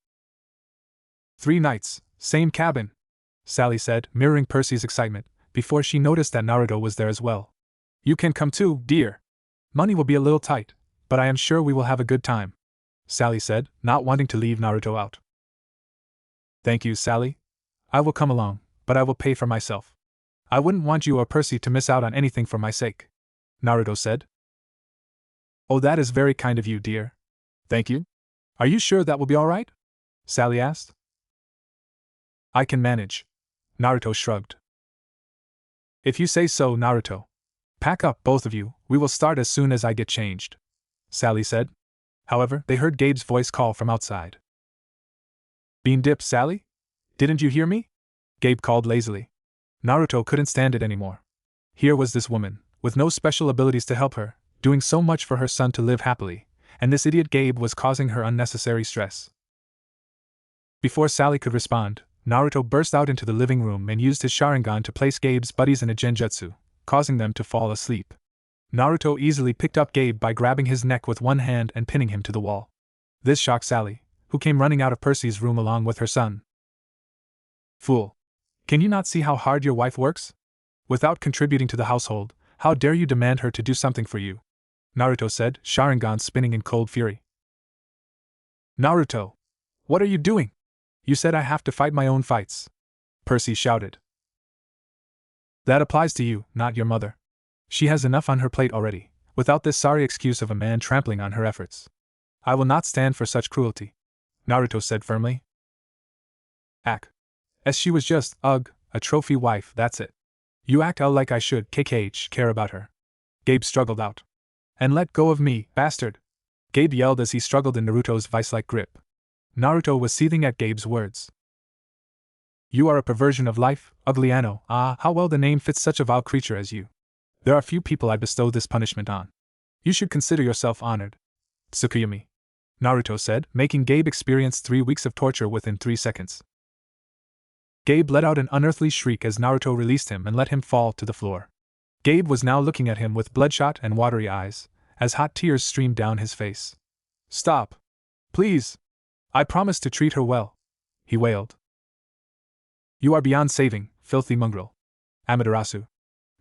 3 nights, same cabin," Sally said, mirroring Percy's excitement, before she noticed that Naruto was there as well. "You can come too, dear. Money will be a little tight, but I am sure we will have a good time," Sally said, not wanting to leave Naruto out. "Thank you, Sally. I will come along, but I will pay for myself. I wouldn't want you or Percy to miss out on anything for my sake," Naruto said. "Oh, that is very kind of you, dear. Thank you. Are you sure that will be alright?" Sally asked. "I can manage," Naruto shrugged. "If you say so, Naruto. Pack up, both of you, we will start as soon as I get changed," Sally said. However, they heard Gabe's voice call from outside. "Bean dip, Sally? Didn't you hear me?" Gabe called lazily. Naruto couldn't stand it anymore. Here was this woman, with no special abilities to help her, doing so much for her son to live happily, and this idiot Gabe was causing her unnecessary stress. Before Sally could respond, Naruto burst out into the living room and used his Sharingan to place Gabe's buddies in a genjutsu, causing them to fall asleep. Naruto easily picked up Gabe by grabbing his neck with one hand and pinning him to the wall. This shocked Sally, who came running out of Percy's room along with her son. "Fool! Can you not see how hard your wife works? Without contributing to the household, how dare you demand her to do something for you?" Naruto said, Sharingan spinning in cold fury. Naruto! What are you doing? You said I have to fight my own fights. Percy shouted. That applies to you, not your mother. She has enough on her plate already, without this sorry excuse of a man trampling on her efforts. I will not stand for such cruelty, Naruto said firmly. As she was just, a trophy wife, that's it. You act out like I should, care about her. Gabe struggled out. And let go of me, bastard! Gabe yelled as he struggled in Naruto's vice-like grip. Naruto was seething at Gabe's words. You are a perversion of life, ugly Ano. Ah, how well the name fits such a vile creature as you. There are few people I'd bestow this punishment on. You should consider yourself honored. Tsukuyami, Naruto said, making Gabe experience 3 weeks of torture within 3 seconds. Gabe let out an unearthly shriek as Naruto released him and let him fall to the floor. Gabe was now looking at him with bloodshot and watery eyes, as hot tears streamed down his face. Stop! Please! I promise to treat her well, he wailed. You are beyond saving, filthy mongrel. Amaterasu,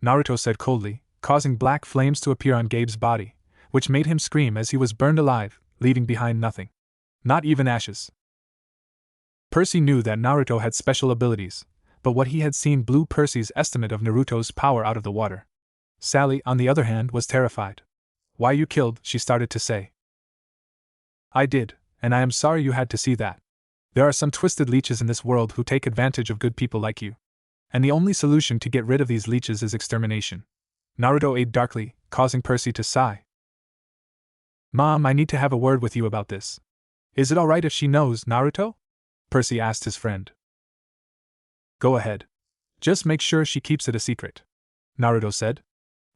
Naruto said coldly, causing black flames to appear on Gabe's body, which made him scream as he was burned alive, leaving behind nothing. Not even ashes. Percy knew that Naruto had special abilities, but what he had seen blew Percy's estimate of Naruto's power out of the water. Sally, on the other hand, was terrified. Why you killed, she started to say. I did, and I am sorry you had to see that. There are some twisted leeches in this world who take advantage of good people like you. And the only solution to get rid of these leeches is extermination. Naruto eyed darkly, causing Percy to sigh. Mom, I need to have a word with you about this. Is it alright if she knows, Naruto? Percy asked his friend. Go ahead. Just make sure she keeps it a secret, Naruto said.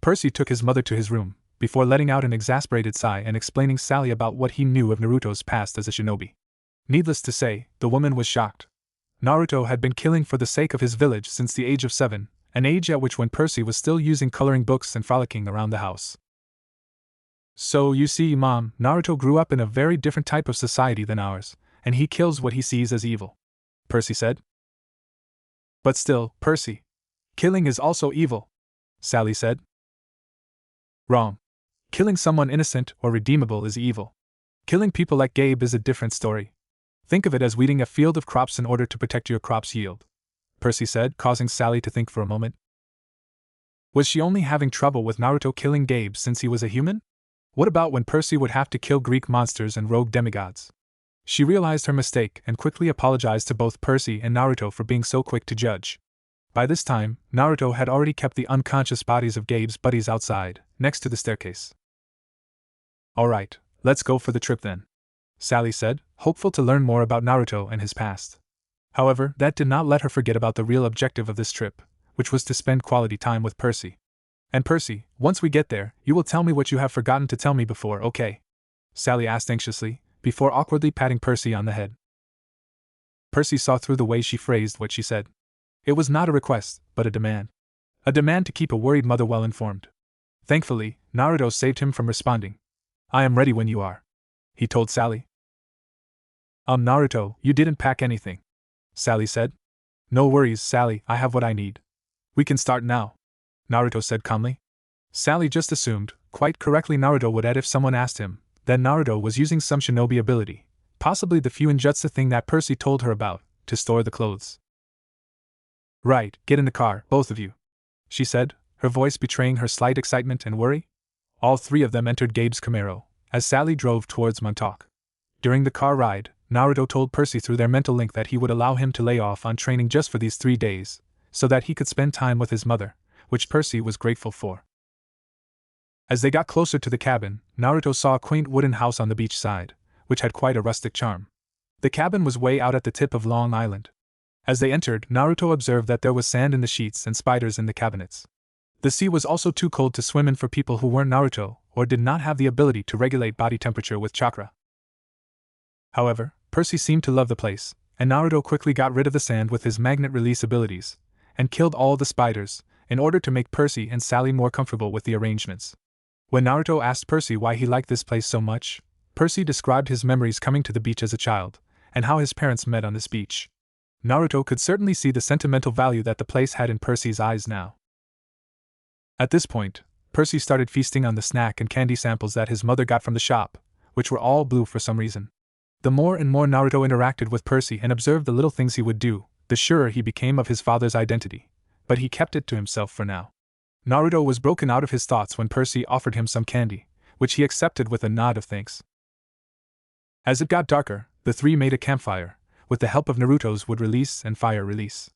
Percy took his mother to his room, before letting out an exasperated sigh and explaining Sally about what he knew of Naruto's past as a shinobi. Needless to say, the woman was shocked. Naruto had been killing for the sake of his village since the age of 7, an age at which when Percy was still using coloring books and frolicking around the house. So, you see, Mom, Naruto grew up in a very different type of society than ours, and he kills what he sees as evil, Percy said. But still, Percy, killing is also evil, Sally said. Wrong. Killing someone innocent or redeemable is evil. Killing people like Gabe is a different story. Think of it as weeding a field of crops in order to protect your crop's yield, Percy said, causing Sally to think for a moment. Was she only having trouble with Naruto killing Gabe since he was a human? What about when Percy would have to kill Greek monsters and rogue demigods? She realized her mistake and quickly apologized to both Percy and Naruto for being so quick to judge. By this time, Naruto had already kept the unconscious bodies of Gabe's buddies outside, next to the staircase. Alright, let's go for the trip then, Sally said, hopeful to learn more about Naruto and his past. However, that did not let her forget about the real objective of this trip, which was to spend quality time with Percy. And Percy, once we get there, you will tell me what you have forgotten to tell me before, okay? Sally asked anxiously, before awkwardly patting Percy on the head. Percy saw through the way she phrased what she said. It was not a request, but a demand. A demand to keep a worried mother well informed. Thankfully, Naruto saved him from responding. I am ready when you are, he told Sally. Naruto, you didn't pack anything, Sally said. No worries, Sally, I have what I need. We can start now, Naruto said calmly. Sally just assumed, quite correctly Naruto would add if someone asked him, that Naruto was using some shinobi ability, possibly the Fuinjutsu thing that Percy told her about, to store the clothes. Right, get in the car, both of you, she said, her voice betraying her slight excitement and worry. All three of them entered Gabe's Camaro, as Sally drove towards Montauk. During the car ride, Naruto told Percy through their mental link that he would allow him to lay off on training just for these 3 days, so that he could spend time with his mother, which Percy was grateful for. As they got closer to the cabin, Naruto saw a quaint wooden house on the beach side, which had quite a rustic charm. The cabin was way out at the tip of Long Island. As they entered, Naruto observed that there was sand in the sheets and spiders in the cabinets. The sea was also too cold to swim in for people who weren't Naruto, or did not have the ability to regulate body temperature with chakra. However, Percy seemed to love the place, and Naruto quickly got rid of the sand with his magnet release abilities, and killed all the spiders, in order to make Percy and Sally more comfortable with the arrangements. When Naruto asked Percy why he liked this place so much, Percy described his memories coming to the beach as a child, and how his parents met on this beach. Naruto could certainly see the sentimental value that the place had in Percy's eyes now. At this point, Percy started feasting on the snack and candy samples that his mother got from the shop, which were all blue for some reason. The more and more Naruto interacted with Percy and observed the little things he would do, the surer he became of his father's identity, but he kept it to himself for now. Naruto was broken out of his thoughts when Percy offered him some candy, which he accepted with a nod of thanks. As it got darker, the three made a campfire, with the help of Naruto's wood release and fire release.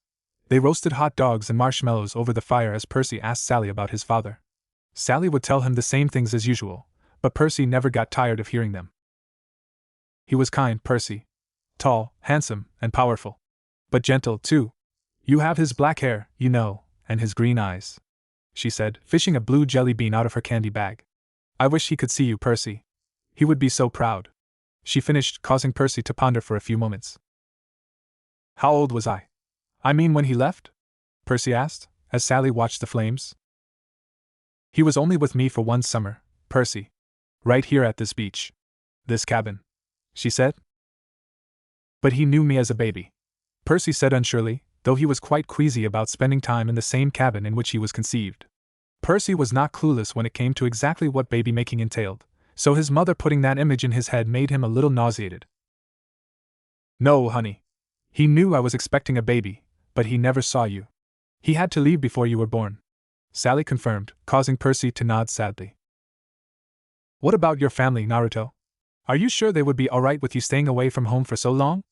They roasted hot dogs and marshmallows over the fire as Percy asked Sally about his father. Sally would tell him the same things as usual, but Percy never got tired of hearing them. He was kind, Percy. Tall, handsome, and powerful. But gentle, too. You have his black hair, you know, and his green eyes, she said, fishing a blue jelly bean out of her candy bag. I wish he could see you, Percy. He would be so proud. She finished, causing Percy to ponder for a few moments. How old was I? I mean when he left? Percy asked, as Sally watched the flames. He was only with me for one summer, Percy. Right here at this beach. This cabin, she said. But he knew me as a baby, Percy said unsurely, though he was quite queasy about spending time in the same cabin in which he was conceived. Percy was not clueless when it came to exactly what baby-making entailed, so his mother putting that image in his head made him a little nauseated. No, honey. He knew I was expecting a baby, but he never saw you. He had to leave before you were born, Sally confirmed, causing Percy to nod sadly. What about your family, Naruto? Are you sure they would be alright with you staying away from home for so long?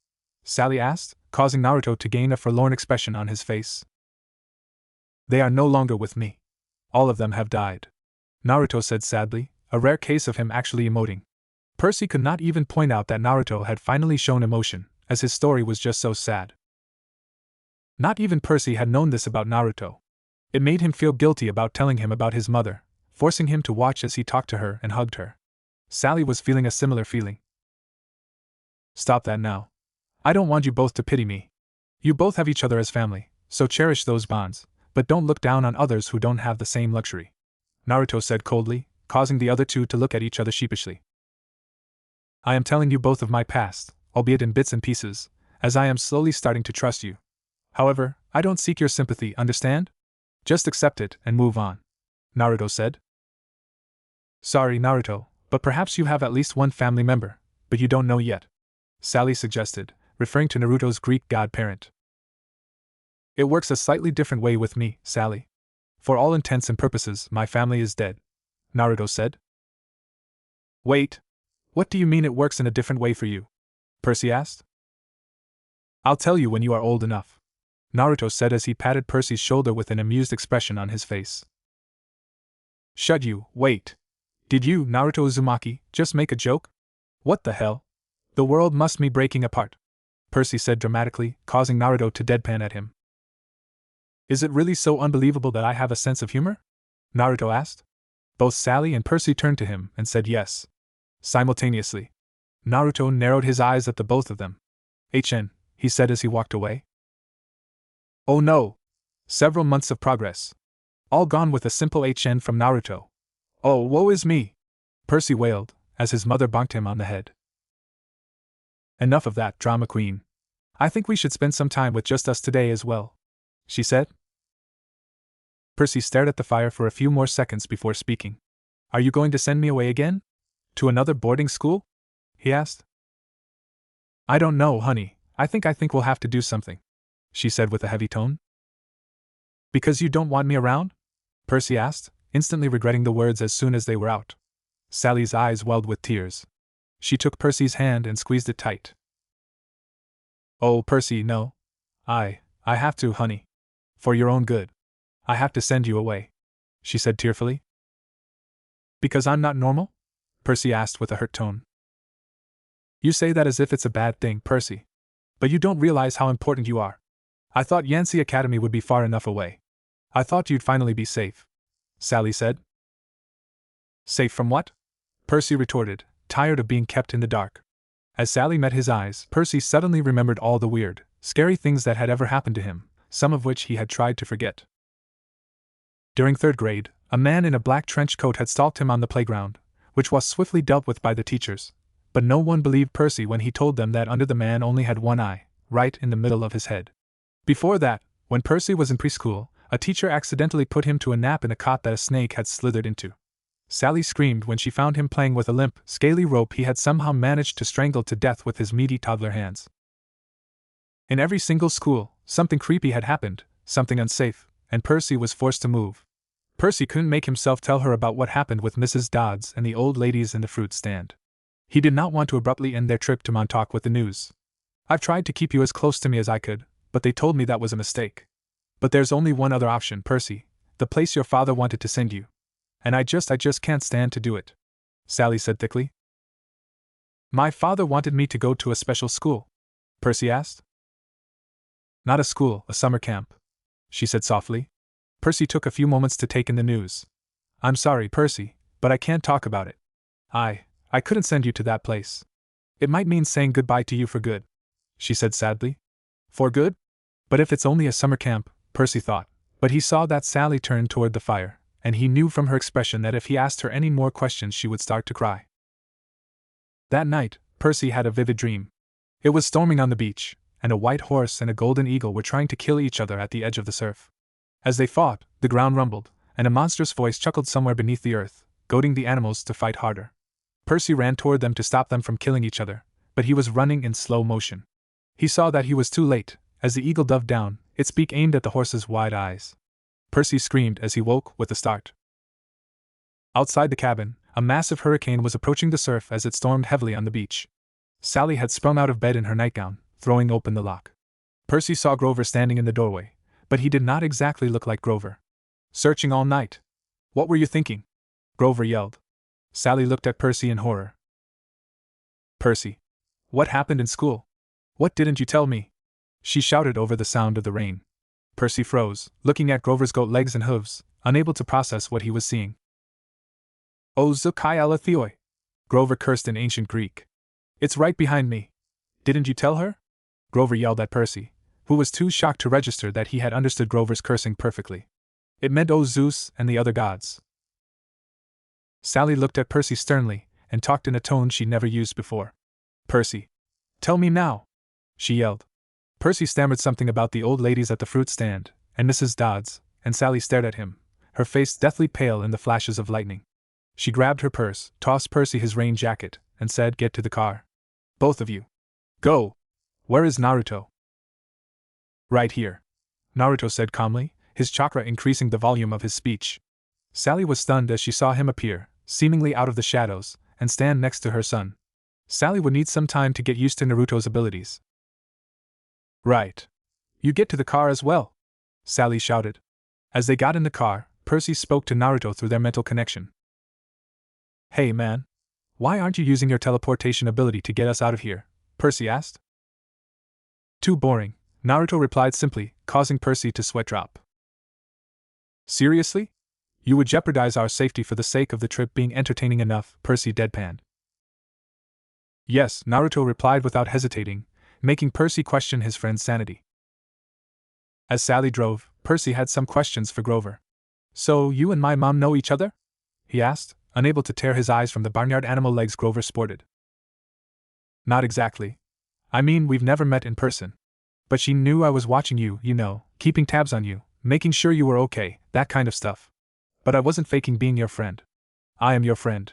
Sally asked, causing Naruto to gain a forlorn expression on his face. They are no longer with me. All of them have died, Naruto said sadly, a rare case of him actually emoting. Percy could not even point out that Naruto had finally shown emotion, as his story was just so sad. Not even Percy had known this about Naruto. It made him feel guilty about telling him about his mother, forcing him to watch as he talked to her and hugged her. Sally was feeling a similar feeling. Stop that now. I don't want you both to pity me. You both have each other as family, so cherish those bonds, but don't look down on others who don't have the same luxury, Naruto said coldly, causing the other two to look at each other sheepishly. I am telling you both of my past, albeit in bits and pieces, as I am slowly starting to trust you. However, I don't seek your sympathy, understand? Just accept it and move on, Naruto said. Sorry, Naruto, but perhaps you have at least one family member, but you don't know yet, Sally suggested, referring to Naruto's Greek godparent. It works a slightly different way with me, Sally. For all intents and purposes, my family is dead, Naruto said. Wait. What do you mean it works in a different way for you? Percy asked. I'll tell you when you are old enough, Naruto said as he patted Percy's shoulder with an amused expression on his face. Shut you, wait. Did you, Naruto Uzumaki, just make a joke? What the hell? The world must be breaking apart, Percy said dramatically, causing Naruto to deadpan at him. Is it really so unbelievable that I have a sense of humor? Naruto asked. Both Sally and Percy turned to him and said yes. Simultaneously. Naruto narrowed his eyes at the both of them. HN, he said as he walked away. Oh no! Several months of progress. All gone with a simple HN from Naruto. Oh, woe is me! Percy wailed, as his mother bonked him on the head. Enough of that, drama queen. I think we should spend some time with just us today as well, she said. Percy stared at the fire for a few more seconds before speaking. Are you going to send me away again? To another boarding school? He asked. I don't know, honey. I think we'll have to do something, she said with a heavy tone. Because you don't want me around? Percy asked, instantly regretting the words as soon as they were out. Sally's eyes welled with tears. She took Percy's hand and squeezed it tight. Oh, Percy, no. I have to, honey. For your own good. I have to send you away, she said tearfully. Because I'm not normal? Percy asked with a hurt tone. You say that as if it's a bad thing, Percy. But you don't realize how important you are. I thought Yancy Academy would be far enough away. I thought you'd finally be safe, Sally said. Safe from what? Percy retorted, tired of being kept in the dark. As Sally met his eyes, Percy suddenly remembered all the weird, scary things that had ever happened to him, some of which he had tried to forget. During 3rd grade, a man in a black trench coat had stalked him on the playground, which was swiftly dealt with by the teachers, but no one believed Percy when he told them that under the man only had one eye, right in the middle of his head. Before that, when Percy was in preschool, a teacher accidentally put him to a nap in a cot that a snake had slithered into. Sally screamed when she found him playing with a limp, scaly rope he had somehow managed to strangle to death with his meaty toddler hands. In every single school, something creepy had happened, something unsafe, and Percy was forced to move. Percy couldn't make himself tell her about what happened with Mrs. Dodds and the old ladies in the fruit stand. He did not want to abruptly end their trip to Montauk with the news. I've tried to keep you as close to me as I could, but they told me that was a mistake. But there's only one other option, Percy, the place your father wanted to send you. And I just can't stand to do it, Sally said thickly. My father wanted me to go to a special school, Percy asked. Not a school, a summer camp, she said softly. Percy took a few moments to take in the news. I'm sorry, Percy, but I can't talk about it. I couldn't send you to that place. It might mean saying goodbye to you for good, she said sadly. For good? But if it's only a summer camp, Percy thought, but he saw that Sally turned toward the fire, and he knew from her expression that if he asked her any more questions she would start to cry. That night, Percy had a vivid dream. It was storming on the beach, and a white horse and a golden eagle were trying to kill each other at the edge of the surf. As they fought, the ground rumbled, and a monstrous voice chuckled somewhere beneath the earth, goading the animals to fight harder. Percy ran toward them to stop them from killing each other, but he was running in slow motion. He saw that he was too late, as the eagle dove down, its beak aimed at the horse's wide eyes. Percy screamed as he woke with a start. Outside the cabin, a massive hurricane was approaching the surf as it stormed heavily on the beach. Sally had sprung out of bed in her nightgown, throwing open the lock. Percy saw Grover standing in the doorway, but he did not exactly look like Grover. Searching all night. What were you thinking? Grover yelled. Sally looked at Percy in horror. Percy. What happened in school? What didn't you tell me? She shouted over the sound of the rain. Percy froze, looking at Grover's goat legs and hooves, unable to process what he was seeing. O Zukai Alatheoi! Grover cursed in ancient Greek. It's right behind me. Didn't you tell her? Grover yelled at Percy, who was too shocked to register that he had understood Grover's cursing perfectly. It meant O Zeus and the other gods. Sally looked at Percy sternly, and talked in a tone she'd never used before. Percy. Tell me now! She yelled. Percy stammered something about the old ladies at the fruit stand, and Mrs. Dodds, and Sally stared at him, her face deathly pale in the flashes of lightning. She grabbed her purse, tossed Percy his rain jacket, and said, Get to the car. Both of you. Go! Where is Naruto? Right here, Naruto said calmly, his chakra increasing the volume of his speech. Sally was stunned as she saw him appear, seemingly out of the shadows, and stand next to her son. Sally would need some time to get used to Naruto's abilities. Right. You get to the car as well, Sally shouted. As they got in the car, Percy spoke to Naruto through their mental connection. Hey man. Why aren't you using your teleportation ability to get us out of here? Percy asked. Too boring, Naruto replied simply, causing Percy to sweat drop. Seriously? You would jeopardize our safety for the sake of the trip being entertaining enough, Percy deadpanned. Yes, Naruto replied without hesitating, making Percy question his friend's sanity. As Sally drove, Percy had some questions for Grover. So you and my mom know each other? He asked, unable to tear his eyes from the barnyard animal legs Grover sported. Not exactly. I mean, we've never met in person. But she knew I was watching you, you know, keeping tabs on you, making sure you were okay, that kind of stuff. But I wasn't faking being your friend. I am your friend,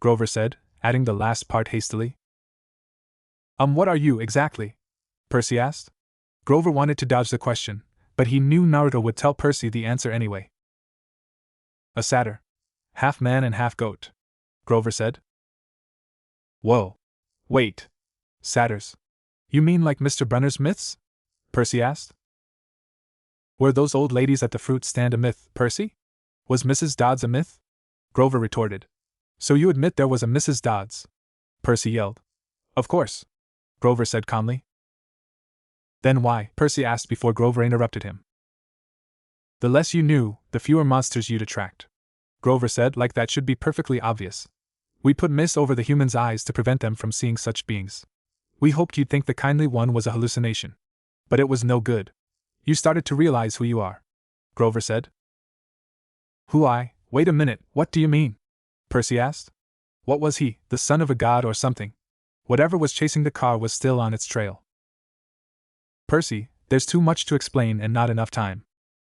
Grover said, adding the last part hastily. What are you exactly? Percy asked. Grover wanted to dodge the question, but he knew Naruto would tell Percy the answer anyway. A satyr. Half man and half goat, Grover said. Whoa. Wait. Satyrs. You mean like Mr. Brenner's myths? Percy asked. Were those old ladies at the fruit stand a myth, Percy? Was Mrs. Dodds a myth? Grover retorted. So you admit there was a Mrs. Dodds? Percy yelled. Of course, Grover said calmly. Then why? Percy asked before Grover interrupted him. The less you knew, the fewer monsters you'd attract, Grover said, like that should be perfectly obvious. We put mist over the humans' eyes to prevent them from seeing such beings. We hoped you'd think the kindly one was a hallucination. But it was no good. You started to realize who you are, Grover said. Who I? Wait a minute, what do you mean? Percy asked. What was he, the son of a god or something? Whatever was chasing the car was still on its trail. Percy, there's too much to explain and not enough time.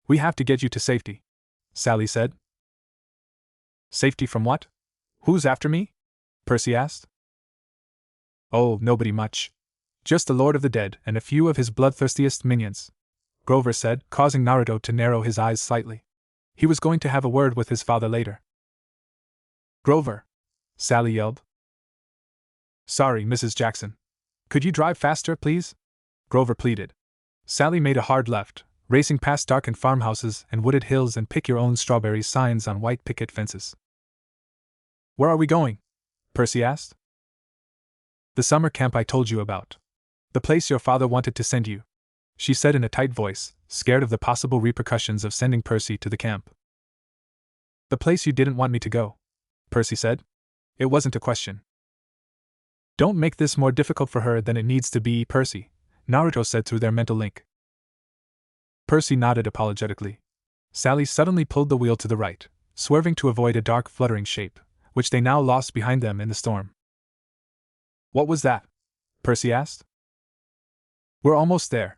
We have to get you to safety, Sally said. Safety from what? Who's after me? Percy asked. Oh, nobody much. Just the Lord of the Dead and a few of his bloodthirstiest minions, Grover said, causing Naruto to narrow his eyes slightly. He was going to have a word with his father later. Grover! Sally yelled. Sorry, Mrs. Jackson. Could you drive faster, please? Grover pleaded. Sally made a hard left, racing past darkened farmhouses and wooded hills and pick-your-own-strawberry signs on white picket fences. Where are we going? Percy asked. The summer camp I told you about. The place your father wanted to send you, she said in a tight voice, scared of the possible repercussions of sending Percy to the camp. The place you didn't want me to go, Percy said. It wasn't a question. Don't make this more difficult for her than it needs to be, Percy, Naruto said through their mental link. Percy nodded apologetically. Sally suddenly pulled the wheel to the right, swerving to avoid a dark fluttering shape, which they now lost behind them in the storm. What was that? Percy asked. We're almost there.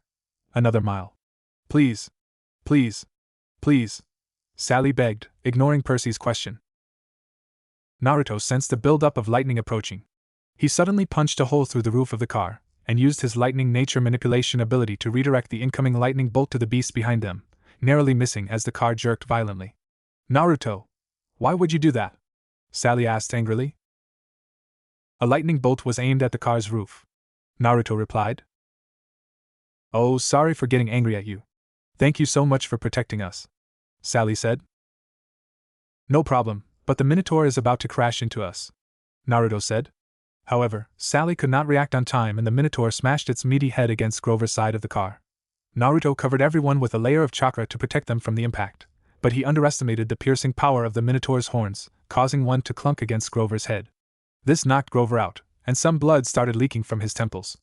Another mile. Please. Please. Please. Sally begged, ignoring Percy's question. Naruto sensed a build-up of lightning approaching. He suddenly punched a hole through the roof of the car, and used his lightning nature manipulation ability to redirect the incoming lightning bolt to the beast behind them, narrowly missing as the car jerked violently. Naruto! Why would you do that? Sally asked angrily. A lightning bolt was aimed at the car's roof, Naruto replied. Oh, sorry for getting angry at you. Thank you so much for protecting us, Sally said. No problem, but the Minotaur is about to crash into us, Naruto said. However, Sally could not react on time and the Minotaur smashed its meaty head against Grover's side of the car. Naruto covered everyone with a layer of chakra to protect them from the impact, but he underestimated the piercing power of the Minotaur's horns, causing one to clunk against Grover's head. This knocked Grover out, and some blood started leaking from his temples.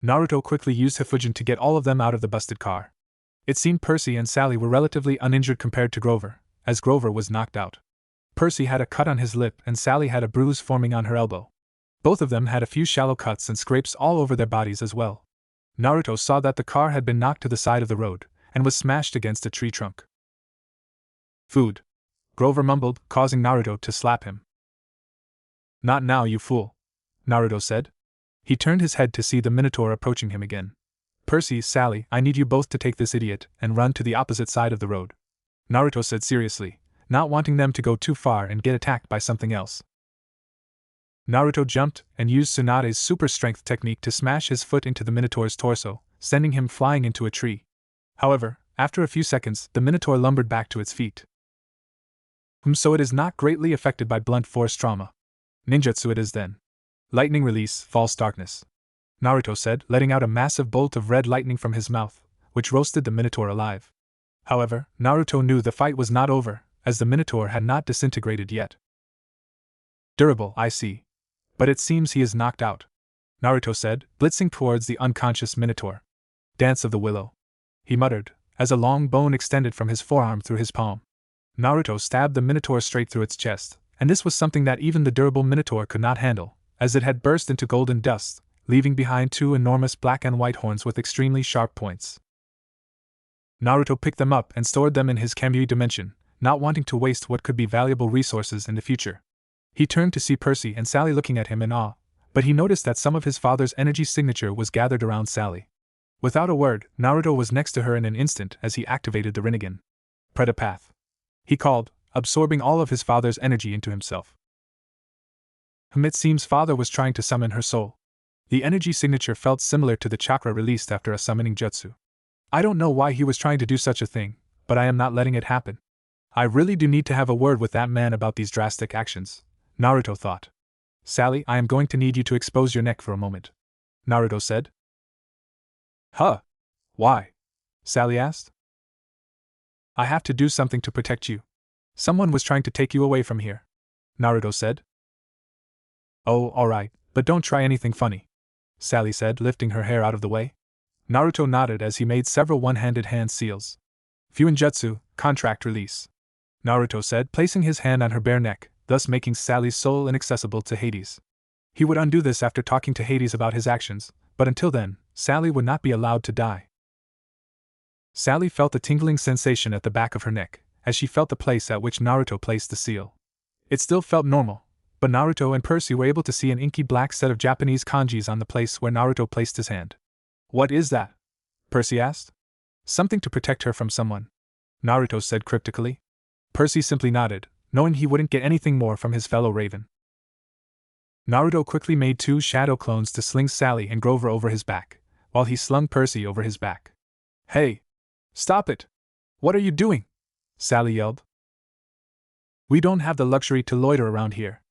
Naruto quickly used Hifujin to get all of them out of the busted car. It seemed Percy and Sally were relatively uninjured compared to Grover, as Grover was knocked out. Percy had a cut on his lip and Sally had a bruise forming on her elbow. Both of them had a few shallow cuts and scrapes all over their bodies as well. Naruto saw that the car had been knocked to the side of the road, and was smashed against a tree trunk. Food, Grover mumbled, causing Naruto to slap him. Not now, you fool, Naruto said. He turned his head to see the Minotaur approaching him again. Percy, Sally, I need you both to take this idiot and run to the opposite side of the road, Naruto said seriously, not wanting them to go too far and get attacked by something else. Naruto jumped and used Tsunade's super strength technique to smash his foot into the Minotaur's torso, sending him flying into a tree. However, after a few seconds, the Minotaur lumbered back to its feet. So it is not greatly affected by blunt force trauma. Ninjutsu it is then. Lightning release, false darkness, Naruto said, letting out a massive bolt of red lightning from his mouth, which roasted the Minotaur alive. However, Naruto knew the fight was not over, as the Minotaur had not disintegrated yet. Durable, I see. But it seems he is knocked out, Naruto said, blitzing towards the unconscious Minotaur. Dance of the Willow, he muttered, as a long bone extended from his forearm through his palm. Naruto stabbed the Minotaur straight through its chest, and this was something that even the durable Minotaur could not handle, as it had burst into golden dust, leaving behind two enormous black and white horns with extremely sharp points. Naruto picked them up and stored them in his Kamui dimension, not wanting to waste what could be valuable resources in the future. He turned to see Percy and Sally looking at him in awe, but he noticed that some of his father's energy signature was gathered around Sally. Without a word, Naruto was next to her in an instant as he activated the Rinnegan. Predapath, he called, absorbing all of his father's energy into himself. It seems father was trying to summon her soul. The energy signature felt similar to the chakra released after a summoning jutsu. I don't know why he was trying to do such a thing, but I am not letting it happen. I really do need to have a word with that man about these drastic actions, Naruto thought. Sally, I am going to need you to expose your neck for a moment, Naruto said. Huh? Why? Sally asked. I have to do something to protect you. Someone was trying to take you away from here, Naruto said. Oh, alright, but don't try anything funny, Sally said, lifting her hair out of the way. Naruto nodded as he made several one-handed hand seals. Fuinjutsu, contract release, Naruto said, placing his hand on her bare neck, thus making Sally's soul inaccessible to Hades. He would undo this after talking to Hades about his actions, but until then, Sally would not be allowed to die. Sally felt a tingling sensation at the back of her neck, as she felt the place at which Naruto placed the seal. It still felt normal, but Naruto and Percy were able to see an inky black set of Japanese kanjis on the place where Naruto placed his hand. "What is that?" Percy asked. "Something to protect her from someone," Naruto said cryptically. Percy simply nodded, knowing he wouldn't get anything more from his fellow raven. Naruto quickly made 2 shadow clones to sling Sally and Grover over his back, while he slung Percy over his back. "Hey! Stop it! What are you doing?" Sally yelled. "We don't have the luxury to loiter around here.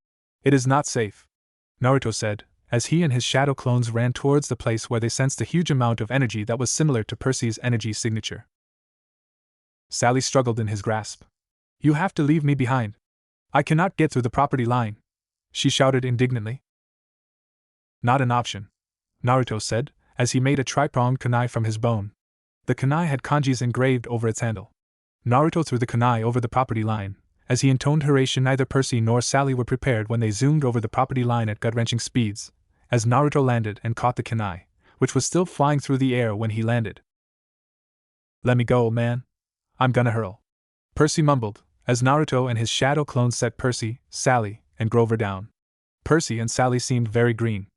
It is not safe," Naruto said, as he and his shadow clones ran towards the place where they sensed a huge amount of energy that was similar to Percy's energy signature. Sally struggled in his grasp. "You have to leave me behind. I cannot get through the property line," she shouted indignantly. "Not an option," Naruto said, as he made a tri-pronged kunai from his bone. The kunai had kanjis engraved over its handle. Naruto threw the kunai over the property line. As he intoned Hiraishin, neither Percy nor Sally were prepared when they zoomed over the property line at gut-wrenching speeds, as Naruto landed and caught the kunai, which was still flying through the air when he landed. "Let me go, man. I'm gonna hurl," Percy mumbled, as Naruto and his shadow clones set Percy, Sally, and Grover down. Percy and Sally seemed very green.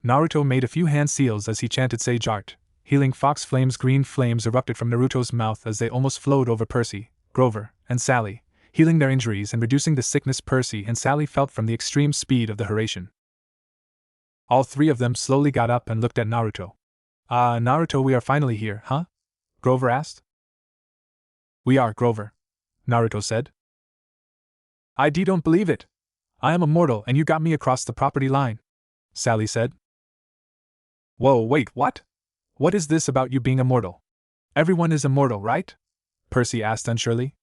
Naruto made a few hand seals as he chanted Sage Art. Healing fox flames. Green flames erupted from Naruto's mouth as they almost flowed over Percy, Grover, and Sally, healing their injuries and reducing the sickness Percy and Sally felt from the extreme speed of the Hiraishin. All 3 of them slowly got up and looked at Naruto. "Ah, Naruto, we are finally here, huh?" Grover asked. "We are, Grover," Naruto said. "I don't believe it. I am immortal and you got me across the property line," Sally said. "Whoa, wait, what? What is this about you being immortal? Everyone is immortal, right?" Percy asked unsurely.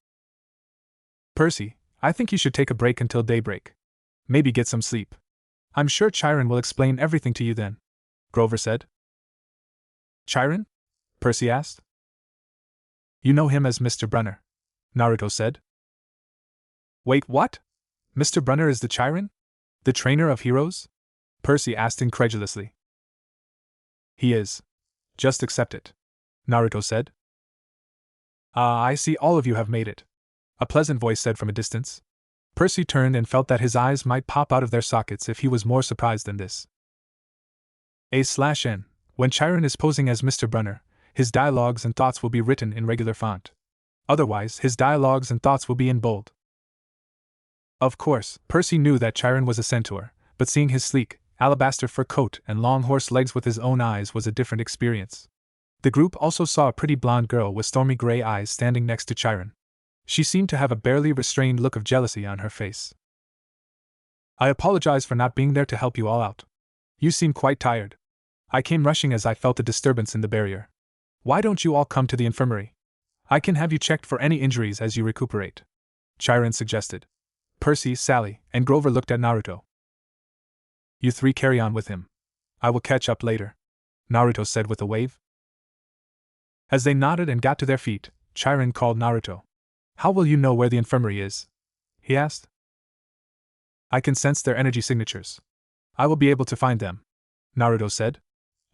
"Percy, I think you should take a break until daybreak. Maybe get some sleep. I'm sure Chiron will explain everything to you then," Grover said. "Chiron?" Percy asked. "You know him as Mr. Brunner," Naruto said. "Wait, what? Mr. Brunner is the Chiron? The trainer of heroes?" Percy asked incredulously. "He is. Just accept it," Naruto said. "Ah, I see all of you have made it," a pleasant voice said from a distance. Percy turned and felt that his eyes might pop out of their sockets if he was more surprised than this. A/N. When Chiron is posing as Mr. Brunner, his dialogues and thoughts will be written in regular font. Otherwise, his dialogues and thoughts will be in bold. Of course, Percy knew that Chiron was a centaur, but seeing his sleek, alabaster fur coat and long horse legs with his own eyes was a different experience. The group also saw a pretty blonde girl with stormy gray eyes standing next to Chiron. She seemed to have a barely restrained look of jealousy on her face. "I apologize for not being there to help you all out. You seem quite tired. I came rushing as I felt a disturbance in the barrier. Why don't you all come to the infirmary? I can have you checked for any injuries as you recuperate," Chiron suggested. Percy, Sally, and Grover looked at Naruto. "You 3 carry on with him. I will catch up later," Naruto said with a wave. As they nodded and got to their feet, Chiron called Naruto. "How will you know where the infirmary is?" he asked. "I can sense their energy signatures. I will be able to find them," Naruto said.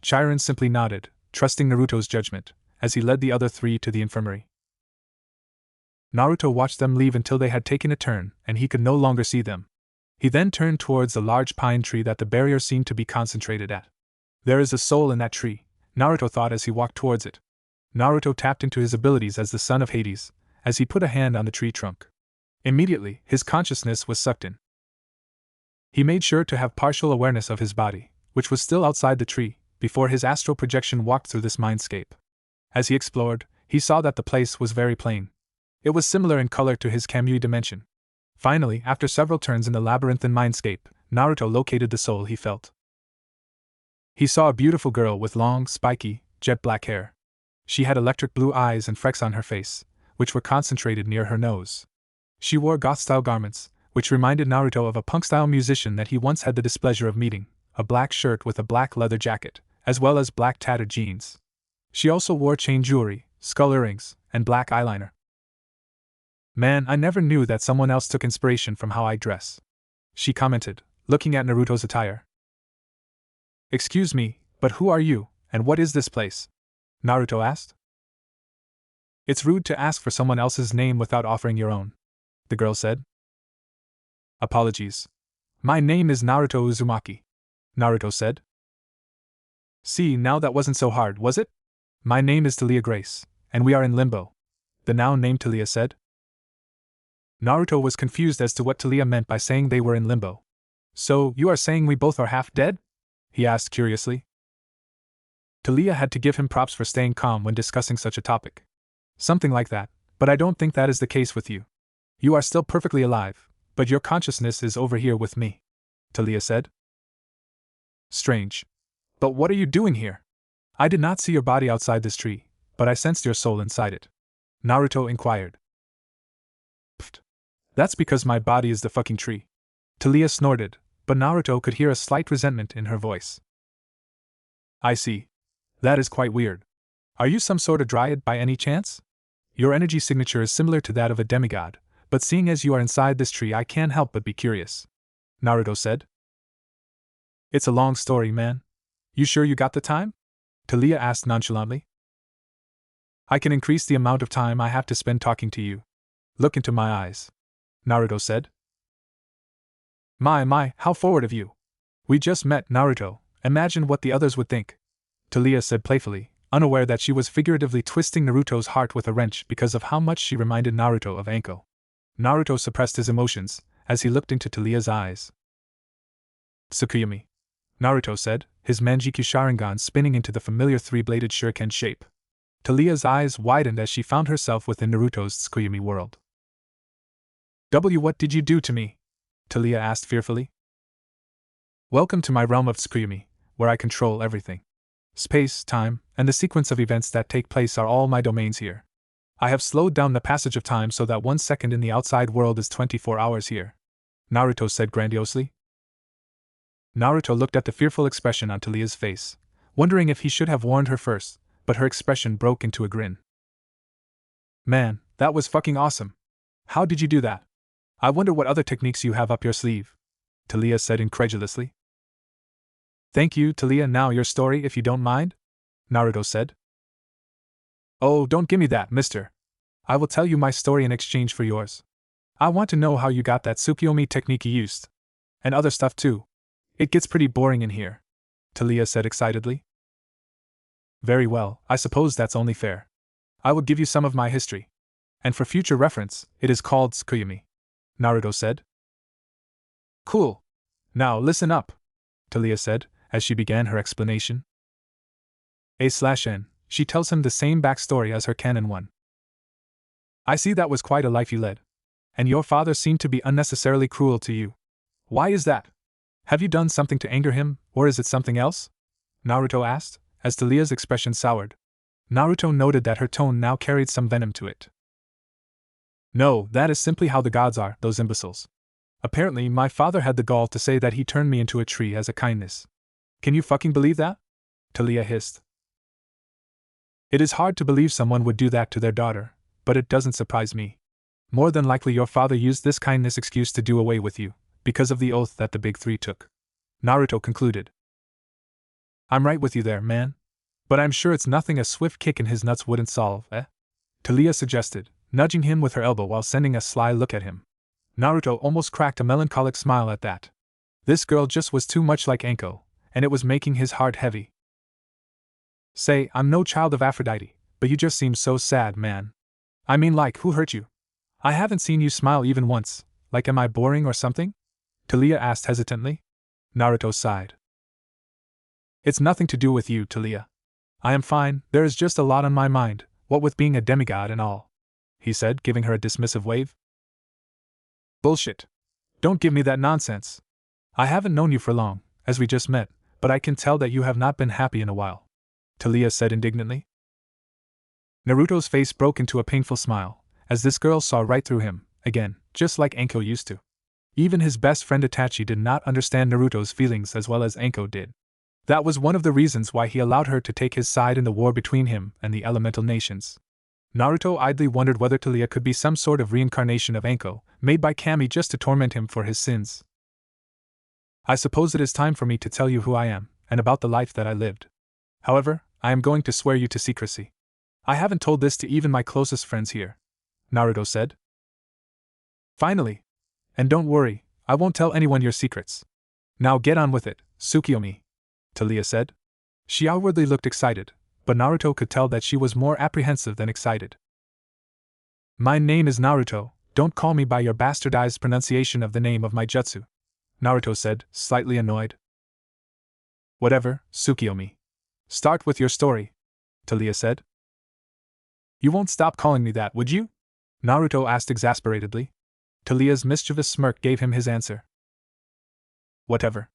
Chiron simply nodded, trusting Naruto's judgment, as he led the other 3 to the infirmary. Naruto watched them leave until they had taken a turn and he could no longer see them. He then turned towards the large pine tree that the barrier seemed to be concentrated at. "There is a soul in that tree," Naruto thought as he walked towards it. Naruto tapped into his abilities as the son of Hades, as he put a hand on the tree trunk. Immediately, his consciousness was sucked in. He made sure to have partial awareness of his body, which was still outside the tree, before his astral projection walked through this mindscape. As he explored, he saw that the place was very plain. It was similar in color to his Kamui dimension. Finally, after several turns in the labyrinthine mindscape, Naruto located the soul he felt. He saw a beautiful girl with long, spiky, jet black hair. She had electric blue eyes and frecks on her face, which were concentrated near her nose. She wore goth-style garments, which reminded Naruto of a punk-style musician that he once had the displeasure of meeting, a black shirt with a black leather jacket, as well as black tattered jeans. She also wore chain jewelry, skull earrings, and black eyeliner. "Man, I never knew that someone else took inspiration from how I dress," she commented, looking at Naruto's attire. "Excuse me, but who are you, and what is this place?" Naruto asked. It's rude to ask for someone else's name without offering your own, the girl said. Apologies. My name is Naruto Uzumaki, Naruto said. See, now that wasn't so hard, was it? My name is Talia Grace, and we are in limbo, the now named Talia said. Naruto was confused as to what Talia meant by saying they were in limbo. So, you are saying we both are half dead? He asked curiously. Talia had to give him props for staying calm when discussing such a topic. Something like that, but I don't think that is the case with you. You are still perfectly alive, but your consciousness is over here with me, Talia said. Strange. But what are you doing here? I did not see your body outside this tree, but I sensed your soul inside it, Naruto inquired. Pfft. That's because my body is the fucking tree. Talia snorted, but Naruto could hear a slight resentment in her voice. I see. That is quite weird. Are you some sort of dryad by any chance? Your energy signature is similar to that of a demigod, but seeing as you are inside this tree I can't help but be curious, Naruto said. It's a long story, man. You sure you got the time? Talia asked nonchalantly. I can increase the amount of time I have to spend talking to you. Look into my eyes, Naruto said. My, how forward of you. We just met, Naruto. Imagine what the others would think, Talia said playfully, unaware that she was figuratively twisting Naruto's heart with a wrench because of how much she reminded Naruto of Anko. Naruto suppressed his emotions as he looked into Talia's eyes. Tsukuyomi, Naruto said, his Manjikyu Sharingan spinning into the familiar three-bladed shuriken shape. Talia's eyes widened as she found herself within Naruto's Tsukuyomi world. What did you do to me? Talia asked fearfully. Welcome to my realm of Tsukuyomi, where I control everything. Space, time, and the sequence of events that take place are all my domains here. I have slowed down the passage of time so that 1 second in the outside world is 24 hours here, Naruto said grandiosely. Naruto looked at the fearful expression on Talia's face, wondering if he should have warned her first, but her expression broke into a grin. Man, that was fucking awesome. How did you do that? I wonder what other techniques you have up your sleeve, Talia said incredulously. Thank you, Talia. Now your story, if you don't mind, Naruto said. Oh, don't gimme that, mister. I will tell you my story in exchange for yours. I want to know how you got that Tsukuyomi technique you used. And other stuff too. It gets pretty boring in here, Talia said excitedly. Very well, I suppose that's only fair. I will give you some of my history. And for future reference, it is called Tsukuyomi, Naruto said. Cool. Now listen up, Talia said, as she began her explanation. A/N, she tells him the same backstory as her canon one. I see that was quite a life you led. And your father seemed to be unnecessarily cruel to you. Why is that? Have you done something to anger him, or is it something else? Naruto asked, as Talia's expression soured. Naruto noted that her tone now carried some venom to it. No, that is simply how the gods are, those imbeciles. Apparently, my father had the gall to say that he turned me into a tree as a kindness. Can you fucking believe that? Talia hissed. It is hard to believe someone would do that to their daughter, but it doesn't surprise me. More than likely your father used this kindness excuse to do away with you, because of the oath that the Big Three took. Naruto concluded. I'm right with you there, man. But I'm sure it's nothing a swift kick in his nuts wouldn't solve, eh? Talia suggested, nudging him with her elbow while sending a sly look at him. Naruto almost cracked a melancholic smile at that. This girl just was too much like Anko, and it was making his heart heavy. Say, I'm no child of Aphrodite, but you just seem so sad, man. I mean, like, who hurt you? I haven't seen you smile even once. Like, am I boring or something? Talia asked hesitantly. Naruto sighed. It's nothing to do with you, Talia. I am fine, there is just a lot on my mind, what with being a demigod and all, he said, giving her a dismissive wave. Bullshit. Don't give me that nonsense. I haven't known you for long, as we just met, but I can tell that you have not been happy in a while, Talia said indignantly. Naruto's face broke into a painful smile, as this girl saw right through him, again, just like Anko used to. Even his best friend Itachi did not understand Naruto's feelings as well as Anko did. That was one of the reasons why he allowed her to take his side in the war between him and the elemental nations. Naruto idly wondered whether Talia could be some sort of reincarnation of Anko, made by Kami just to torment him for his sins. I suppose it is time for me to tell you who I am, and about the life that I lived. However, I am going to swear you to secrecy. I haven't told this to even my closest friends here, Naruto said. Finally. And don't worry, I won't tell anyone your secrets. Now get on with it, Tsukiyomi, Taliya said. She outwardly looked excited, but Naruto could tell that she was more apprehensive than excited. My name is Naruto, don't call me by your bastardized pronunciation of the name of my jutsu, Naruto said, slightly annoyed. Whatever, Tsukiyomi. Start with your story, Taliya said. You won't stop calling me that, would you? Naruto asked exasperatedly. Taliya's mischievous smirk gave him his answer. Whatever.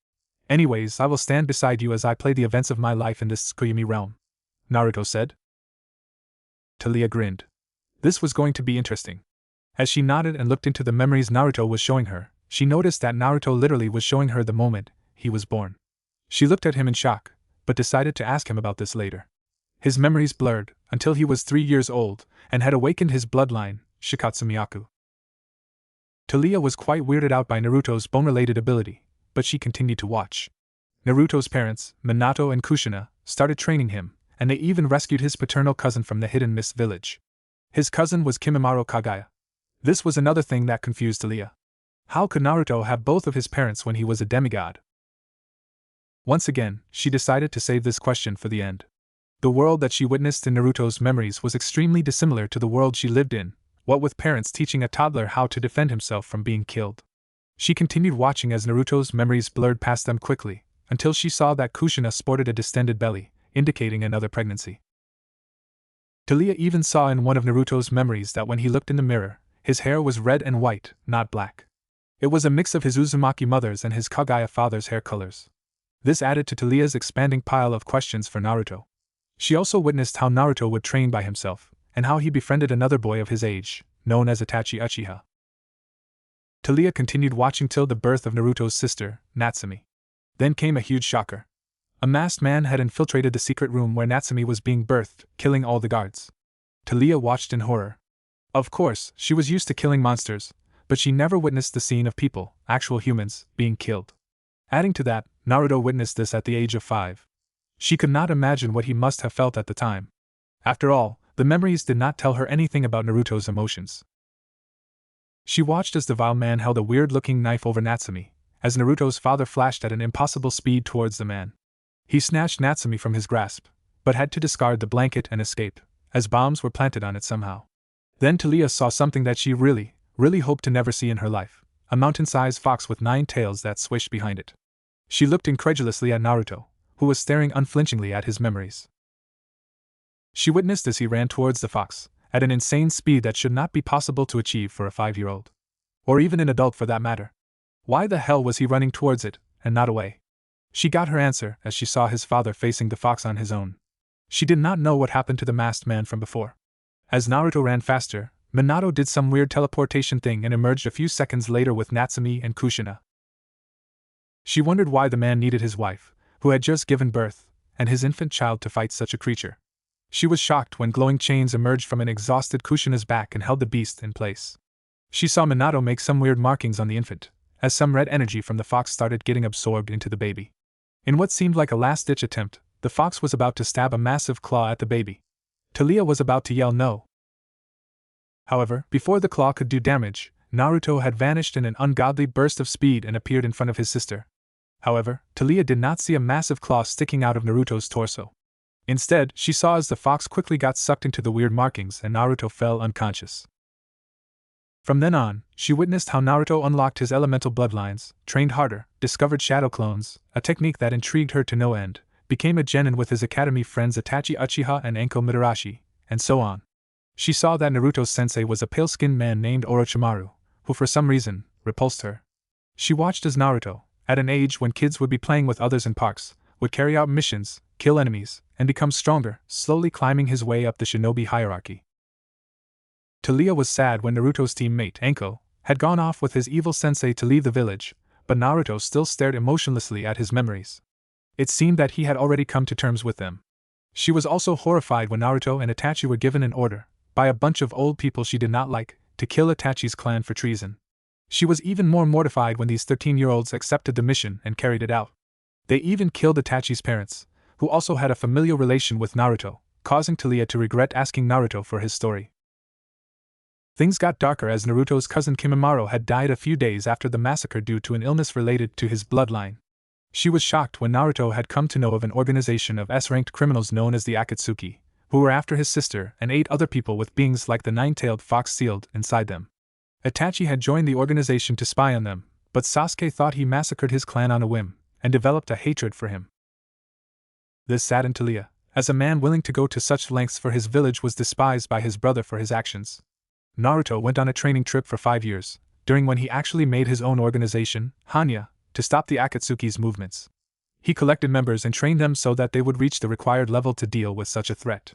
Anyways, I will stand beside you as I play the events of my life in this Tsukuyomi realm, Naruto said. Taliya grinned. This was going to be interesting. As she nodded and looked into the memories Naruto was showing her, she noticed that Naruto literally was showing her the moment he was born. She looked at him in shock, but decided to ask him about this later. His memories blurred until he was 3 years old and had awakened his bloodline, Shikatsumiyaku. Taliya was quite weirded out by Naruto's bone-related ability, but she continued to watch. Naruto's parents, Minato and Kushina, started training him, and they even rescued his paternal cousin from the hidden mist village. His cousin was Kimimaro Kagaya. This was another thing that confused Taliya. How could Naruto have both of his parents when he was a demigod? Once again, she decided to save this question for the end. The world that she witnessed in Naruto's memories was extremely dissimilar to the world she lived in, what with parents teaching a toddler how to defend himself from being killed. She continued watching as Naruto's memories blurred past them quickly, until she saw that Kushina sported a distended belly, indicating another pregnancy. Taliya even saw in one of Naruto's memories that when he looked in the mirror, his hair was red and white, not black. It was a mix of his Uzumaki mother's and his Kagaya father's hair colors. This added to Taliya's expanding pile of questions for Naruto. She also witnessed how Naruto would train by himself, and how he befriended another boy of his age, known as Itachi Uchiha. Taliya continued watching till the birth of Naruto's sister, Natsumi. Then came a huge shocker. A masked man had infiltrated the secret room where Natsumi was being birthed, killing all the guards. Taliya watched in horror. Of course, she was used to killing monsters, but she never witnessed the scene of people, actual humans, being killed. Adding to that, Naruto witnessed this at the age of 5. She could not imagine what he must have felt at the time. After all, the memories did not tell her anything about Naruto's emotions. She watched as the vile man held a weird-looking knife over Natsumi, as Naruto's father flashed at an impossible speed towards the man. He snatched Natsumi from his grasp, but had to discard the blanket and escape, as bombs were planted on it somehow. Then Taliya saw something that she really hoped to never see in her life, a mountain-sized fox with 9 tails that swished behind it. She looked incredulously at Naruto, who was staring unflinchingly at his memories. She witnessed as he ran towards the fox, at an insane speed that should not be possible to achieve for a 5-year-old. Or even an adult for that matter. Why the hell was he running towards it, and not away? She got her answer as she saw his father facing the fox on his own. She did not know what happened to the masked man from before. As Naruto ran faster, Minato did some weird teleportation thing and emerged a few seconds later with Natsumi and Kushina. She wondered why the man needed his wife, who had just given birth, and his infant child to fight such a creature. She was shocked when glowing chains emerged from an exhausted Kushina's back and held the beast in place. She saw Minato make some weird markings on the infant, as some red energy from the fox started getting absorbed into the baby. In what seemed like a last-ditch attempt, the fox was about to stab a massive claw at the baby. Taliya was about to yell no. However, before the claw could do damage, Naruto had vanished in an ungodly burst of speed and appeared in front of his sister. However, Taliya did not see a massive claw sticking out of Naruto's torso. Instead, she saw as the fox quickly got sucked into the weird markings and Naruto fell unconscious. From then on, she witnessed how Naruto unlocked his elemental bloodlines, trained harder, discovered shadow clones, a technique that intrigued her to no end, became a genin with his academy friends Itachi Uchiha and Enko Mitarashi, and so on. She saw that Naruto's sensei was a pale-skinned man named Orochimaru, who for some reason repulsed her. She watched as Naruto, at an age when kids would be playing with others in parks, would carry out missions, kill enemies, and become stronger, slowly climbing his way up the shinobi hierarchy. Taliya was sad when Naruto's teammate Enko had gone off with his evil sensei to leave the village, but Naruto still stared emotionlessly at his memories. It seemed that he had already come to terms with them. She was also horrified when Naruto and Itachi were given an order, by a bunch of old people she did not like, to kill Itachi's clan for treason. She was even more mortified when these 13-year-olds accepted the mission and carried it out. They even killed Itachi's parents, who also had a familial relation with Naruto, causing Taliya to regret asking Naruto for his story. Things got darker as Naruto's cousin Kimimaro had died a few days after the massacre due to an illness related to his bloodline. She was shocked when Naruto had come to know of an organization of S-ranked criminals known as the Akatsuki, who were after his sister and 8 other people with beings like the nine-tailed fox sealed inside them. Itachi had joined the organization to spy on them, but Sasuke thought he massacred his clan on a whim, and developed a hatred for him. This saddened Taliya, as a man willing to go to such lengths for his village was despised by his brother for his actions. Naruto went on a training trip for 5 years, during when he actually made his own organization, Hanya, to stop the Akatsuki's movements. He collected members and trained them so that they would reach the required level to deal with such a threat.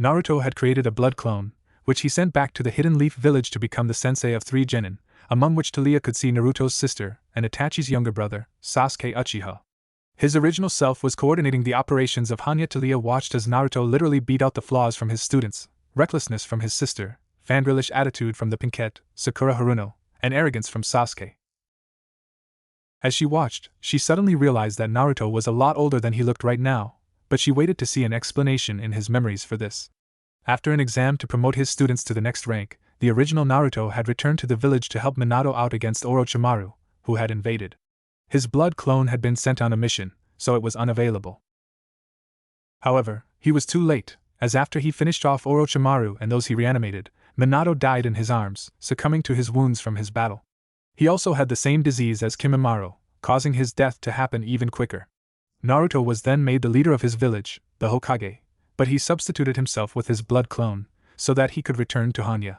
Naruto had created a blood clone, which he sent back to the Hidden Leaf village to become the sensei of 3 genin, among which Taliya could see Naruto's sister and Itachi's younger brother, Sasuke Uchiha. His original self was coordinating the operations of Hanya. Taliya watched as Naruto literally beat out the flaws from his students, recklessness from his sister, fangirlish attitude from the Pinkette, Sakura Haruno, and arrogance from Sasuke. As she watched, she suddenly realized that Naruto was a lot older than he looked right now, but she waited to see an explanation in his memories for this. After an exam to promote his students to the next rank, the original Naruto had returned to the village to help Minato out against Orochimaru, who had invaded. His blood clone had been sent on a mission, so it was unavailable. However, he was too late, as after he finished off Orochimaru and those he reanimated, Minato died in his arms, succumbing to his wounds from his battle. He also had the same disease as Kimimaro, causing his death to happen even quicker. Naruto was then made the leader of his village, the Hokage, but he substituted himself with his blood clone, so that he could return to Hanya.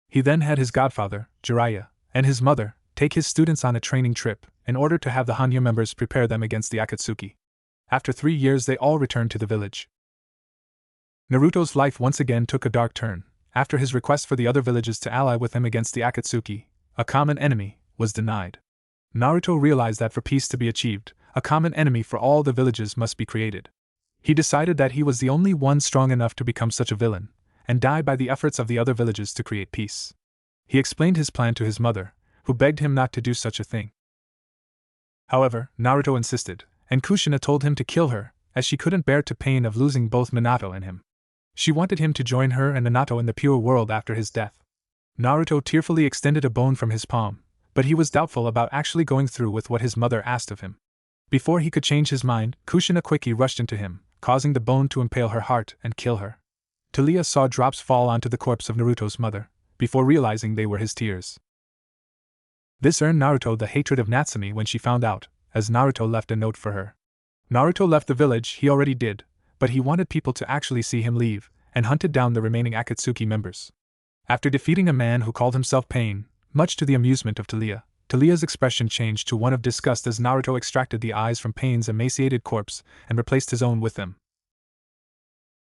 He then had his godfather, Jiraiya, and his mother, take his students on a training trip, in order to have the Hanya members prepare them against the Akatsuki. After 3 years they all returned to the village. Naruto's life once again took a dark turn, after his request for the other villages to ally with him against the Akatsuki, a common enemy, was denied. Naruto realized that for peace to be achieved, a common enemy for all the villages must be created. He decided that he was the only one strong enough to become such a villain, and die by the efforts of the other villages to create peace. He explained his plan to his mother, who begged him not to do such a thing. However, Naruto insisted, and Kushina told him to kill her, as she couldn't bear the pain of losing both Minato and him. She wanted him to join her and Minato in the pure world after his death. Naruto tearfully extended a bone from his palm, but he was doubtful about actually going through with what his mother asked of him. Before he could change his mind, Kushina quickly rushed into him, causing the bone to impale her heart and kill her. Taliya saw drops fall onto the corpse of Naruto's mother, before realizing they were his tears. This earned Naruto the hatred of Natsumi when she found out, as Naruto left a note for her. Naruto left the village, he already did, but he wanted people to actually see him leave, and hunted down the remaining Akatsuki members. After defeating a man who called himself Pain, much to the amusement of Taliya, Taliya's expression changed to one of disgust as Naruto extracted the eyes from Pain's emaciated corpse and replaced his own with them.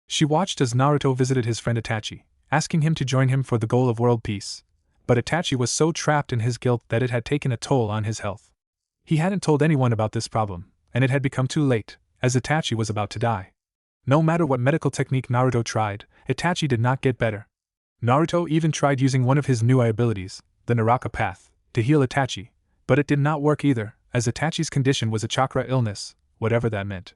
She watched as Naruto visited his friend Itachi, asking him to join him for the goal of world peace, but Itachi was so trapped in his guilt that it had taken a toll on his health. He hadn't told anyone about this problem, and it had become too late, as Itachi was about to die. No matter what medical technique Naruto tried, Itachi did not get better. Naruto even tried using one of his new abilities, the Naraka Path, to heal Itachi, but it did not work either, as Itachi's condition was a chakra illness, whatever that meant.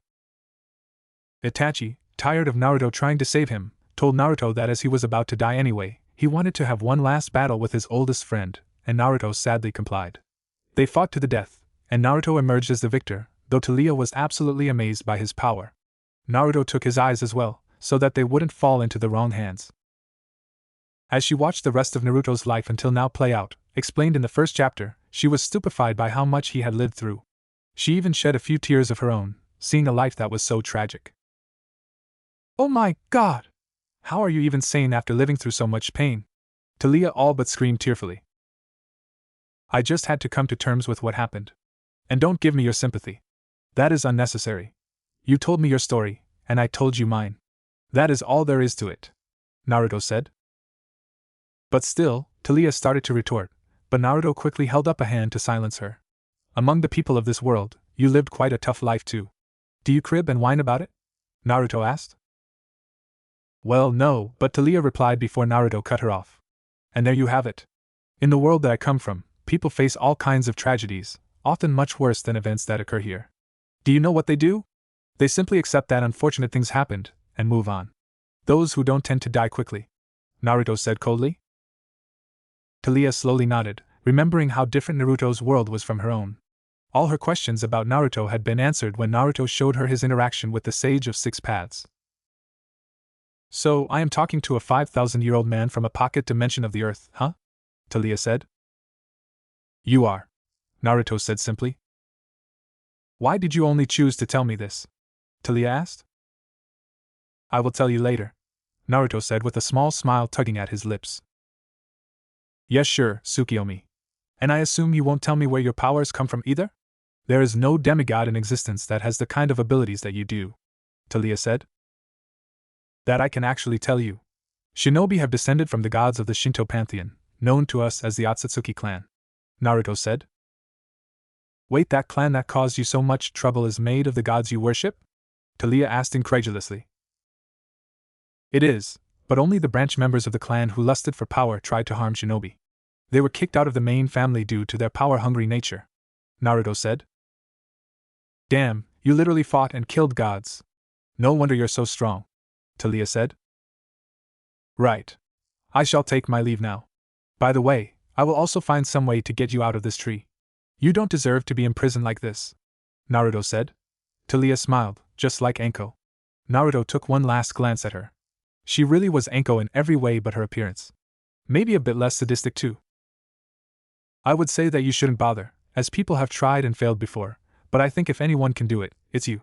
Itachi, tired of Naruto trying to save him, told Naruto that as he was about to die anyway, he wanted to have one last battle with his oldest friend, and Naruto sadly complied. They fought to the death, and Naruto emerged as the victor, though Taliya was absolutely amazed by his power. Naruto took his eyes as well, so that they wouldn't fall into the wrong hands. As she watched the rest of Naruto's life until now play out, explained in the first chapter, she was stupefied by how much he had lived through. She even shed a few tears of her own, seeing a life that was so tragic. "Oh my God! How are you even sane after living through so much pain?" Taliya all but screamed tearfully. "I just had to come to terms with what happened. And don't give me your sympathy. That is unnecessary. You told me your story, and I told you mine. That is all there is to it," Naruto said. But still, Taliya started to retort, but Naruto quickly held up a hand to silence her. "Among the people of this world, you lived quite a tough life too. Do you crib and whine about it?" Naruto asked. "Well, no," but Taliya replied before Naruto cut her off. "And there you have it. In the world that I come from, people face all kinds of tragedies, often much worse than events that occur here. Do you know what they do? They simply accept that unfortunate things happened, and move on. Those who don't tend to die quickly, Naruto said coldly. Taliya slowly nodded, remembering how different Naruto's world was from her own. All her questions about Naruto had been answered when Naruto showed her his interaction with the Sage of Six Paths. So, I am talking to a 5,000-year-old man from a pocket dimension of the Earth, huh? Taliya said. You are, Naruto said simply. Why did you only choose to tell me this? Taliya asked. I will tell you later, Naruto said with a small smile tugging at his lips. Yes, sure, Tsukiyomi. And I assume you won't tell me where your powers come from either? There is no demigod in existence that has the kind of abilities that you do, Taliya said. That I can actually tell you. Shinobi have descended from the gods of the Shinto pantheon, known to us as the Otsutsuki clan, Naruto said. Wait, that clan that caused you so much trouble is made of the gods you worship? Taliya asked incredulously. It is, but only the branch members of the clan who lusted for power tried to harm Shinobi. They were kicked out of the main family due to their power-hungry nature, Naruto said. Damn, you literally fought and killed gods. No wonder you're so strong, Taliya said. Right. I shall take my leave now. By the way, I will also find some way to get you out of this tree. You don't deserve to be imprisoned like this, Naruto said. Taliya smiled, just like Anko. Naruto took one last glance at her. She really was Anko in every way but her appearance. Maybe a bit less sadistic too. I would say that you shouldn't bother, as people have tried and failed before, but I think if anyone can do it, it's you,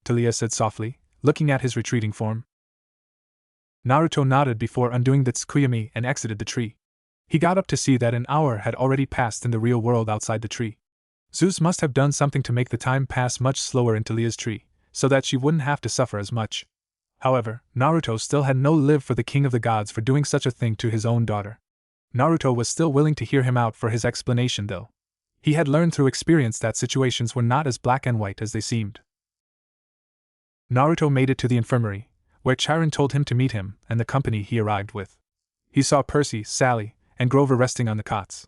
Taliya said softly, looking at his retreating form. Naruto nodded before undoing the Tsukuyomi and exited the tree. He got up to see that an hour had already passed in the real world outside the tree. Zeus must have done something to make the time pass much slower in Taliya's tree, so that she wouldn't have to suffer as much. However, Naruto still had no live for the king of the gods for doing such a thing to his own daughter. Naruto was still willing to hear him out for his explanation though. He had learned through experience that situations were not as black and white as they seemed. Naruto made it to the infirmary, where Chiron told him to meet him and the company he arrived with. He saw Percy, Sally, and Grover resting on the cots.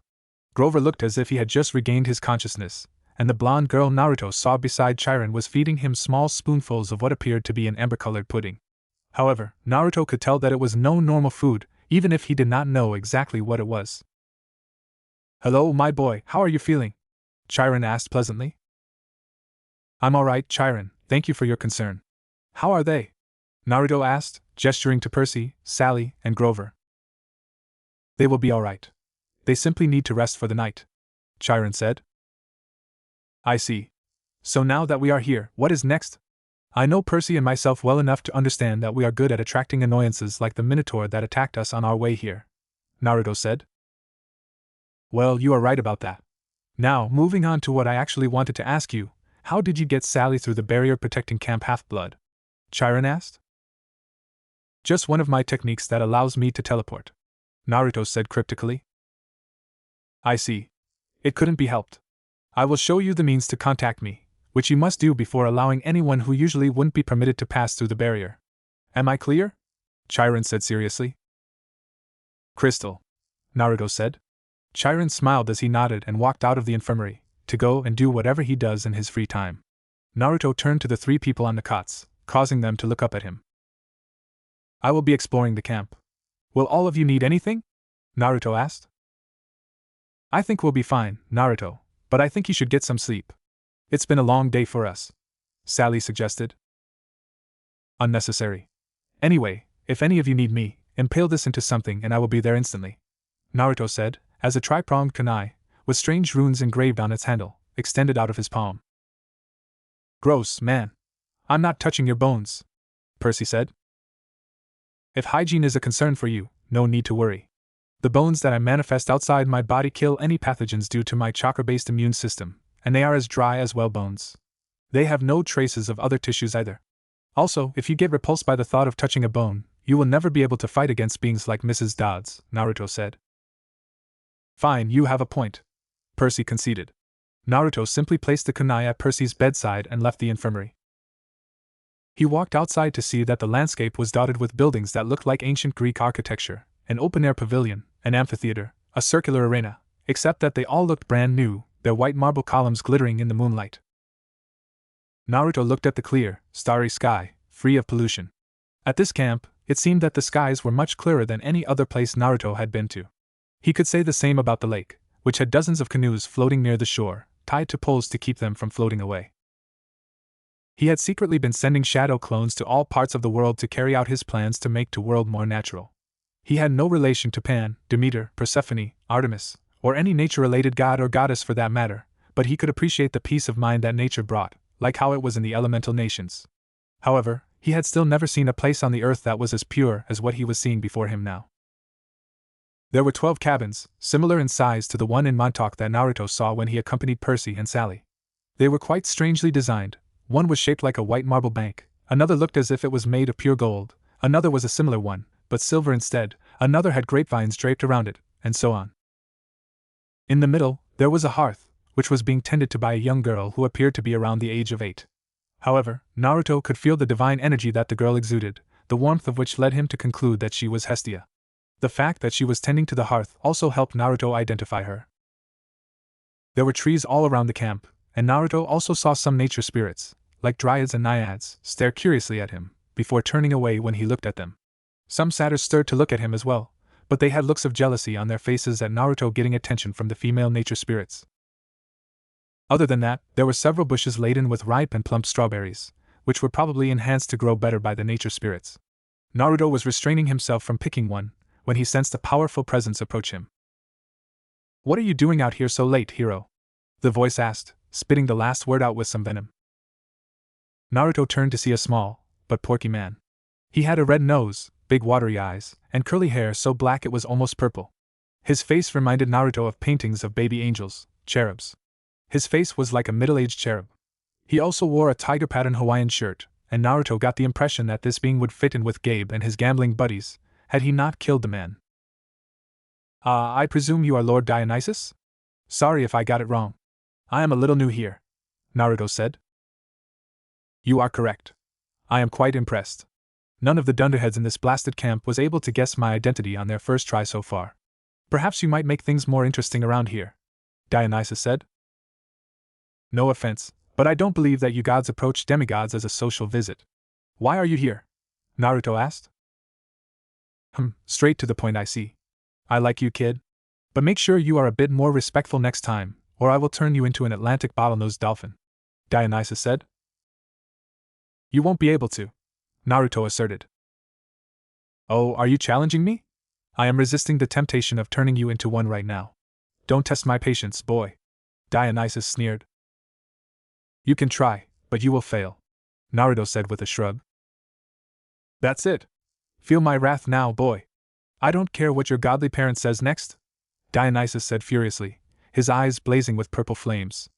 Grover looked as if he had just regained his consciousness, and the blonde girl Naruto saw beside Chiron was feeding him small spoonfuls of what appeared to be an amber-colored pudding. However, Naruto could tell that it was no normal food, even if he did not know exactly what it was. Hello, my boy, how are you feeling? Chiron asked pleasantly. I'm alright, Chiron, thank you for your concern. How are they? Naruto asked, gesturing to Percy, Sally, and Grover. They will be alright. They simply need to rest for the night, Chiron said. I see. So now that we are here, what is next? I know Percy and myself well enough to understand that we are good at attracting annoyances like the Minotaur that attacked us on our way here, Naruto said. Well, you are right about that. Now, moving on to what I actually wanted to ask you, how did you get Sally through the barrier protecting Camp Half-Blood? Chiron asked. Just one of my techniques that allows me to teleport, Naruto said cryptically. I see. It couldn't be helped. I will show you the means to contact me, which you must do before allowing anyone who usually wouldn't be permitted to pass through the barrier. Am I clear? Chiron said seriously. Crystal, Naruto said. Chiron smiled as he nodded and walked out of the infirmary, to go and do whatever he does in his free time. Naruto turned to the three people on the cots, causing them to look up at him. I will be exploring the camp. Will all of you need anything? Naruto asked. I think we'll be fine, Naruto, but I think you should get some sleep. It's been a long day for us, Sally suggested. Unnecessary. Anyway, if any of you need me, impale this into something and I will be there instantly, Naruto said, as a tri-pronged kunai, with strange runes engraved on its handle, extended out of his palm. Gross, man. I'm not touching your bones, Percy said. If hygiene is a concern for you, no need to worry. The bones that I manifest outside my body kill any pathogens due to my chakra-based immune system, and they are as dry as well bones. They have no traces of other tissues either. Also, if you get repulsed by the thought of touching a bone, you will never be able to fight against beings like Mrs. Dodds, Naruto said. Fine, you have a point, Percy conceded. Naruto simply placed the kunai at Percy's bedside and left the infirmary. He walked outside to see that the landscape was dotted with buildings that looked like ancient Greek architecture, an open-air pavilion, an amphitheater, a circular arena, except that they all looked brand new, their white marble columns glittering in the moonlight. Naruto looked at the clear, starry sky, free of pollution. At this camp, it seemed that the skies were much clearer than any other place Naruto had been to. He could say the same about the lake, which had dozens of canoes floating near the shore, tied to poles to keep them from floating away. He had secretly been sending shadow clones to all parts of the world to carry out his plans to make the world more natural. He had no relation to Pan, Demeter, Persephone, Artemis, or any nature-related god or goddess for that matter, but he could appreciate the peace of mind that nature brought, like how it was in the elemental nations. However, he had still never seen a place on the earth that was as pure as what he was seeing before him now. There were 12 cabins, similar in size to the one in Montauk that Naruto saw when he accompanied Percy and Sally. They were quite strangely designed. One was shaped like a white marble bank, another looked as if it was made of pure gold, another was a similar one, but silver instead, another had grapevines draped around it, and so on. In the middle, there was a hearth, which was being tended to by a young girl who appeared to be around the age of 8. However, Naruto could feel the divine energy that the girl exuded, the warmth of which led him to conclude that she was Hestia. The fact that she was tending to the hearth also helped Naruto identify her. There were trees all around the camp, and Naruto also saw some nature spirits, like dryads and naiads, stare curiously at him, before turning away when he looked at them. Some satyrs stirred to look at him as well, but they had looks of jealousy on their faces at Naruto getting attention from the female nature spirits. Other than that, there were several bushes laden with ripe and plump strawberries, which were probably enhanced to grow better by the nature spirits. Naruto was restraining himself from picking one, when he sensed a powerful presence approach him. "What are you doing out here so late, hero?" the voice asked, spitting the last word out with some venom. Naruto turned to see a small, but porky man. He had a red nose, big watery eyes, and curly hair so black it was almost purple. His face reminded Naruto of paintings of baby angels, cherubs. His face was like a middle-aged cherub. He also wore a tiger-pattern Hawaiian shirt, and Naruto got the impression that this being would fit in with Gabe and his gambling buddies, had he not killed the man. I presume you are Lord Dionysus? Sorry if I got it wrong. I am a little new here," Naruto said. "You are correct. I am quite impressed. None of the dunderheads in this blasted camp was able to guess my identity on their first try so far. Perhaps you might make things more interesting around here," Dionysus said. "No offense, but I don't believe that you gods approach demigods as a social visit. Why are you here?" Naruto asked. Straight to the point, I see. I like you, kid. But make sure you are a bit more respectful next time, or I will turn you into an Atlantic bottlenose dolphin," Dionysus said. "You won't be able to," Naruto asserted. "Oh, are you challenging me? I am resisting the temptation of turning you into one right now. Don't test my patience, boy," Dionysus sneered. "You can try, but you will fail," Naruto said with a shrug. "That's it. Feel my wrath now, boy. I don't care what your godly parent says next," Dionysus said furiously, his eyes blazing with purple flames.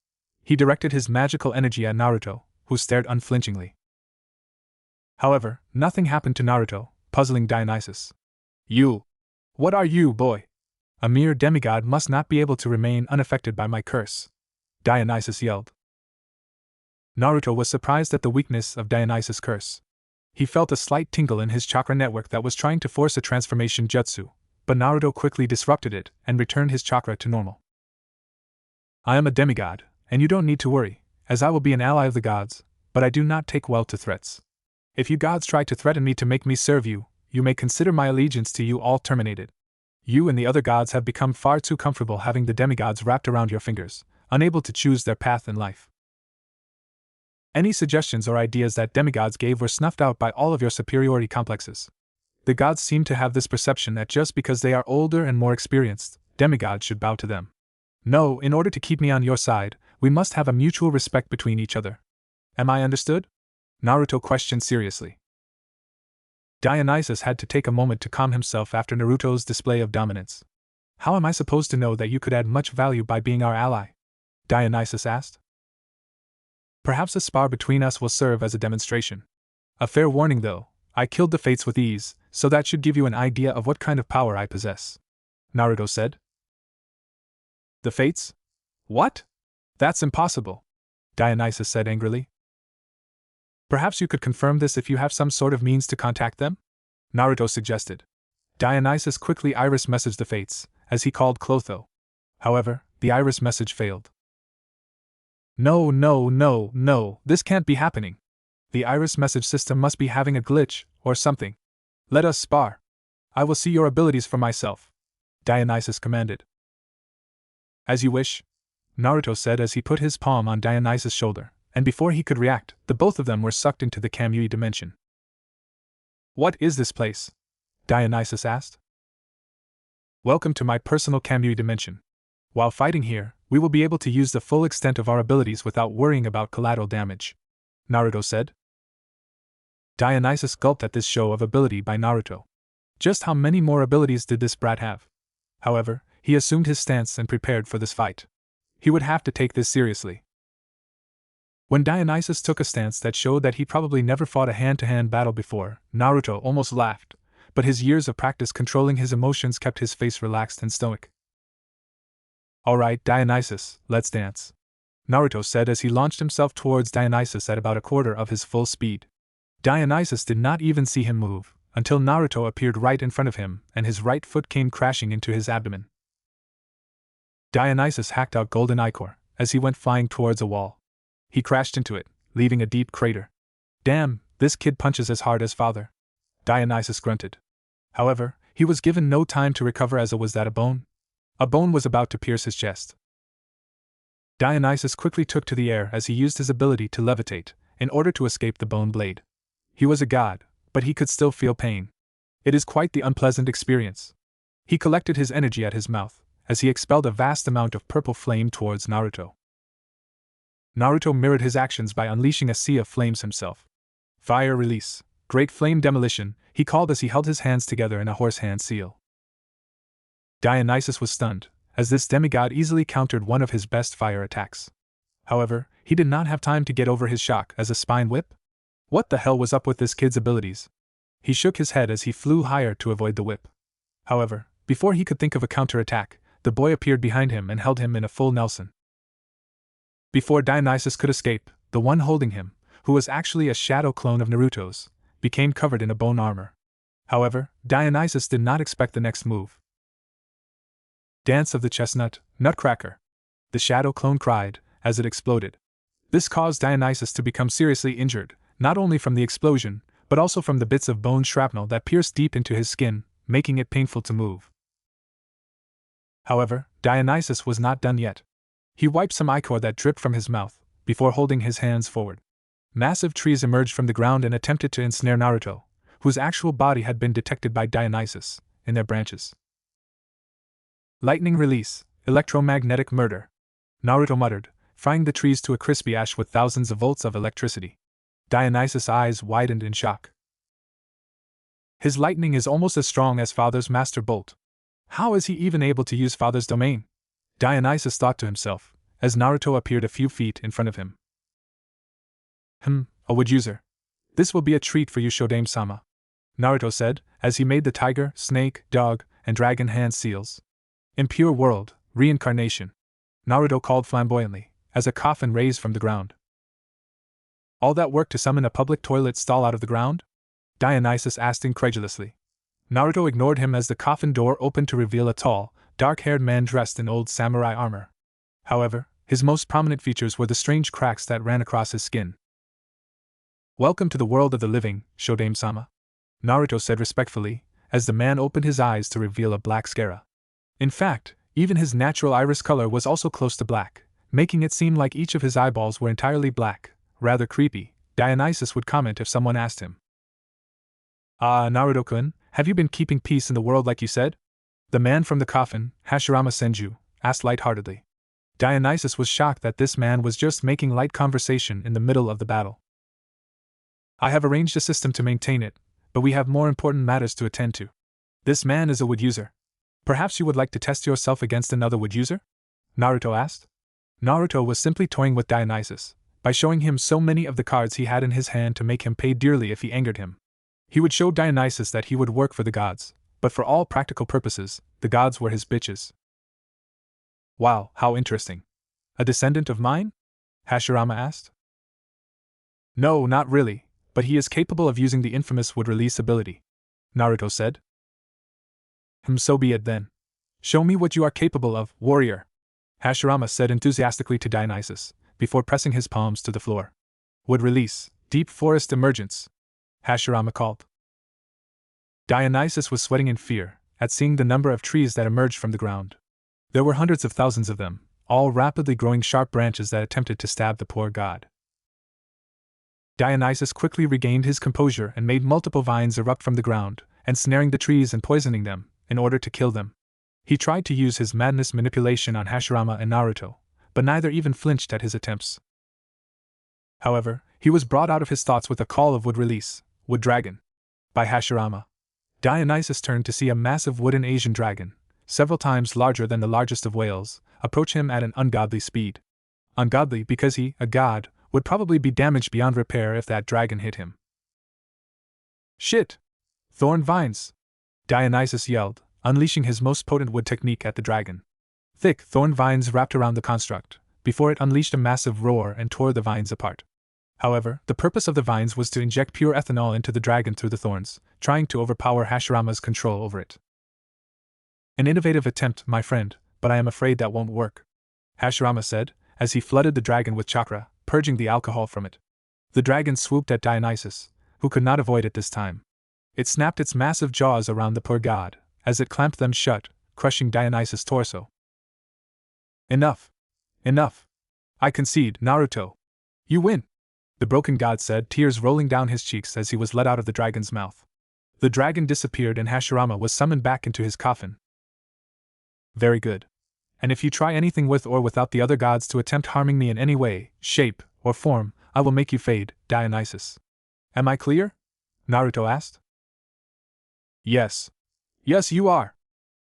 He directed his magical energy at Naruto, who stared unflinchingly. However, nothing happened to Naruto, puzzling Dionysus. "You! What are you, boy? A mere demigod must not be able to remain unaffected by my curse," Dionysus yelled. Naruto was surprised at the weakness of Dionysus' curse. He felt a slight tingle in his chakra network that was trying to force a transformation jutsu, but Naruto quickly disrupted it and returned his chakra to normal. "I am a demigod, and you don't need to worry, as I will be an ally of the gods, but I do not take well to threats. If you gods try to threaten me to make me serve you, you may consider my allegiance to you all terminated. You and the other gods have become far too comfortable having the demigods wrapped around your fingers, unable to choose their path in life. Any suggestions or ideas that demigods gave were snuffed out by all of your superiority complexes. The gods seem to have this perception that just because they are older and more experienced, demigods should bow to them. No, in order to keep me on your side, we must have a mutual respect between each other. Am I understood?" Naruto questioned seriously. Dionysus had to take a moment to calm himself after Naruto's display of dominance. "How am I supposed to know that you could add much value by being our ally?" Dionysus asked. "Perhaps a spar between us will serve as a demonstration. A fair warning though, I killed the Fates with ease, so that should give you an idea of what kind of power I possess," Naruto said. "The Fates? What? That's impossible," Dionysus said angrily. "Perhaps you could confirm this if you have some sort of means to contact them?" Naruto suggested. Dionysus quickly iris messaged the Fates, as he called Clotho. However, the iris message failed. No, this can't be happening. The iris message system must be having a glitch, or something. Let us spar. I will see your abilities for myself, Dionysus commanded. As you wish, Naruto said as he put his palm on Dionysus' shoulder, and before he could react, the both of them were sucked into the Kamui dimension. What is this place? Dionysus asked. Welcome to my personal Kamui dimension. While fighting here, we will be able to use the full extent of our abilities without worrying about collateral damage, Naruto said. Dionysus gulped at this show of ability by Naruto. Just how many more abilities did this brat have? However, he assumed his stance and prepared for this fight. He would have to take this seriously. When Dionysus took a stance that showed that he probably never fought a hand-to-hand battle before, Naruto almost laughed, but his years of practice controlling his emotions kept his face relaxed and stoic. Alright, Dionysus, let's dance, Naruto said as he launched himself towards Dionysus at about a quarter of his full speed. Dionysus did not even see him move, until Naruto appeared right in front of him and his right foot came crashing into his abdomen. Dionysus hacked out golden ichor as he went flying towards a wall. He crashed into it, leaving a deep crater. Damn, this kid punches as hard as father, Dionysus grunted. However, he was given no time to recover as was that a bone? A bone was about to pierce his chest. Dionysus quickly took to the air as he used his ability to levitate, in order to escape the bone blade. He was a god, but he could still feel pain. It is quite the unpleasant experience. He collected his energy at his mouth, as he expelled a vast amount of purple flame towards Naruto. Naruto mirrored his actions by unleashing a sea of flames himself. Fire release, great flame demolition, he called as he held his hands together in a horse hand seal. Dionysus was stunned, as this demigod easily countered one of his best fire attacks. However, he did not have time to get over his shock as a spine whip. What the hell was up with this kid's abilities? He shook his head as he flew higher to avoid the whip. However, before he could think of a counterattack, the boy appeared behind him and held him in a full Nelson. Before Dionysus could escape, the one holding him, who was actually a shadow clone of Naruto's, became covered in a bone armor. However, Dionysus did not expect the next move. Dance of the Chestnut, Nutcracker! The shadow clone cried, as it exploded. This caused Dionysus to become seriously injured, not only from the explosion, but also from the bits of bone shrapnel that pierced deep into his skin, making it painful to move. However, Dionysus was not done yet. He wiped some ichor that dripped from his mouth, before holding his hands forward. Massive trees emerged from the ground and attempted to ensnare Naruto, whose actual body had been detected by Dionysus, in their branches. Lightning release, electromagnetic murder, Naruto muttered, frying the trees to a crispy ash with thousands of volts of electricity. Dionysus' eyes widened in shock. His lightning is almost as strong as Father's master bolt. How is he even able to use Father's domain? Dionysus thought to himself, as Naruto appeared a few feet in front of him. A wood user. This will be a treat for you, Shodame-sama, Naruto said, as he made the tiger, snake, dog, and dragon hand seals. Impure world, reincarnation, Naruto called flamboyantly, as a coffin raised from the ground. All that work to summon a public toilet stall out of the ground? Dionysus asked incredulously. Naruto ignored him as the coffin door opened to reveal a tall, dark-haired man dressed in old samurai armor. However, his most prominent features were the strange cracks that ran across his skin. Welcome to the world of the living, Shodame-sama, Naruto said respectfully, as the man opened his eyes to reveal a black scara. In fact, even his natural iris color was also close to black, making it seem like each of his eyeballs were entirely black. Rather creepy, Dionysus would comment if someone asked him. Naruto-kun, have you been keeping peace in the world like you said? The man from the coffin, Hashirama Senju, asked lightheartedly. Dionysus was shocked that this man was just making light conversation in the middle of the battle. I have arranged a system to maintain it, but we have more important matters to attend to. This man is a wood user. Perhaps you would like to test yourself against another wood user? Naruto asked. Naruto was simply toying with Dionysus, by showing him so many of the cards he had in his hand to make him pay dearly if he angered him. He would show Dionysus that he would work for the gods, but for all practical purposes, the gods were his bitches. Wow, how interesting. A descendant of mine? Hashirama asked. No, not really, but he is capable of using the infamous wood release ability, Naruto said. So be it then. Show me what you are capable of, warrior, Hashirama said enthusiastically to Dionysus, before pressing his palms to the floor. Wood release, deep forest emergence, Hashirama called. Dionysus was sweating in fear at seeing the number of trees that emerged from the ground. There were hundreds of thousands of them, all rapidly growing sharp branches that attempted to stab the poor god. Dionysus quickly regained his composure and made multiple vines erupt from the ground, ensnaring the trees and poisoning them, in order to kill them. He tried to use his madness manipulation on Hashirama and Naruto, but neither even flinched at his attempts. However, he was brought out of his thoughts with a call of "Wood Release, Wood Dragon" by Hashirama. Dionysus turned to see a massive wooden Asian dragon, several times larger than the largest of whales, approach him at an ungodly speed. Ungodly because he, a god, would probably be damaged beyond repair if that dragon hit him. "Shit! Thorn vines!" Dionysus yelled, unleashing his most potent wood technique at the dragon. Thick thorn vines wrapped around the construct, before it unleashed a massive roar and tore the vines apart. However, the purpose of the vines was to inject pure ethanol into the dragon through the thorns, trying to overpower Hashirama's control over it. "An innovative attempt, my friend, but I am afraid that won't work," Hashirama said, as he flooded the dragon with chakra, purging the alcohol from it. The dragon swooped at Dionysus, who could not avoid it this time. It snapped its massive jaws around the poor god, as it clamped them shut, crushing Dionysus' torso. "Enough! Enough! I concede, Naruto. You win!" the broken god said, tears rolling down his cheeks as he was let out of the dragon's mouth. The dragon disappeared and Hashirama was summoned back into his coffin. "Very good. And if you try anything with or without the other gods to attempt harming me in any way, shape, or form, I will make you fade, Dionysus. Am I clear?" Naruto asked. "Yes. Yes, you are.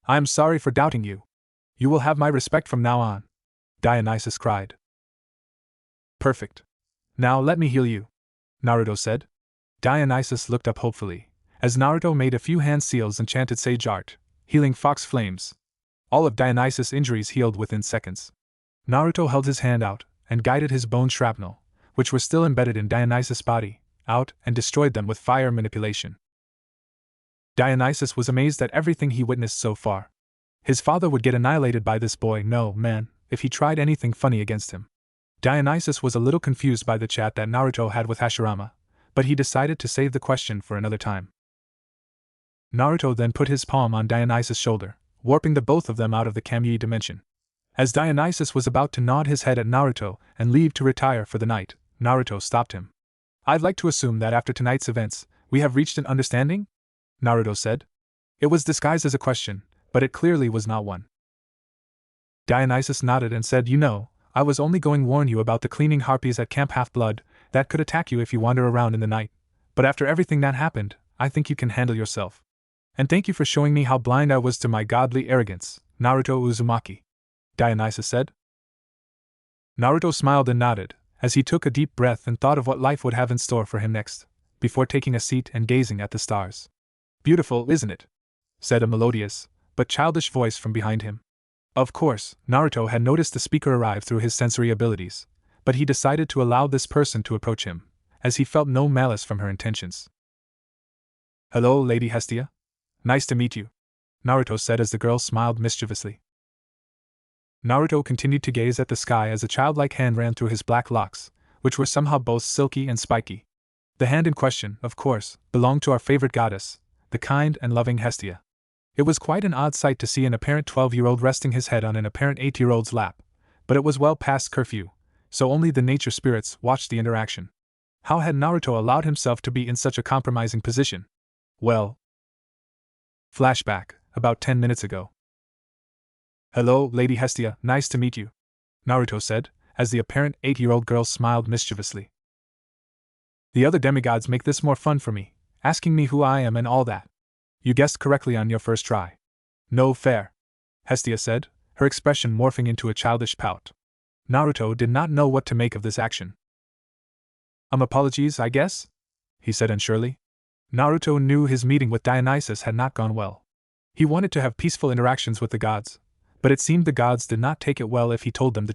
I am sorry for doubting you. You will have my respect from now on," Dionysus cried. "Perfect. Now let me heal you," Naruto said. Dionysus looked up hopefully, as Naruto made a few hand seals and chanted sage art, healing fox flames. All of Dionysus' injuries healed within seconds. Naruto held his hand out and guided his bone shrapnel, which were still embedded in Dionysus' body, out and destroyed them with fire manipulation. Dionysus was amazed at everything he witnessed so far. His father would get annihilated by this boy, no man, if he tried anything funny against him. Dionysus was a little confused by the chat that Naruto had with Hashirama, but he decided to save the question for another time. Naruto then put his palm on Dionysus' shoulder, warping the both of them out of the Kamiya dimension. As Dionysus was about to nod his head at Naruto and leave to retire for the night, Naruto stopped him. "I'd like to assume that after tonight's events, we have reached an understanding?" Naruto said. It was disguised as a question, but it clearly was not one. Dionysus nodded and said, "You know, I was only going to warn you about the cleaning harpies at Camp Half-Blood that could attack you if you wander around in the night, but after everything that happened, I think you can handle yourself. And thank you for showing me how blind I was to my godly arrogance, Naruto Uzumaki," Dionysus said. Naruto smiled and nodded, as he took a deep breath and thought of what life would have in store for him next, before taking a seat and gazing at the stars. "Beautiful, isn't it?" said a melodious, but childish voice from behind him. Of course, Naruto had noticed the speaker arrive through his sensory abilities, but he decided to allow this person to approach him, as he felt no malice from her intentions. "Hello, Lady Hestia. Nice to meet you," Naruto said as the girl smiled mischievously. Naruto continued to gaze at the sky as a childlike hand ran through his black locks, which were somehow both silky and spiky. The hand in question, of course, belonged to our favorite goddess, the kind and loving Hestia. It was quite an odd sight to see an apparent 12-year-old resting his head on an apparent 8-year-old's lap, but it was well past curfew, so only the nature spirits watched the interaction. How had Naruto allowed himself to be in such a compromising position? Well. Flashback, about 10 minutes ago. "Hello, Lady Hestia, nice to meet you," Naruto said, as the apparent 8-year-old girl smiled mischievously. "The other demigods make this more fun for me, asking me who I am and all that. You guessed correctly on your first try. No fair," Hestia said, her expression morphing into a childish pout. Naruto did not know what to make of this action. Apologies, I guess?" he said unsurely. Naruto knew his meeting with Dionysus had not gone well. He wanted to have peaceful interactions with the gods, but it seemed the gods did not take it well if he told them the